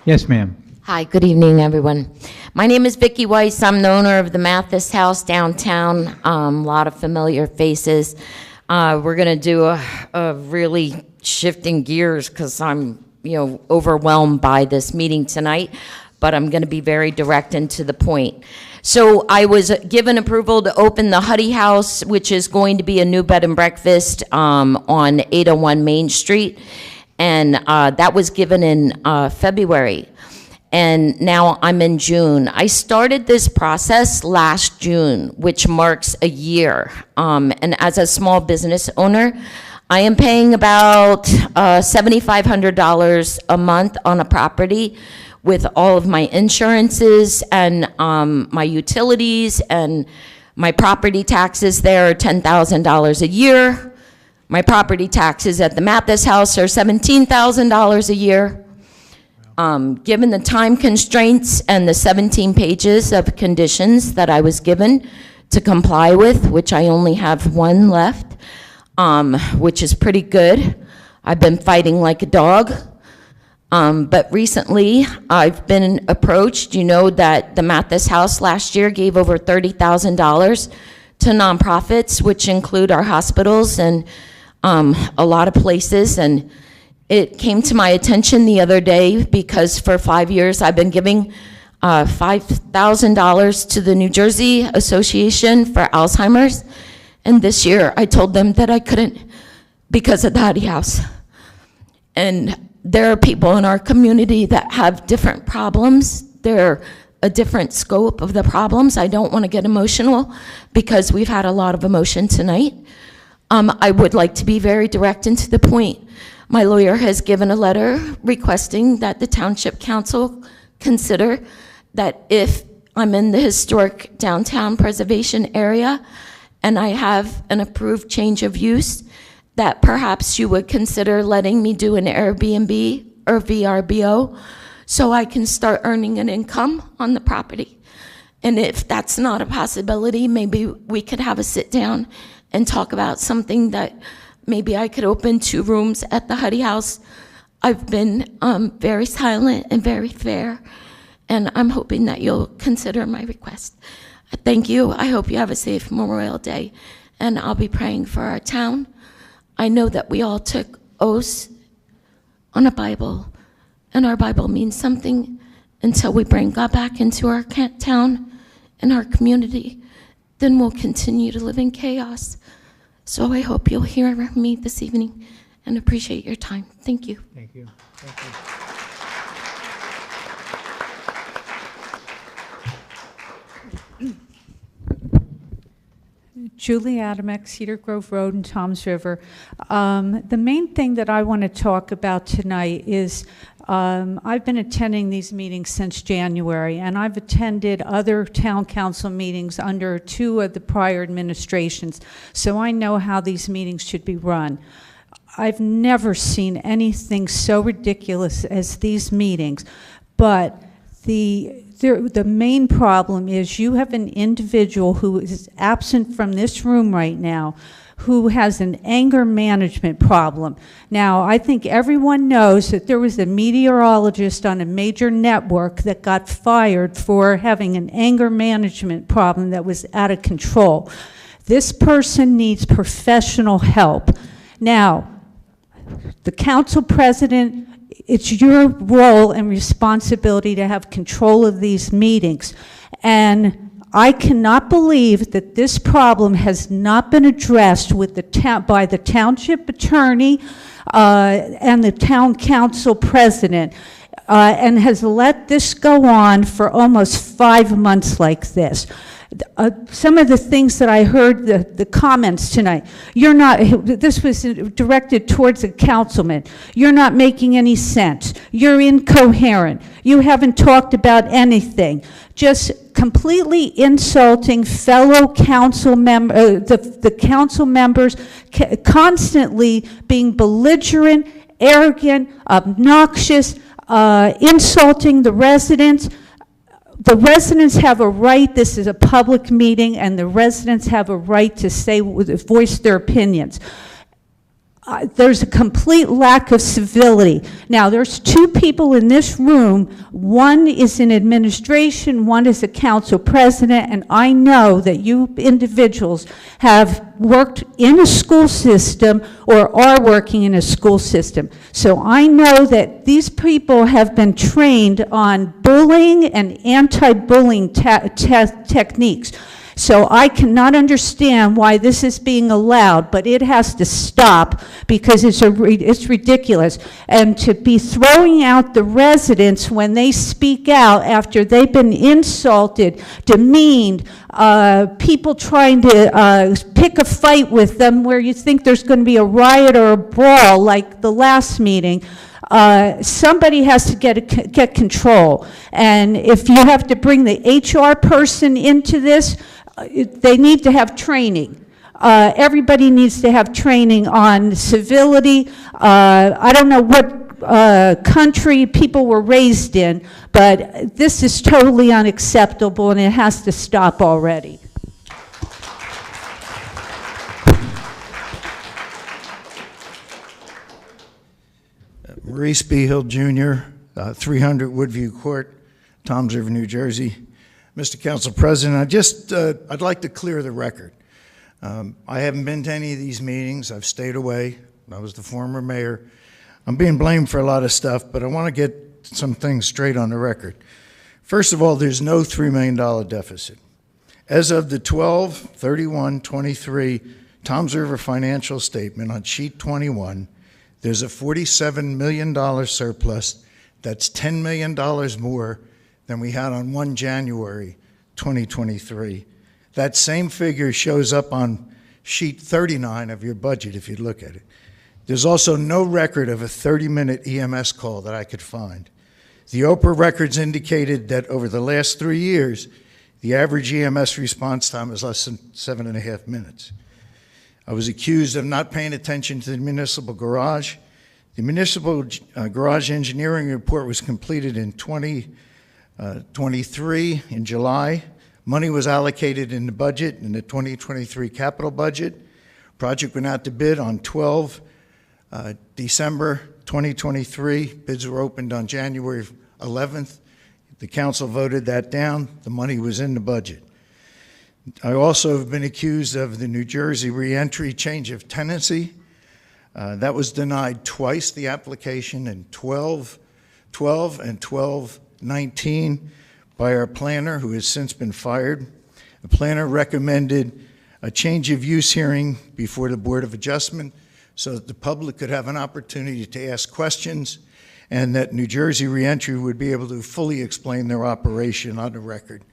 Yes, ma'am. Hi, good evening, everyone. My name is Vicki Weiss. I'm the owner of the Mathis House downtown. A lot of familiar faces. We're going to do a really shifting gears because I'm, overwhelmed by this meeting tonight, but I'm going to be very direct and to the point. So I was given approval to open the Huddy House, which is going to be a new bed and breakfast on 801 Main Street, and that was given in February. And now I'm in June. I started this process last June, which marks a year. And as a small business owner, I am paying about $7,500 a month on a property with all of my insurances and my utilities, and my property taxes there are $10,000 a year. My property taxes at the Mathis House are $17,000 a year. Given the time constraints and the 17 pages of conditions that I was given to comply with, which I only have one left, which is pretty good. I've been fighting like a dog. But recently, I've been approached. You know that the Mathis House last year gave over $30,000 to nonprofits, which include our hospitals and a lot of places. And It came to my attention the other day because for 5 years I've been giving $5,000 to the New Jersey Association for Alzheimer's. And this year I told them that I couldn't because of the Huddy House. And there are people in our community that have different problems. They're a different scope of the problems. I don't want to get emotional because we've had a lot of emotion tonight. I would like to be very direct and to the point. My lawyer has given a letter requesting that the Township Council consider that if I'm in the historic downtown preservation area and I have an approved change of use, that perhaps you would consider letting me do an Airbnb or VRBO so I can start earning an income on the property. And if that's not a possibility, maybe we could have a sit down and talk about something that maybe I could open 2 rooms at the Huddy House. I've been very silent and very fair, and I'm hoping that you'll consider my request. Thank you. I hope you have a safe Memorial Day, and I'll be praying for our town. I know that we all took oaths on a Bible, and our Bible means something until we bring God back into our town and our community. Then we'll continue to live in chaos. So I hope you'll hear me this evening and appreciate your time. Thank you. Thank you. Thank you. Julie Adamek, Cedar Grove Road and Toms River. The main thing that I want to talk about tonight is I've been attending these meetings since January, and I've attended other town council meetings under 2 of the prior administrations, so I know how these meetings should be run. I've never seen anything so ridiculous as these meetings, but the main problem is you have an individual who is absent from this room right now who has an anger management problem. Now, I think everyone knows that there was a meteorologist on a major network that got fired for having an anger management problem that was out of control. This person needs professional help. Now, the council president, it's your role and responsibility to have control of these meetings. And I cannot believe that this problem has not been addressed with by the township attorney and the town council president, and has let this go on for almost 5 months like this. Some of the things that I heard, the comments tonight, this was directed towards a councilman. You're not making any sense. You're incoherent. You haven't talked about anything. Just completely insulting fellow council the council members, constantly being belligerent, arrogant, obnoxious, insulting the residents. The residents have a right, this is a public meeting, and the residents have a right to voice their opinions. There's a complete lack of civility. Now, there's 2 people in this room. One is in administration, one is a council president, and I know that you individuals have worked in a school system or are working in a school system. So I know that these people have been trained on bullying and anti-bullying techniques. So I cannot understand why this is being allowed, but it has to stop because it's ridiculous. And to be throwing out the residents when they speak out after they've been insulted, demeaned, people trying to pick a fight with them where you think there's going to be a riot or a brawl like the last meeting. Somebody has to get control. And if you have to bring the HR person into this, they need to have training. Everybody needs to have training on civility. I don't know what country people were raised in, but this is totally unacceptable and it has to stop already. Maurice B. Hill Jr., 300 Woodview Court, Toms River, New Jersey. Mr. Council President, I'd like to clear the record. I haven't been to any of these meetings. I've stayed away. I was the former mayor. I'm being blamed for a lot of stuff, but I want to get some things straight on the record. First of all, there's no $3 million deficit. As of the 12/31/23 Toms River financial statement on sheet 21, there's a $47 million surplus. That's $10 million more than we had on 1 January 2023. That same figure shows up on sheet 39 of your budget if you look at it. There's also no record of a 30-minute EMS call that I could find. The Oprah records indicated that over the last 3 years, the average EMS response time is less than 7.5 minutes. I was accused of not paying attention to the municipal garage. The municipal garage engineering report was completed in 2023 in July. Money was allocated in the budget, in the 2023 capital budget. Project went out to bid on 12 December 2023. Bids were opened on January 11th. The council voted that down. The money was in the budget. I also have been accused of the New Jersey reentry change of tenancy. That was denied twice, the application in 12/12 and 12/19 by our planner, who has since been fired. The planner recommended a change of use hearing before the Board of Adjustment so that the public could have an opportunity to ask questions and that New Jersey Reentry would be able to fully explain their operation on the record.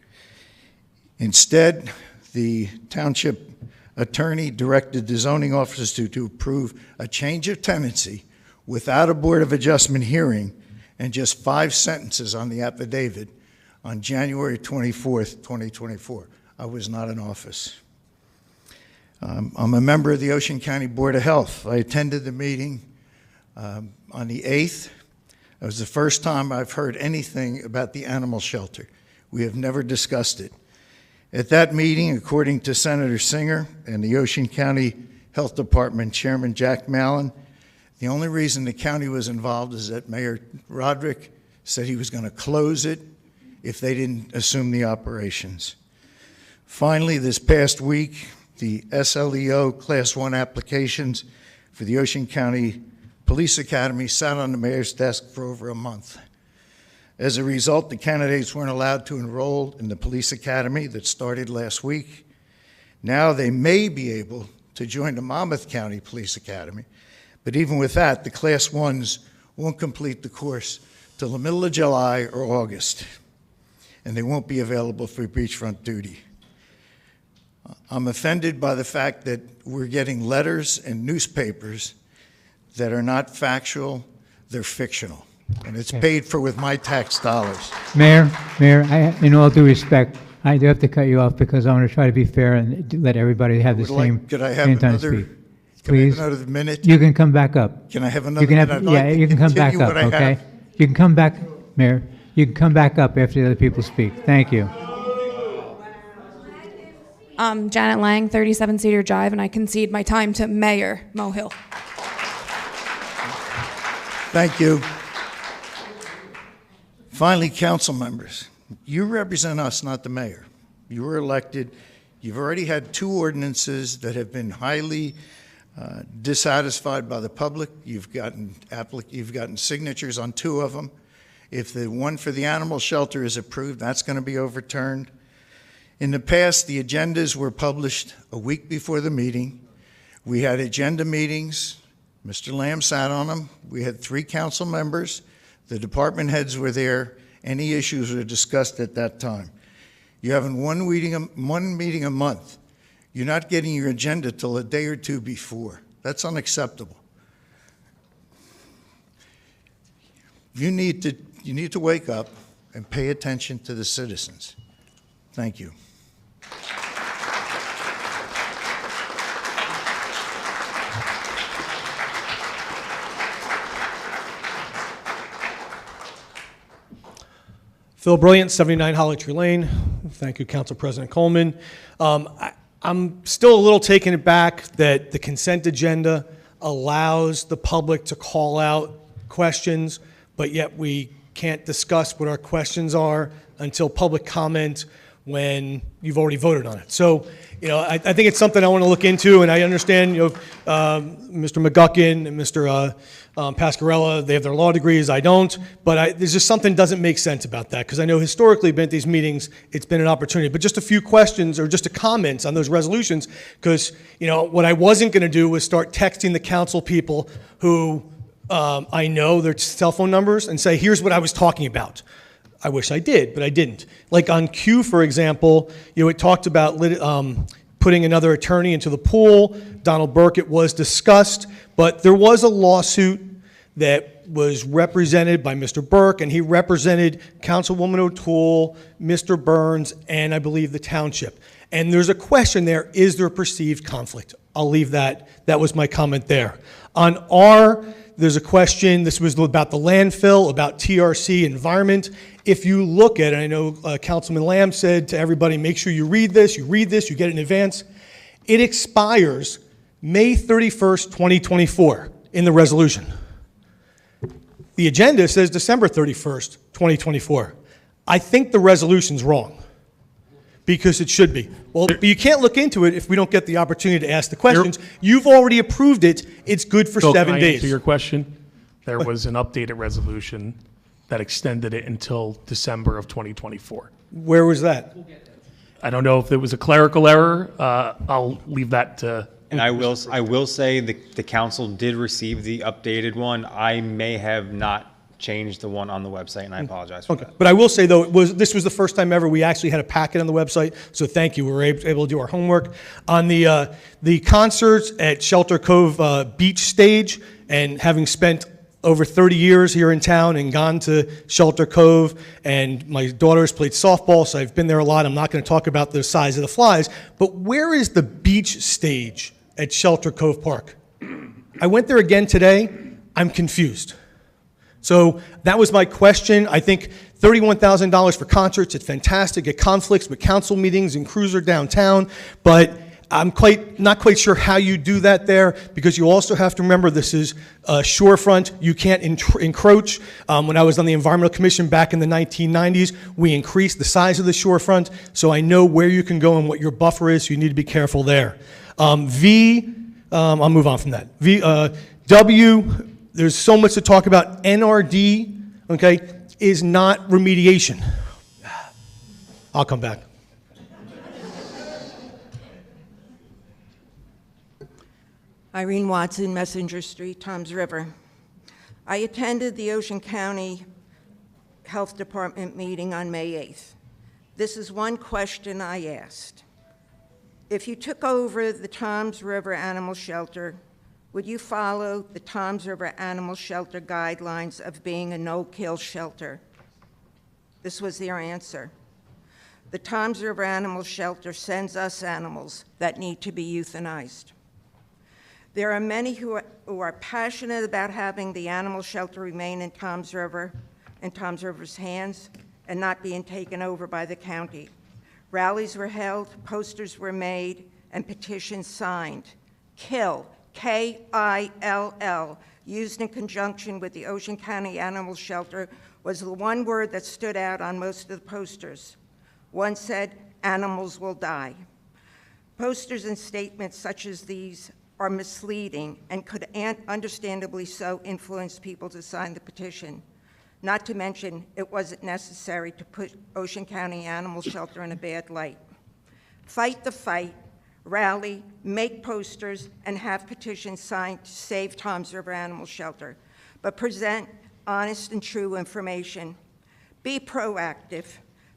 Instead, the township attorney directed the zoning officers to approve a change of tenancy without a Board of Adjustment hearing and just 5 sentences on the affidavit on January 24th, 2024. I was not in office. I'm a member of the Ocean County Board of Health. I attended the meeting on the 8th. It was the first time I've heard anything about the animal shelter. We have never discussed it. At that meeting, according to Senator Singer and the Ocean County Health Department Chairman Jack Mallon, the only reason the county was involved is that Mayor Roderick said he was going to close it if they didn't assume the operations. Finally, this past week, the SLEO Class 1 applications for the Ocean County Police Academy sat on the mayor's desk for over a month. As a result, the candidates weren't allowed to enroll in the police academy that started last week. Now they may be able to join the Monmouth County Police Academy, but even with that, the Class 1s won't complete the course till the middle of July or August, and they won't be available for beachfront duty. I'm offended by the fact that we're getting letters and newspapers that are not factual, they're fictional. And it's paid for with my tax dollars. Mayor, in all due respect, I do have to cut you off because I want to try to be fair and let everybody have the same Could I have same time to another, speak. can I Please. have another minute? You can come back up. Can I have You another can have, minute? I'd yeah, like to you can come back continue up, what I okay? have. You can come back, Mayor. You can come back up after the other people speak. Thank you. Janet Lang, 37 Cedar Drive, and I concede my time to Mayor Mohill. Thank you. Finally, council members, you represent us, not the mayor. You were elected. You've already had 2 ordinances that have been highly dissatisfied by the public. You've gotten signatures on 2 of them. If the one for the animal shelter is approved, that's going to be overturned. In the past, the agendas were published a week before the meeting. We had agenda meetings. Mr. Lamb sat on them. We had 3 council members. The department heads were there. Any issues were discussed at that time. You're having one meeting a month. You're not getting your agenda till a day or 2 before. That's unacceptable. You need to wake up and pay attention to the citizens. Thank you. Phil Brilliant, 79 Holly Tree Lane. Thank you, Council President Coleman. I'm still a little taken aback that the consent agenda allows the public to call out questions, but yet we can't discuss what our questions are until public comment when you've already voted on it. So, I think it's something I want to look into, and I understand, Mr. McGuckin and Mr. Pascarella, they have their law degrees, I don't, but there's just something doesn't make sense about that, because I know historically, been at these meetings, it's been an opportunity. But just a few questions or just a comments on those resolutions, because, what I wasn't going to do was start texting the council people who I know their cell phone numbers and say, here's what I was talking about. I wish I did, but I didn't. Like on Q, for example, it talked about putting another attorney into the pool. Donald Burkett was discussed, but there was a lawsuit that was represented by Mr. Burke, and he represented Councilwoman O'Toole, Mr. Burns, and I believe the township. And there's a question there, is there a perceived conflict? I'll leave that. That was my comment there. On R, there's a question, this was about the landfill, about TRC environment. If you look at it, I know Councilman Lamb said to everybody, make sure you read this, you get it in advance. It expires May 31st, 2024 in the resolution. The agenda says December 31st, 2024. I think the resolution's wrong, because it should be. Well, but you can't look into it if we don't get the opportunity to ask the questions. You've already approved it. It's good for Bill, 7 can I days. answer your question? There was an updated resolution that extended it until December of 2024. Where was that? I don't know if it was a clerical error. I'll leave that to. And I will say the council did receive the updated one. I may have not changed the one on the website, and I apologize for that. But I will say, though, this was the first time ever we actually had a packet on the website, so thank you. We were able to do our homework. On the concerts at Shelter Cove Beach Stage, and having spent over 30 years here in town and gone to Shelter Cove, and my daughter's played softball, so I've been there a lot. I'm not going to talk about the size of the flies, but where is the beach stage at Shelter Cove Park? I went there again today. I'm confused. So that was my question. I think $31,000 for concerts, it's fantastic. It conflicts with council meetings and Cruiser downtown, but I'm not quite sure how you do that there, because you also have to remember this is shorefront. You can't encroach. When I was on the Environmental Commission back in the 1990s, we increased the size of the shorefront, so I know where you can go and what your buffer is, so you need to be careful there. I'll move on from that. W, there's so much to talk about. NRD, okay, is not remediation. I'll come back. Irene Watson, Messenger Street, Toms River. I attended the Ocean County Health Department meeting on May 8th. This is one question I asked. If you took over the Toms River Animal Shelter, would you follow the Toms River Animal Shelter guidelines of being a no-kill shelter? This was their answer. The Toms River Animal Shelter sends us animals that need to be euthanized. There are many who are passionate about having the animal shelter remain in Toms River, in Toms River's hands, and not being taken over by the county. Rallies were held, posters were made, and petitions signed. KILL, K-I-L-L, used in conjunction with the Ocean County Animal Shelter, was the one word that stood out on most of the posters. One said, "Animals will die." Posters and statements such as these are misleading and could, understandably so, influence people to sign the petition. Not to mention, it wasn't necessary to put Ocean County Animal Shelter in a bad light. Fight the fight, rally, make posters, and have petitions signed to save Toms River Animal Shelter, but present honest and true information. Be proactive.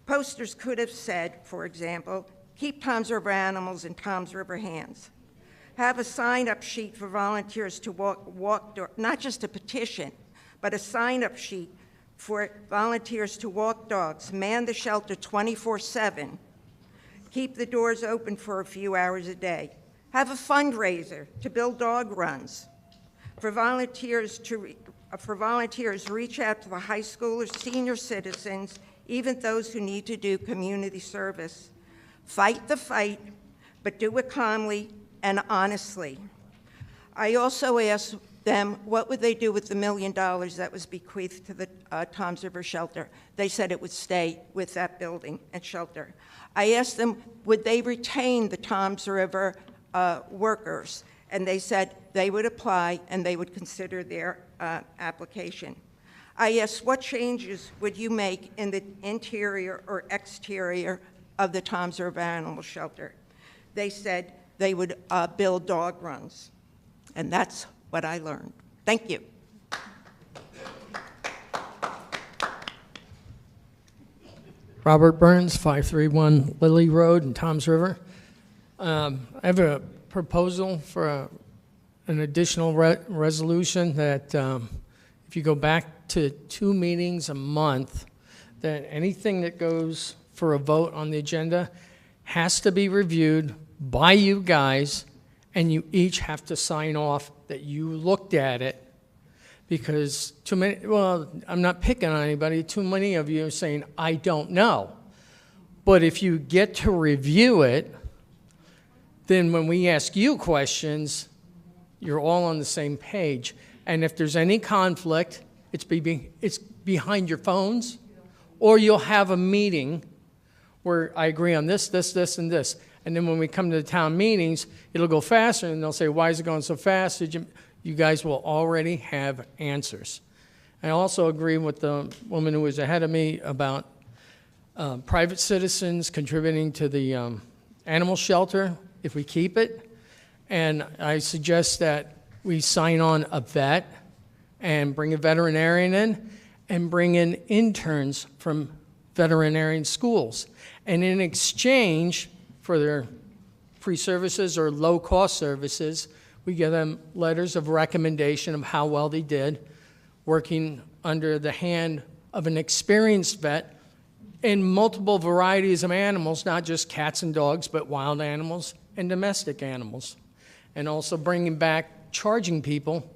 Posters could have said, for example, keep Toms River animals in Toms River hands. Have a sign-up sheet for volunteers to walk, not just a petition, but a sign-up sheet for volunteers to walk dogs, man the shelter 24/7, keep the doors open for a few hours a day. Have a fundraiser to build dog runs. For volunteers, reach out to the high schoolers, senior citizens, even those who need to do community service. Fight the fight, but do it calmly and honestly. I also asked them, what would they do with the $1 million that was bequeathed to the Toms River shelter? They said it would stay with that building and shelter. I asked them, would they retain the Toms River workers? And they said they would apply and they would consider their application. I asked, what changes would you make in the interior or exterior of the Toms River Animal Shelter? They said they would build dog runs. And that's what I learned. Thank you. Robert Burns, 531 Lily Road in Toms River. I have a proposal for an additional resolution that if you go back to 2 meetings a month, that anything that goes for a vote on the agenda has to be reviewed by you guys, and you each have to sign off that you looked at it, because too many, well, I'm not picking on anybody, too many of you are saying, I don't know. But if you get to review it, then when we ask you questions, you're all on the same page. And if there's any conflict, it's behind your phones, or you'll have a meeting where I agree on this, this, this, and this. And then when we come to the town meetings, it'll go faster, and they'll say, why is it going so fast? You guys will already have answers. I also agree with the woman who was ahead of me about private citizens contributing to the animal shelter, if we keep it. And I suggest that we sign on a vet and bring a veterinarian in and bring in interns from veterinarian schools. And in exchange for their free services or low-cost services, we give them letters of recommendation of how well they did, working under the hand of an experienced vet in multiple varieties of animals, not just cats and dogs, but wild animals and domestic animals. And also bringing back charging people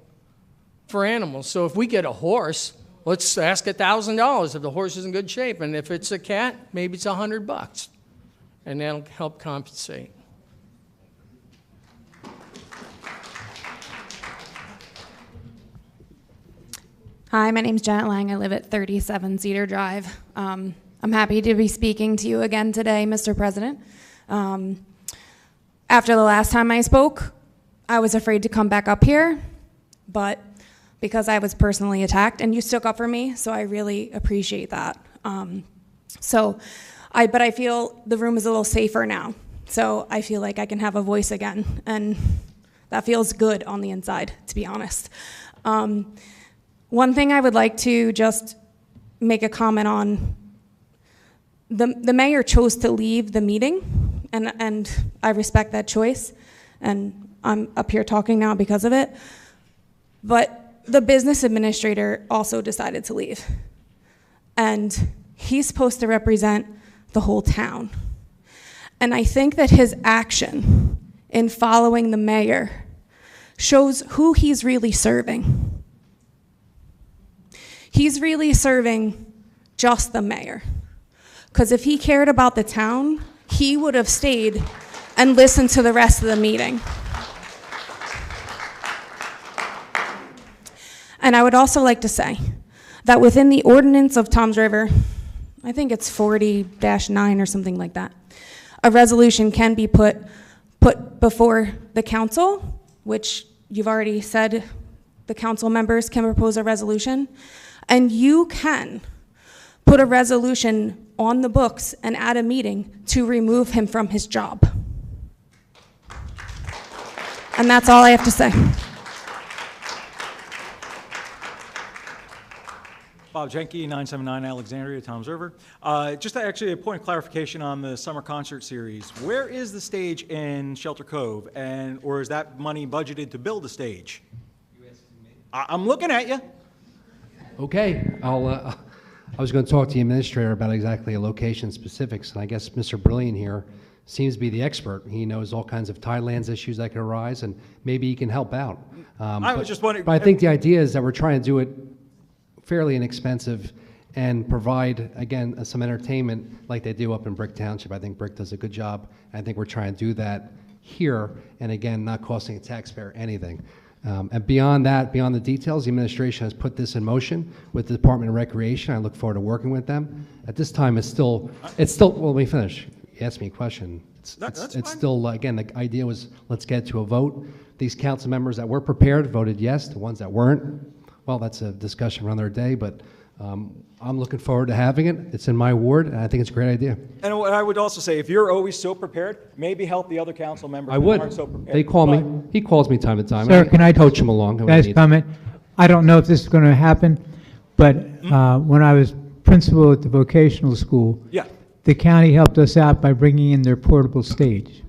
for animals. So if we get a horse, let's ask $1,000 if the horse is in good shape. And if it's a cat, maybe it's $100. And that'll help compensate. Hi, my name's Janet Lang. I live at 37 Cedar Drive. I'm happy to be speaking to you again today, Mr. President. After the last time I spoke, I was afraid to come back up here, but because I was personally attacked, and you stuck up for me, so I really appreciate that. But I feel the room is a little safer now, so I feel like I can have a voice again, and that feels good on the inside, to be honest. One thing I would like to just make a comment on, the mayor chose to leave the meeting, and I respect that choice, and I'm up here talking now because of it, but the business administrator also decided to leave, and he's supposed to represent the whole town. And I think that his action in following the mayor shows who he's really serving. He's really serving just the mayor. Because if he cared about the town, he would have stayed and listened to the rest of the meeting. And I would also like to say that within the ordinance of Toms River, I think it's 40-9 or something like that, a resolution can be put before the council, which you've already said the council members can propose a resolution, and you can put a resolution on the books and at a meeting to remove him from his job. And that's all I have to say. Bob Jenke, 979 Alexandria, Toms River. Just actually a point of clarification on the summer concert series. Where is the stage in Shelter Cove, or is that money budgeted to build a stage? I'm looking at you. Okay, I was going to talk to the administrator about exactly a location specifics, and I guess Mr. Brilliant here seems to be the expert. He knows all kinds of tidelands issues that could arise, and maybe he can help out. I was just wondering. But I think the idea is that we're trying to do it fairly inexpensive and provide, again, some entertainment like they do up in Brick Township. I think Brick does a good job. I think we're trying to do that here, and again, not costing a taxpayer anything. And beyond that, beyond the details, the administration has put this in motion with the Department of Recreation. I look forward to working with them. At this time, it's still, well, let me finish. You asked me a question. It's still, again, the idea was, let's get to a vote. These council members that were prepared voted yes. The ones that weren't, well, that's a discussion for another day, but I'm looking forward to having it. It's in my ward, and I think it's a great idea. And what I would also say, if you're always so prepared, maybe help the other council members I who would. aren't so prepared. They call me. He calls me time to time. Sir, can I coach him along? when Guys, he needs. comment. I don't know if this is going to happen, but when I was principal at the vocational school, Yeah. the county helped us out by bringing in their portable stage.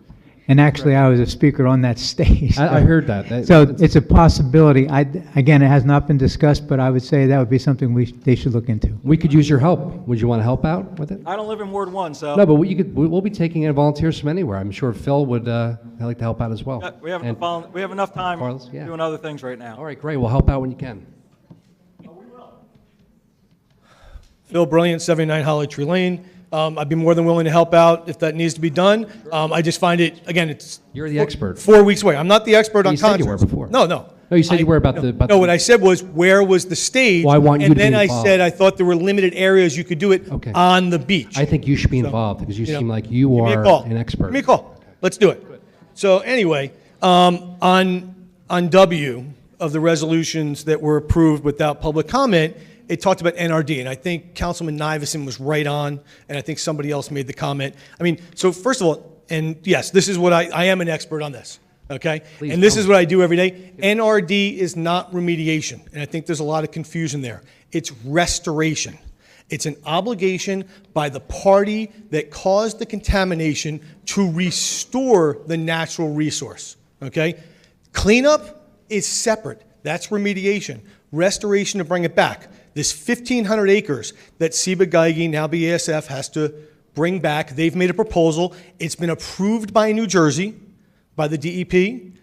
And actually, I was a speaker on that stage. I heard that. So it's a possibility. Again, it has not been discussed, but I would say that would be something they should look into. We could use your help. Would you want to help out with it? I don't live in Ward 1, so. No, but we'll be taking in volunteers from anywhere. I'm sure Phil would like to help out as well. We have, And we have enough time Carlos, yeah. doing other things right now. All right, great. We'll help out when you can. Phil Brilliant, 79 Holly Tree Lane. I'd be more than willing to help out if that needs to be done. I just find it, again, it's... You're the expert. 4 weeks away. I'm not the expert on You said you concerts. were before. No, no. No, you said you were about the... No, what I said was, where was the stage? Well, I want you and to be then I involved. said I thought there were limited areas you could do it on the beach. I think you should be involved because you you know, seem like you Give me a are call. an expert. Give me a call. Let's do it. So anyway, on W of the resolutions that were approved without public comment, it talked about NRD, and I think Councilman Nivison was right on, and I think somebody else made the comment. I mean, so first of all, and yes, this is what I am an expert on this, okay? Please and this tell is me. what I do every day. NRD is not remediation, and I think there's a lot of confusion there. It's restoration. It's an obligation by the party that caused the contamination to restore the natural resource, okay? Cleanup is separate. That's remediation. Restoration to bring it back. This 1,500 acres that Ciba Geigy, now BASF, has to bring back, they've made a proposal. It's been approved by New Jersey, by the DEP,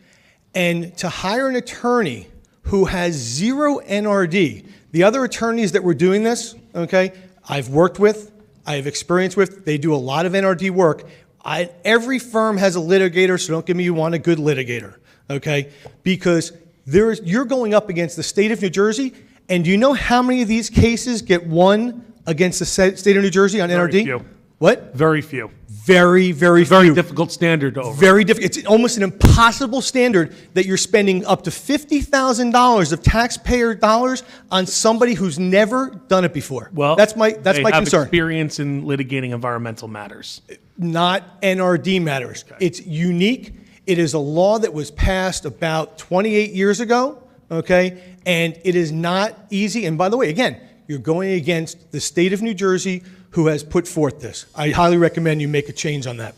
and to hire an attorney who has zero NRD. The other attorneys that were doing this, okay, I've worked with, I have experience with, they do a lot of NRD work. Every firm has a litigator, so don't give me you want a good litigator, okay? Because you're going up against the state of New Jersey, and do you know how many of these cases get won against the state of New Jersey on NRD? Very few. What? Very few. Very, very Very few. difficult standard to over. Very difficult. It's almost an impossible standard that you're spending up to $50,000 of taxpayer dollars on somebody who's never done it before. Well, that's my they have concern. experience in litigating environmental matters. Not NRD matters. It's unique. It is a law that was passed about 28 years ago, okay? And it is not easy. And by the way, again, you're going against the state of New Jersey who has put forth this. I highly recommend you make a change on that.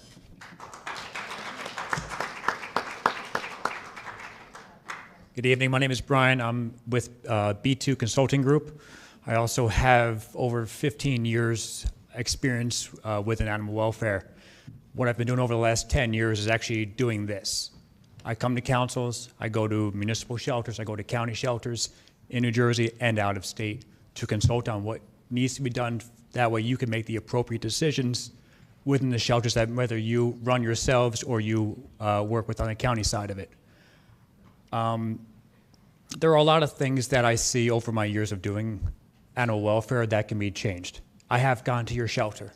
Good evening. My name is Brian. I'm with B2 Consulting Group. I also have over 15 years experience within animal welfare. What I've been doing over the last 10 years is actually doing this. I come to councils, I go to municipal shelters, I go to county shelters in New Jersey and out of state to consult on what needs to be done. That way you can make the appropriate decisions within the shelters, that whether you run yourselves or you work with on the county side of it. There are a lot of things that I see over my years of doing animal welfare that can be changed. I have gone to your shelter.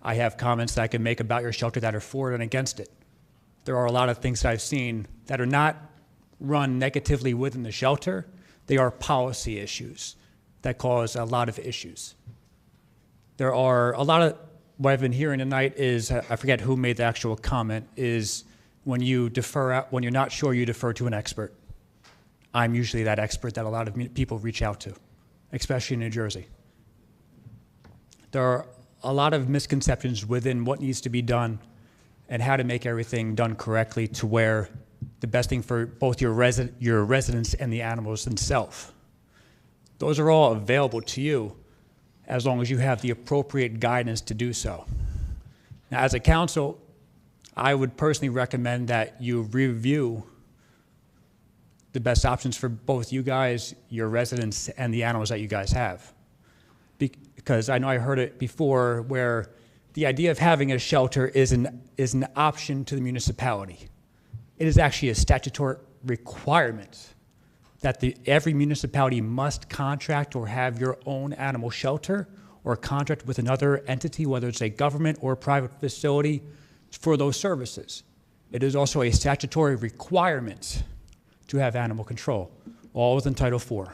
I have comments that I can make about your shelter that are for and against it. There are a lot of things that I've seen that are not run negatively within the shelter. They are policy issues that cause a lot of issues. There are a lot of, what I've been hearing tonight is, I forget who made the actual comment, is when you defer, when you're not sure, you defer to an expert. I'm usually that expert that a lot of people reach out to, especially in New Jersey. There are a lot of misconceptions within what needs to be done and how to make everything done correctly to where the best thing for both your residents and the animals themselves. Those are all available to you as long as you have the appropriate guidance to do so. Now, as a council, I would personally recommend that you review the best options for both you guys, your residents, and the animals that you guys have. Because I know I heard it before where the idea of having a shelter is an option to the municipality. It is actually a statutory requirement that every municipality must contract or have your own animal shelter or contract with another entity, whether it's a government or a private facility, for those services. It is also a statutory requirement to have animal control, all within Title IV.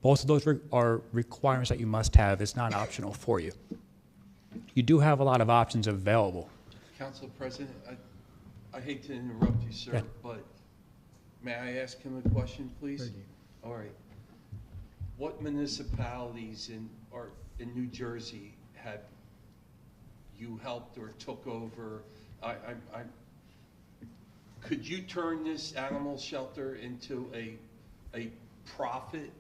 Both of those are requirements that you must have. It's not optional for you. You do have a lot of options available. Council President, I hate to interrupt you, sir, Yeah. but may I ask him a question, please? All right. What municipalities in New Jersey have you helped or took over? Could you turn this animal shelter into a profit?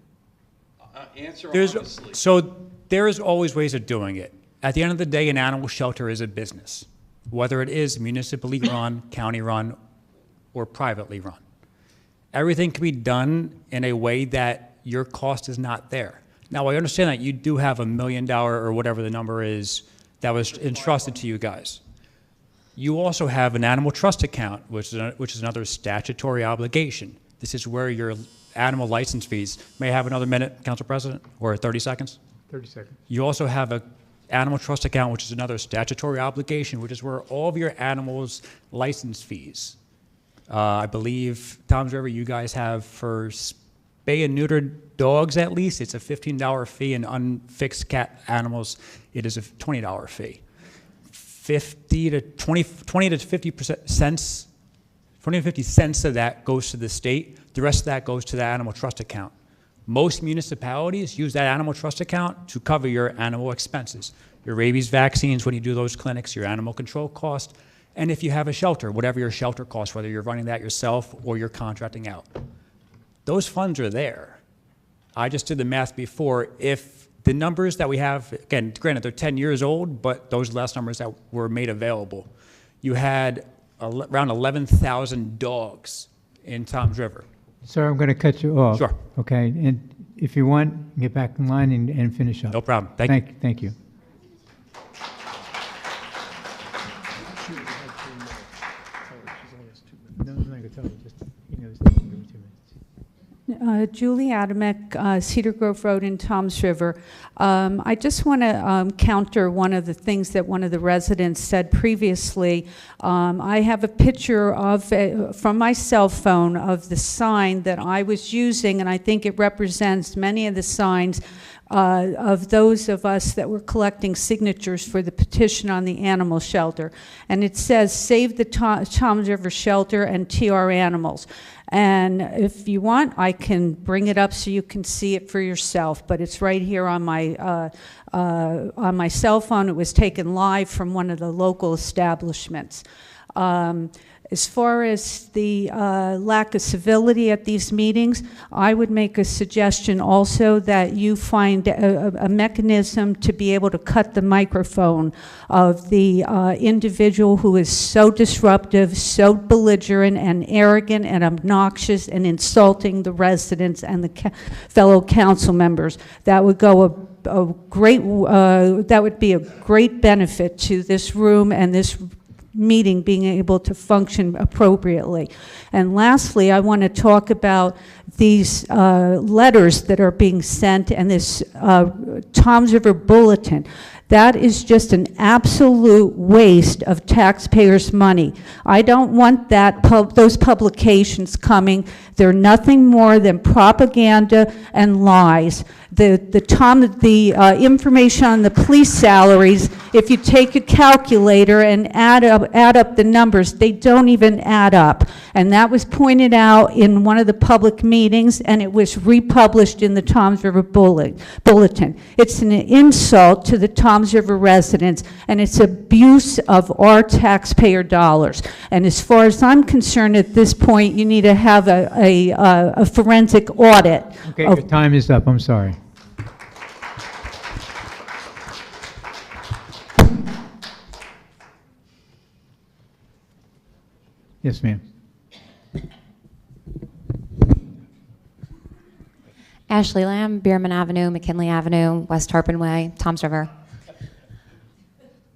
Answer honestly. So there's always ways of doing it. At the end of the day, an animal shelter is a business, whether it is municipally run, county run, or privately run. Everything can be done in a way that your cost is not there. Now, I understand that you do have $1 million or whatever the number is that was entrusted to you guys. You also have an animal trust account, which is another statutory obligation. This is where your animal license fees. May I have another minute, Council President, or 30 seconds? 30 seconds. You also have an animal trust account, which is another statutory obligation, which is where all of your animals' license fees. I believe, Tom's River, you guys have for spay and neutered dogs at least, it's a $15 fee, and unfixed cat animals, it is a $20 fee. 20 to 50% cents, 20 to 50 cents of that goes to the state. The rest of that goes to the animal trust account. Most municipalities use that animal trust account to cover your animal expenses, your rabies vaccines when you do those clinics, your animal control cost, and if you have a shelter, whatever your shelter costs, whether you're running that yourself or you're contracting out. Those funds are there. I just did the math before. If the numbers that we have, again, granted, they're 10 years old, but those last numbers that were made available, you had around 11,000 dogs in Toms River. Sir, I'm going to cut you off. Sure. Okay, and if you want, get back in line and finish up. No problem. Thank you. Julie Adamek, Cedar Grove Road in Toms River. I just want to counter one of the things that one of the residents said previously. I have a picture from my cell phone of the sign that I was using, and I think it represents many of the signs of those of us that were collecting signatures for the petition on the animal shelter. And it says, "Save the Toms River Shelter and TR Animals." And if you want, I can bring it up so you can see it for yourself, but it's right here on my cell phone. It was taken live from one of the local establishments. As far as the lack of civility at these meetings, I would make a suggestion also that you find a mechanism to be able to cut the microphone of the individual who is so disruptive, so belligerent and arrogant and obnoxious and insulting the residents and the fellow council members. That would go that would be a great benefit to this room and this meeting being able to function appropriately. And lastly, I want to talk about these letters that are being sent and this Toms River Bulletin. That is just an absolute waste of taxpayers' money. I don't want those publications coming. They're nothing more than propaganda and lies. The information on the police salaries, if you take a calculator and add up the numbers, they don't even add up. And that was pointed out in one of the public meetings, and it was republished in the Toms River Bulletin. It's an insult to the Toms River residents, and it's abuse of our taxpayer dollars. And as far as I'm concerned, at this point, you need to have a forensic audit. Okay, your time is up. I'm sorry. Yes, ma'am. Ashley Lamb, Bierman Avenue, McKinley Avenue, West Tarpon Way, Toms River.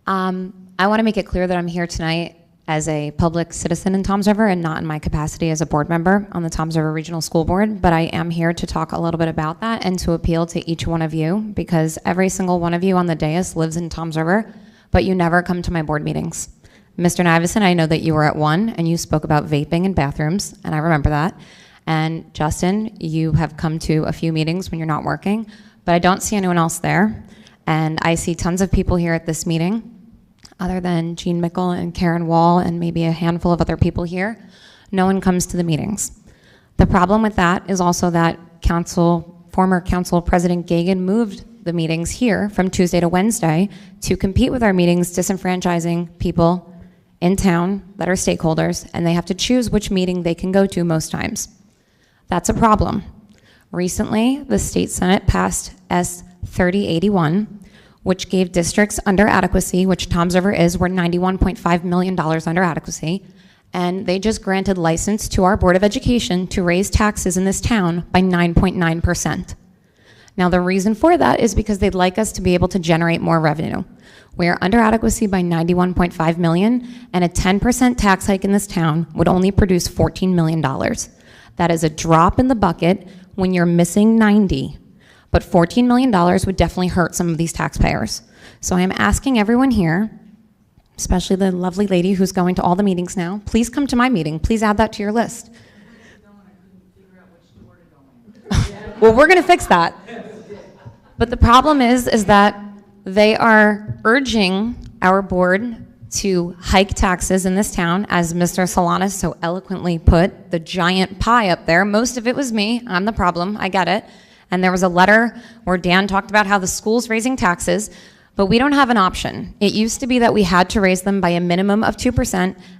I want to make it clear that I'm here tonight as a public citizen in Toms River and not in my capacity as a board member on the Toms River Regional School Board, but I am here to talk a little bit about that and to appeal to each one of you, because every single one of you on the dais lives in Toms River, but you never come to my board meetings. Mr. Navison, I know that you were at one and you spoke about vaping in bathrooms, and I remember that. And Justin, you have come to a few meetings when you're not working, but I don't see anyone else there. And I see tons of people here at this meeting, other than Jean Mickle and Karen Wall and maybe a handful of other people here. No one comes to the meetings. The problem with that is also that former council president Gagan moved the meetings here from Tuesday to Wednesday to compete with our meetings, disenfranchising people in town that are stakeholders, and they have to choose which meeting they can go to most times. That's a problem. Recently, the state Senate passed S 3081, which gave districts under adequacy, which Toms River is, we're $91.5 million under adequacy, and they just granted license to our Board of Education to raise taxes in this town by 9.9%. Now, the reason for that is because they'd like us to be able to generate more revenue. We are under adequacy by $91.5 million, and a 10% tax hike in this town would only produce $14 million. That is a drop in the bucket when you're missing 90. But $14 million would definitely hurt some of these taxpayers. So I am asking everyone here, especially the lovely lady who's going to all the meetings now, please come to my meeting. Please add that to your list. Well, we're going to fix that. But the problem is that they are urging our board to hike taxes in this town, as Mr. Solanas so eloquently put, the giant pie up there. Most of it was me. I'm the problem. I get it. And there was a letter where Dan talked about how the school's raising taxes, but we don't have an option. It used to be that we had to raise them by a minimum of 2%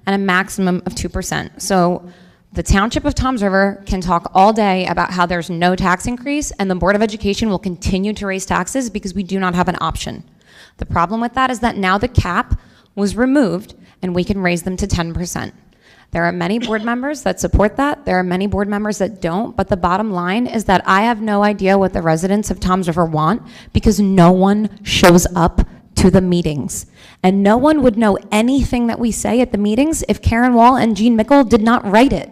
and a maximum of 2%. So the Township of Toms River can talk all day about how there's no tax increase, and the Board of Education will continue to raise taxes because we do not have an option. The problem with that is that now the cap was removed and we can raise them to 10%. There are many board members that support that. There are many board members that don't. But the bottom line is that I have no idea what the residents of Toms River want, because no one shows up to the meetings. And no one would know anything that we say at the meetings if Karen Wall and Jean Mickle did not write it.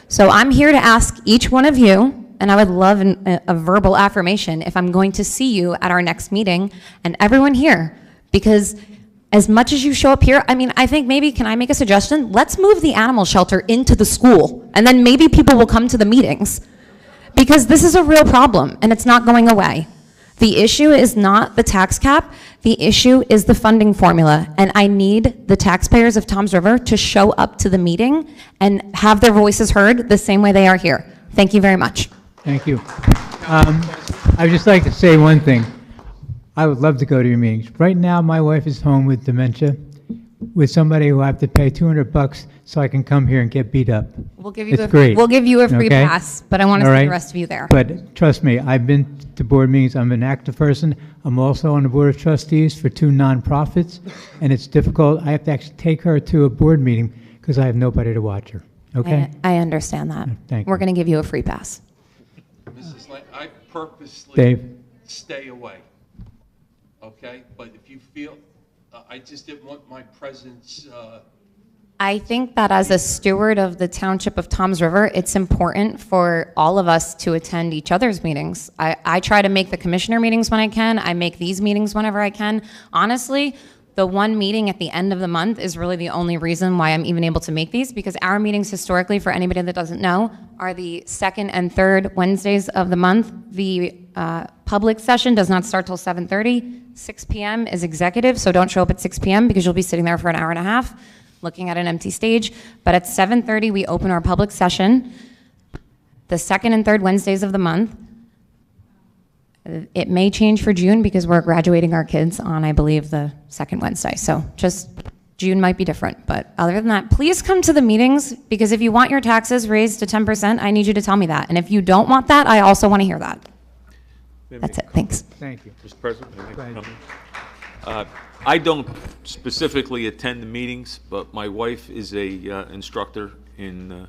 So I'm here to ask each one of you, and I would love a verbal affirmation if I'm going to see you at our next meeting, and everyone here, because as much as you show up here, I mean, I think maybe, can I make a suggestion? Let's move the animal shelter into the school, and then maybe people will come to the meetings. Because this is a real problem, and it's not going away. The issue is not the tax cap, the issue is the funding formula, and I need the taxpayers of Toms River to show up to the meeting and have their voices heard the same way they are here. Thank you very much. Thank you. I would just like to say one thing. I would love to go to your meetings. Right now, my wife is home with dementia, with somebody who I have to pay $200 so I can come here and get beat up. We'll give you It's great. We'll give you a free Okay? pass, but I want to All see right? the rest of you there. But trust me, I've been to board meetings. I'm an active person. I'm also on the board of trustees for 2 nonprofits, and it's difficult. I have to actually take her to a board meeting because I have nobody to watch her. Okay? I understand that. Thank We're going to give you a free pass. Mrs. Lane, I purposely Dave. stay away, okay? But if you feel, I just didn't want my presence, I think that as a steward of the Township of Toms River, it's important for all of us to attend each other's meetings. I try to make the commissioner meetings when I can. I make these meetings whenever I can. Honestly, the one meeting at the end of the month is really the only reason why I'm even able to make these, because our meetings historically, for anybody that doesn't know, are the 2nd and 3rd Wednesdays of the month. The public session does not start till 7:30. 6 p.m. is executive, so don't show up at 6 p.m. because you'll be sitting there for an hour and a half looking at an empty stage. But at 7:30, we open our public session, the 2nd and 3rd Wednesdays of the month. It may change for June because we're graduating our kids on, I believe, the 2nd Wednesday. So just June might be different. But other than that, please come to the meetings, because if you want your taxes raised to 10%, I need you to tell me that. And if you don't want that, I also want to hear that. That's it. Thanks. Thank you. Mr. President, may I make a comment? I don't specifically attend the meetings, but my wife is a instructor in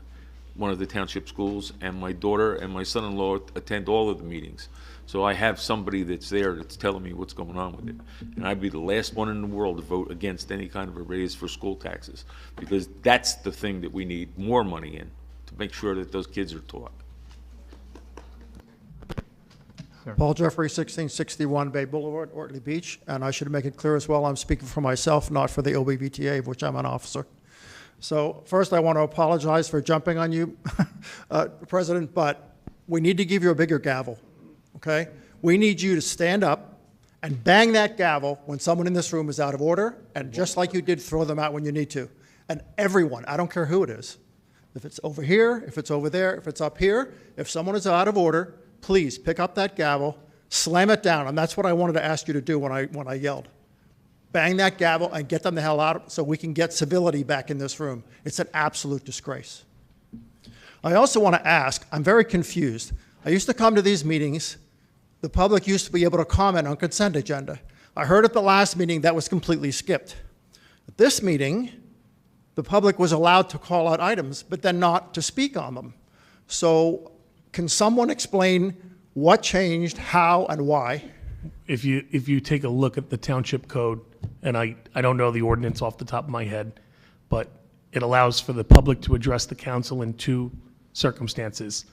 one of the township schools, and my daughter and my son-in-law attend all of the meetings. So I have somebody that's there that's telling me what's going on with it. And I'd be the last one in the world to vote against any kind of a raise for school taxes, because that's the thing that we need more money in, to make sure that those kids are taught. Paul Jeffrey, 1661 Bay Boulevard, Ortley Beach. And I should make it clear as well, I'm speaking for myself, not for the OBBTA, of which I'm an officer. So first, I want to apologize for jumping on you, President, but we need to give you a bigger gavel, okay? We need you to stand up and bang that gavel when someone in this room is out of order, and just like you did, throw them out when you need to. And everyone, I don't care who it is, if it's over here, if it's over there, if it's up here, if someone is out of order, please pick up that gavel, slam it down, and that's what I wanted to ask you to do when I yelled. Bang that gavel and get them the hell out so we can get civility back in this room. It's an absolute disgrace. I also want to ask, I'm very confused. I used to come to these meetings, the public used to be able to comment on consent agenda. I heard at the last meeting that was completely skipped. At this meeting, the public was allowed to call out items, but then not to speak on them. So can someone explain what changed, how, and why? If you take a look at the township code, and I don't know the ordinance off the top of my head, but it allows for the public to address the council in two circumstances.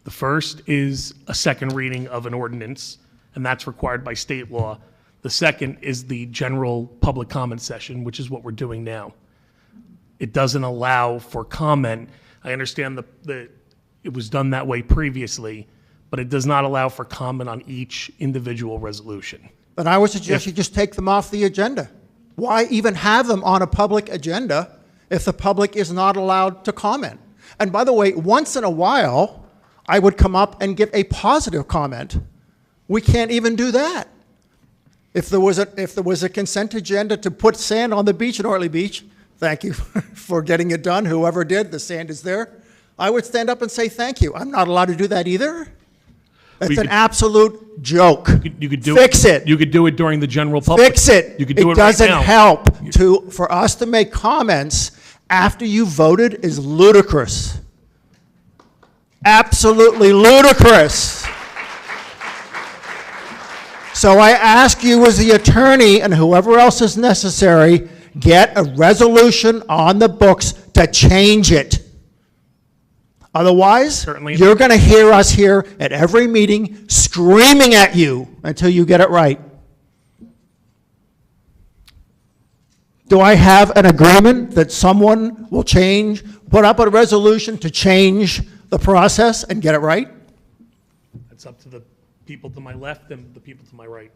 The first is a second reading of an ordinance, and that's required by state law. The second is the general public comment session, which is what we're doing now. It doesn't allow for comment. I understand it was done that way previously, but it does not allow for comment on each individual resolution. Then I would suggest you just take them off the agenda. Why even have them on a public agenda if the public is not allowed to comment? And by the way, once in a while, I would come up and give a positive comment. We can't even do that. If there was a consent agenda to put sand on the beach in Ortley Beach, thank you for getting it done, whoever did, the sand is there. I would stand up and say thank you. I'm not allowed to do that either. It's an absolute joke. You could do Fix it. You could do it during the general public. Fix it. You could do it right doesn't now. help for us to make comments after you voted is ludicrous. Absolutely ludicrous. So I ask you as the attorney and whoever else is necessary, get a resolution on the books to change it. Otherwise, you're going to hear us here at every meeting screaming at you until you get it right. Do I have an agreement that someone will put up a resolution to change the process and get it right? It's up to the people to my left and the people to my right.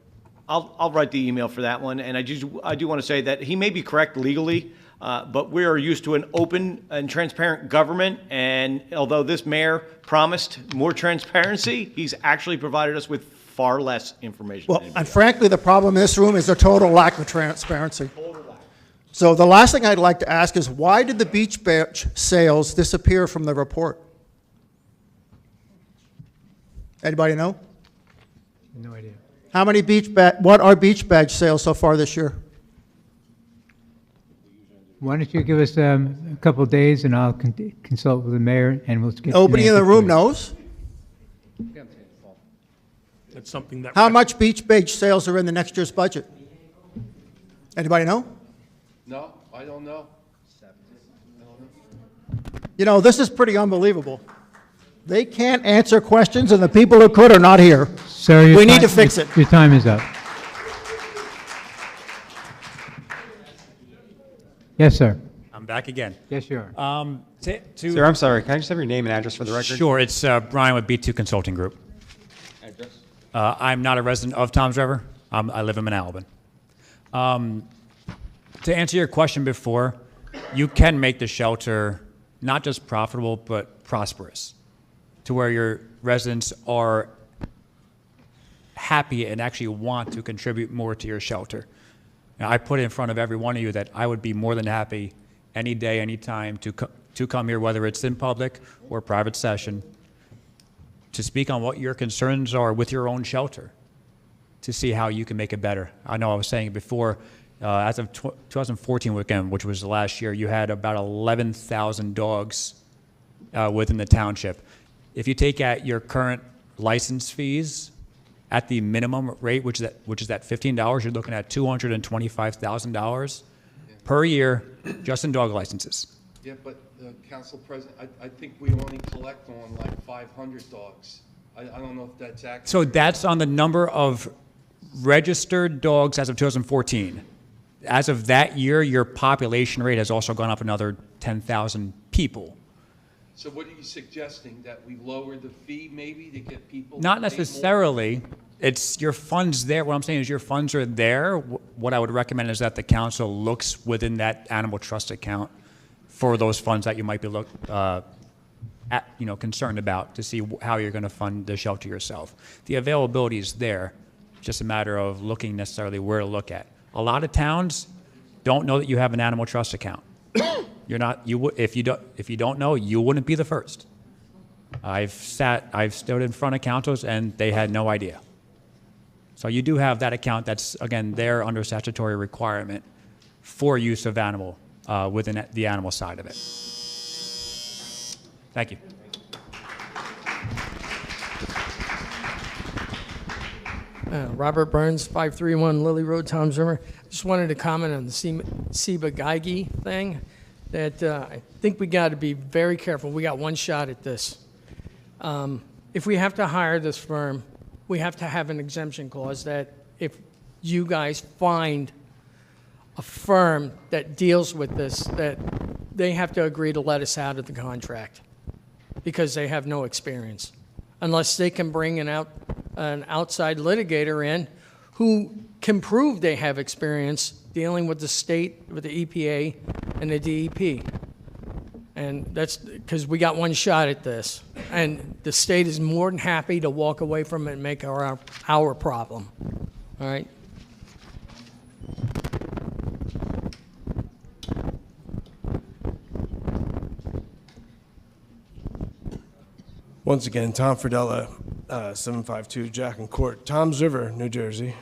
I'll write the email for that one, and I do want to say that he may be correct legally, but we are used to an open and transparent government, and although this mayor promised more transparency, he's actually provided us with far less information. Well, and frankly, the problem in this room is a total lack of transparency. So the last thing I'd like to ask is, why did the beach badge sales disappear from the report? Anybody know? No idea. How many what are beach badge sales so far this year? Why don't you give us a couple of days and I'll consult with the mayor and we'll get Nobody an in the answer room for you. knows. That's something that. How much beach badge sales are in the next year's budget? Anybody know? No, I don't know. You know, this is pretty unbelievable. They can't answer questions and the people who could are not here. Sir, We need to fix it. Your time is up. Yes, sir. I'm back again. Yes, you are. Sir, I'm sorry. Can I just have your name and address for the record? Sure. It's Brian with B2 Consulting Group. Address? I'm not a resident of Toms River. I live in Manalaban. To answer your question before, you can make the shelter not just profitable, but prosperous, to where your residents are happy and actually want to contribute more to your shelter. Now, I put in front of every one of you that I would be more than happy any day, any time to come here, whether it's in public or private session, to speak on what your concerns are with your own shelter, to see how you can make it better. I know I was saying it before, as of 2014 weekend, which was the last year, you had about 11,000 dogs within the township. If you take at your current license fees at the minimum rate, which is at $15, you're looking at $225,000 per year just in dog licenses. Yeah, but Council President, I think we only collect on like 500 dogs. I don't know if that's accurate. So that's on the number of registered dogs as of 2014. As of that year, your population rate has also gone up another 10,000 people. So what are you suggesting, that we lower the fee maybe to get people? Not to pay more? necessarily. It's your funds there. What I'm saying is your funds are there. What I would recommend is that the council looks within that animal trust account for those funds that you might be concerned about, to see how you're going to fund the shelter yourself. The availability is there. It's just a matter of looking necessarily where to look at. A lot of towns don't know that you have an animal trust account. If you don't know, you wouldn't be the first. I've stood in front of councils and they had no idea. So you do have that account that's, again, there under statutory requirement for use of animal within the animal side of it. Thank you. Robert Burns, 531 Lily Road, Toms River. Just wanted to comment on the Ciba-Geigy thing, that I think we got to be very careful. We got one shot at this. If we have to hire this firm, we have to have an exemption clause that if you guys find a firm that deals with this, that they have to agree to let us out of the contract because they have no experience, unless they can bring an outside litigator in who can prove they have experience dealing with the state, with the EPA and the DEP. And that's because we got one shot at this. And the state is more than happy to walk away from it and make our problem. All right? Once again, Tom Fridella, 752 Jack and Court, Toms River, New Jersey,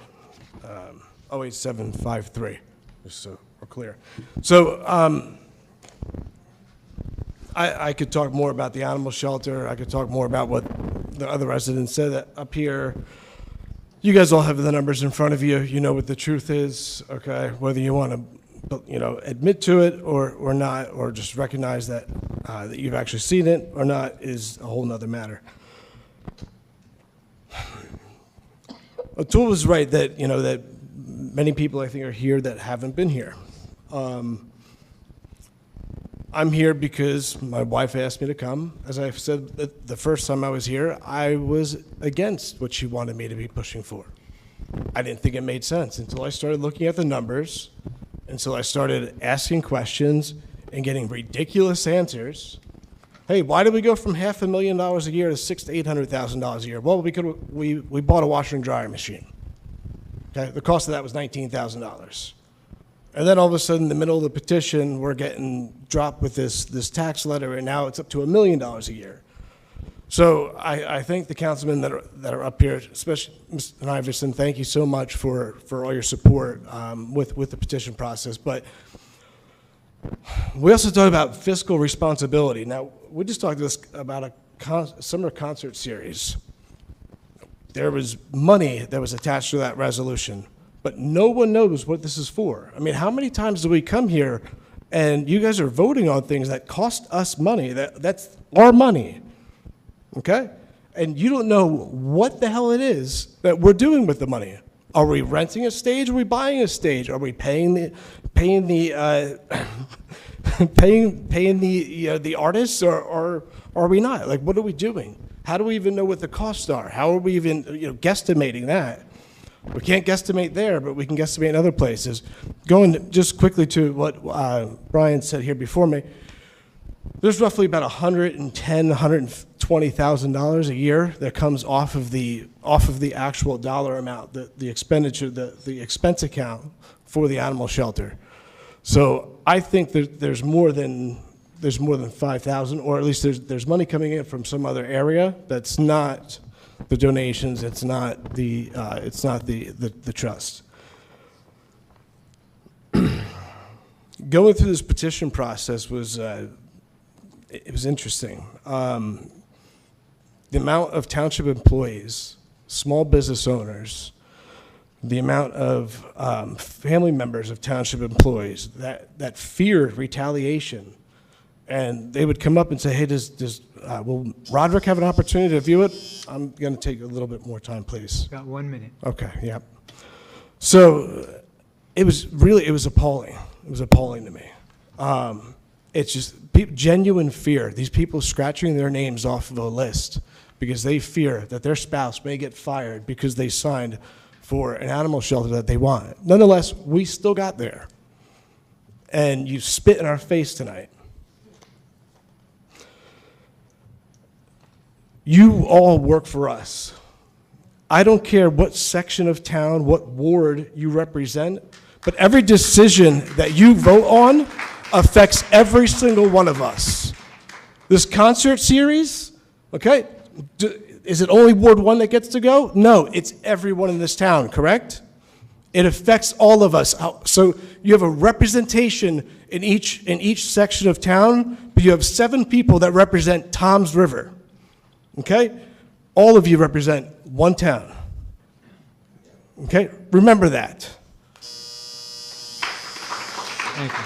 08753, just so we're clear. So I could talk more about the animal shelter. I could talk more about what the other residents said up here. You guys all have the numbers in front of you. You know what the truth is, okay? Whether you want to, admit to it or not, or just recognize that that you've actually seen it or not is a whole nother matter. Atul was right that, that many people I think are here that haven't been here. I'm here because my wife asked me to come. As I've said the first time I was here, I was against what she wanted me to be pushing for. I didn't think it made sense until I started looking at the numbers, until I started asking questions and getting ridiculous answers. Hey, why did we go from $500,000 a year to $600,000 to $800,000 a year? Well, because we bought a washer and dryer machine. Okay, the cost of that was $19,000. And then all of a sudden, in the middle of the petition, we're getting dropped with this tax letter, and now it's up to $1 million a year. So I thank the councilmen that are up here, especially Mr. Iverson. Thank you so much for all your support with the petition process. But we also talked about fiscal responsibility. Now, we just talked about a summer concert series. There was money that was attached to that resolution, but no one knows what this is for. I mean, how many times do we come here and you guys are voting on things that cost us money, that's our money, okay? And you don't know what the hell it is that we're doing with the money. Are we renting a stage? Are we buying a stage? Are we paying the artists, or are we not? Like, what are we doing? How do we even know what the costs are? How are we even guesstimating that? We can't guesstimate there, but we can guesstimate in other places. Going just quickly to what Brian said here before me, there's roughly about $110,000, $120,000 a year that comes off of the actual dollar amount, the expenditure, the expense account for the animal shelter. So I think there's more than 5,000, or at least there's money coming in from some other area that's not the donations. It's not the trust. Going through this petition process was it was interesting. The amount of township employees, small business owners, the amount of family members of township employees that feared retaliation. And they would come up and say, hey, will Roderick have an opportunity to view it? I'm going to take a little bit more time, please. Got 1 minute. Okay, yep. So it was appalling. It was appalling to me. It's just genuine fear. These people scratching their names off of a list because they fear that their spouse may get fired because they signed for an animal shelter that they want. Nonetheless, we still got there. And you spit in our face tonight. You all work for us. I don't care what section of town, what ward you represent, but every decision that you vote on affects every single one of us. This concert series, okay, is it only Ward 1 that gets to go? No, it's everyone in this town, correct? It affects all of us. So you have a representation in each section of town, but you have 7 people that represent Toms River. Okay? All of you represent one town. Okay? Remember that. Thank you.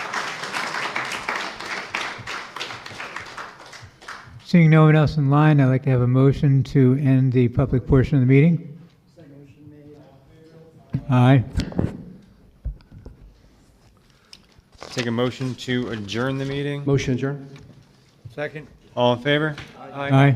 Seeing no one else in line, I'd like to have a motion to end the public portion of the meeting. Aye. Take a motion to adjourn the meeting. Motion adjourned. Second. All in favor? Aye.